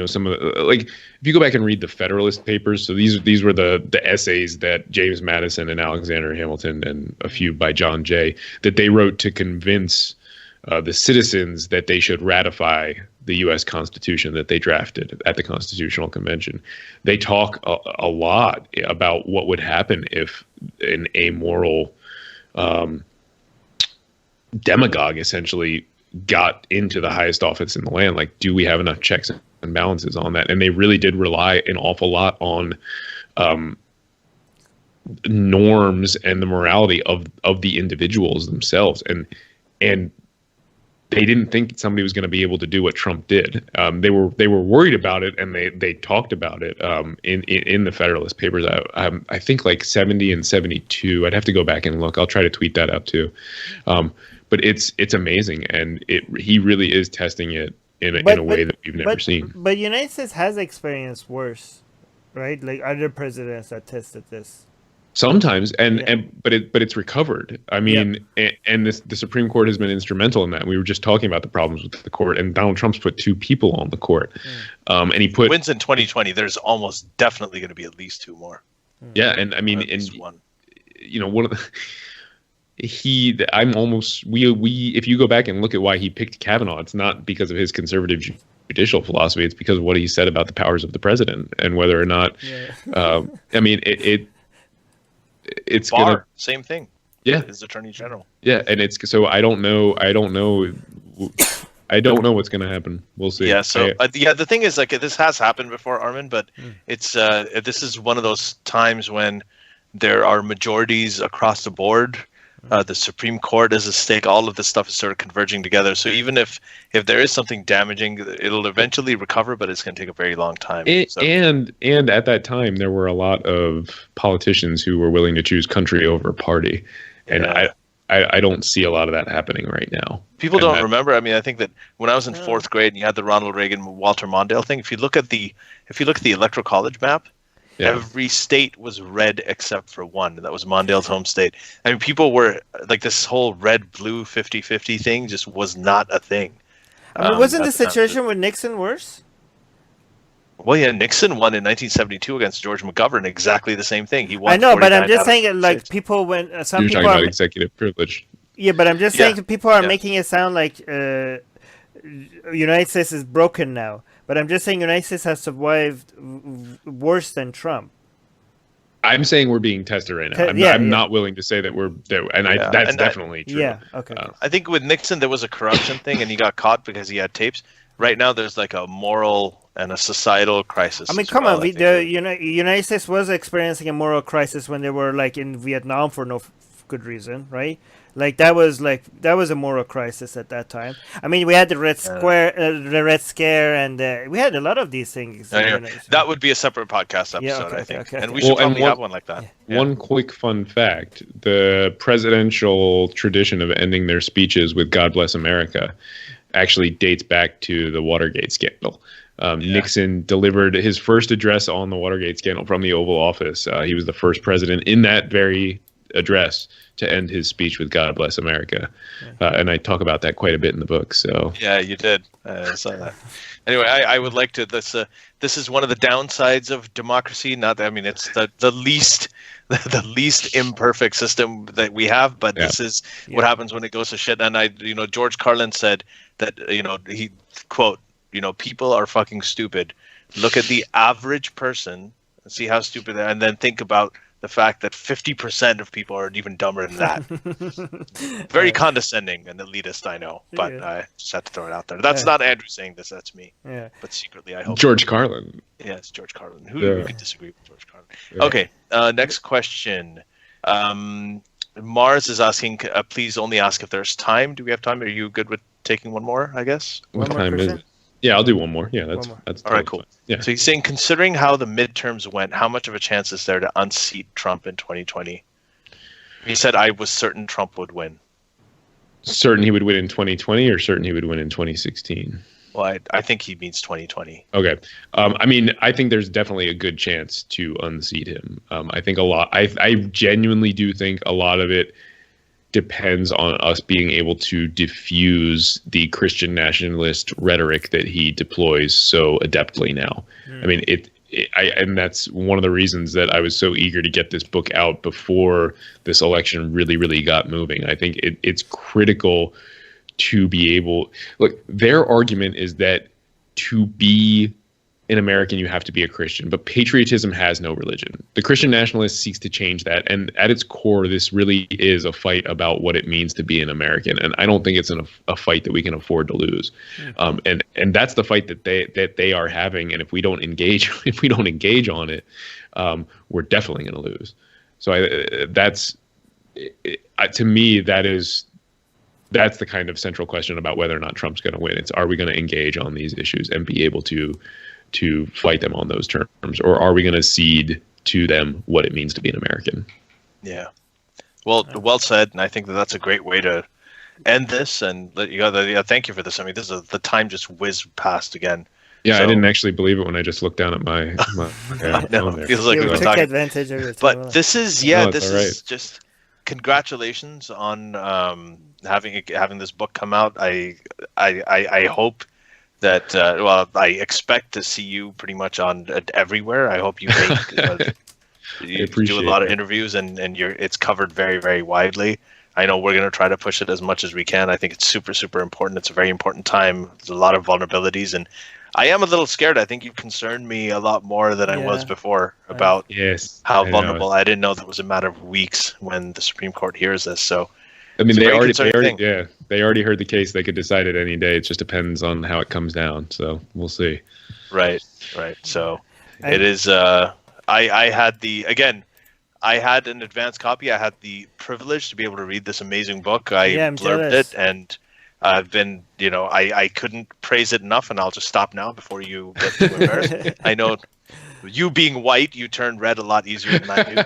some of the, like, if you go back and read the Federalist Papers, so these were the essays that James Madison and Alexander Hamilton and a few by John Jay that they wrote to convince the citizens that they should ratify the U.S. Constitution that they drafted at the Constitutional Convention. They talk a lot about what would happen if an amoral demagogue essentially got into the highest office in the land. Like, do we have enough checks and balances on that? And they really did rely an awful lot on norms and the morality of the individuals themselves. And they didn't think somebody was going to be able to do what Trump did. They were worried about it, and they talked about it in the Federalist Papers. I think like 70 and 72. I'd have to go back and look. I'll try to tweet that out too. But it's amazing, and he really is testing it in a way that we've never seen. But the United States has experienced worse, right? Like other presidents that tested this. Sometimes, but it's recovered. I mean, and the Supreme Court has been instrumental in that. We were just talking about the problems with the court, and Donald Trump's put 2 people on the court, and he wins in 2020. There's almost definitely going to be at least 2 more. Yeah, and I mean, one of the. If you go back and look at why he picked Kavanaugh, it's not because of his conservative judicial philosophy. It's because of what he said about the powers of the president and whether or not. I mean, it's Barr, same thing. Yeah, his attorney general. Yeah, and it's so I don't know what's going to happen. We'll see. Yeah. So the thing is, like, this has happened before, Armin, but it's this is one of those times when there are majorities across the board. The Supreme Court is at stake. All of this stuff is sort of converging together. So even if there is something damaging, it'll eventually recover, but it's going to take a very long time. And at that time, there were a lot of politicians who were willing to choose country over party, and I don't see a lot of that happening right now. People don't remember. I mean, I think that when I was in 4th grade and you had the Ronald Reagan, Walter Mondale thing, if you look at the Electoral College map. Yeah. Every state was red except for one, and that was Mondale's home state. I mean, people were like, this whole red-blue 50-50 thing just was not a thing. I mean, wasn't the situation with Nixon worse? Well, yeah, Nixon won in 1972 against George McGovern, exactly the same thing. He won. I know, but I'm just saying, like, people when some You're people talking are about executive privilege. Yeah, but I'm just saying people are making it sound like United States is broken now. But I'm just saying United States has survived worse than Trump. I'm saying we're being tested right now. I'm not willing to say that we're there, that's definitely true. Yeah, okay. I think with Nixon there was a corruption thing, and he got caught because he had tapes. Right now, there's like a moral and a societal crisis. I mean, come on, the United States was experiencing a moral crisis when they were like in Vietnam for no good reason, right? Like that was a moral crisis at that time. I mean, we had the Red Scare, and we had a lot of these things. Anyway, that would be a separate podcast episode, I think, and we should probably have one like that. One quick fun fact: the presidential tradition of ending their speeches with "God bless America" actually dates back to the Watergate scandal. Nixon delivered his first address on the Watergate scandal from the Oval Office. He was the first president in that very address to end his speech with "God bless America," and I talk about that quite a bit in the book. So yeah, you did. I saw that. Anyway, I would like to. This is one of the downsides of democracy. It's the least imperfect system that we have, but this is what happens when it goes to shit. And George Carlin said that he quote, people are fucking stupid. Look at the average person and see how stupid they are, and then think about the fact that 50% of people are even dumber than that. Very condescending and elitist, I know, but I just had to throw it out there. That's not Andrew saying this, that's me. Yeah. But secretly, I hope. George Carlin. Yeah, it's George Carlin. Who could disagree with George Carlin? Yeah. Okay, next question. Mars is asking, please only ask if there's time. Do we have time? Are you good with taking one more, I guess? What time is it? Yeah, I'll do one more. Yeah, that's all right. Cool. Yeah. So he's saying, considering how the midterms went, how much of a chance is there to unseat Trump in 2020? He said, "I was certain Trump would win." Certain he would win in 2020, or certain he would win in 2016? Well, I think he means 2020. Okay. I think there's definitely a good chance to unseat him. I think a lot. I genuinely do think a lot of it depends on us being able to diffuse the Christian nationalist rhetoric that he deploys so adeptly now. I mean, and that's one of the reasons that I was so eager to get this book out before this election really, really got moving. I think it's critical to be able. Look, their argument is that to be an American, you have to be a Christian, but patriotism has no religion. The Christian nationalist seeks to change that, and at its core, this really is a fight about what it means to be an American. And I don't think it's a fight that we can afford to lose. And that's the fight that they are having. And if we don't engage, on it, we're definitely going to lose. So to me, that's the kind of central question about whether or not Trump's going to win. It's, are we going to engage on these issues and be able to fight them on those terms, or are we going to cede to them what it means to be an American? Yeah. Well said. And I think that's a great way to end this. And thank you for this. I mean, the time just whizzed past again. Yeah, so, I didn't actually believe it when I just looked down at my no, it feels like we took advantage of it. But this is is just congratulations on having this book come out. I hope that I expect to see you pretty much on everywhere. I hope you you do a lot of interviews and it's covered very, very widely. I know we're going to try to push it as much as we can. I think it's super, super important. It's a very important time. There's a lot of vulnerabilities, and I am a little scared. I think you concerned me a lot more than I was before about how vulnerable. I didn't know that was a matter of weeks when the Supreme Court hears this. So, I mean, they already heard the case. They could decide it any day. It just depends on how it comes down. So we'll see. Right. So it is. I had an advanced copy. I had the privilege to be able to read this amazing book. I blurbed it, and I've been, I couldn't praise it enough. And I'll just stop now before you get too embarrassed. I know you being white, you turn red a lot easier than I do.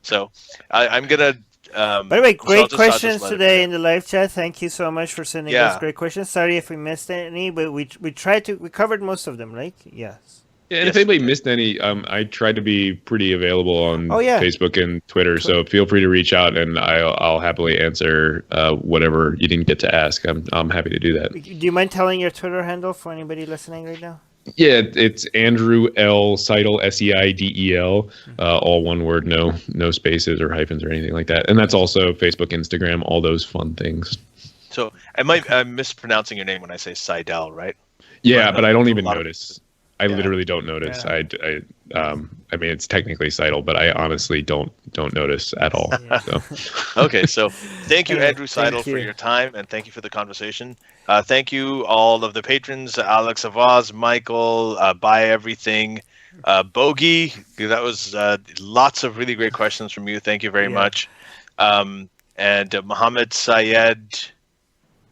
So I'm gonna. By the way, great questions today in the live chat. Thank you so much for sending us great questions. Sorry if we missed any, but we covered most of them, right? Yes. Yeah, and if anybody missed any, I tried to be pretty available on Facebook and Twitter, so feel free to reach out, and I'll happily answer whatever you didn't get to ask. I'm happy to do that. Do you mind telling your Twitter handle for anybody listening right now? Yeah, it's Andrew L. Seidel, Seidel, all one word, no spaces or hyphens or anything like that. And that's also Facebook, Instagram, all those fun things. So I'm mispronouncing your name when I say Seidel, right? Yeah, but I don't even notice. I literally don't notice. Yeah. I mean, it's technically Seidel, but I honestly don't notice at all. Yeah. So. Okay, so thank you, Andrew Seidel, for your time, and thank you for the conversation. Thank you, all of the patrons, Alex Avaz, Michael, Buy Everything, Bogey. That was lots of really great questions from you. Thank you very much. and Mohammed Syed.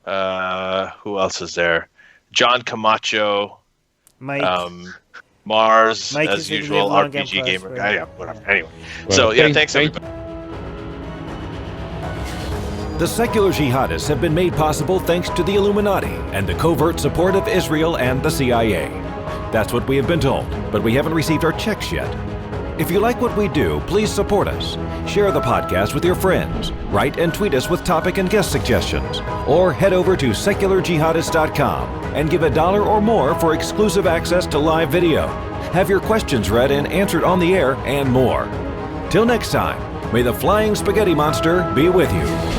Who else is there? John Camacho. Mike. Mars, Mike as is gonna usual, be a long RPG game gamer. plus, right? Yeah, whatever. Anyway. Well, So, yeah, thanks everybody. The secular jihadists have been made possible thanks to the Illuminati and the covert support of Israel and the CIA. That's what we have been told, but we haven't received our checks yet. If you like what we do, please support us. Share the podcast with your friends. Write and tweet us with topic and guest suggestions. Or head over to secularjihadist.com and give $1 or more for exclusive access to live video. Have your questions read and answered on the air, and more. Till next time, may the flying spaghetti monster be with you.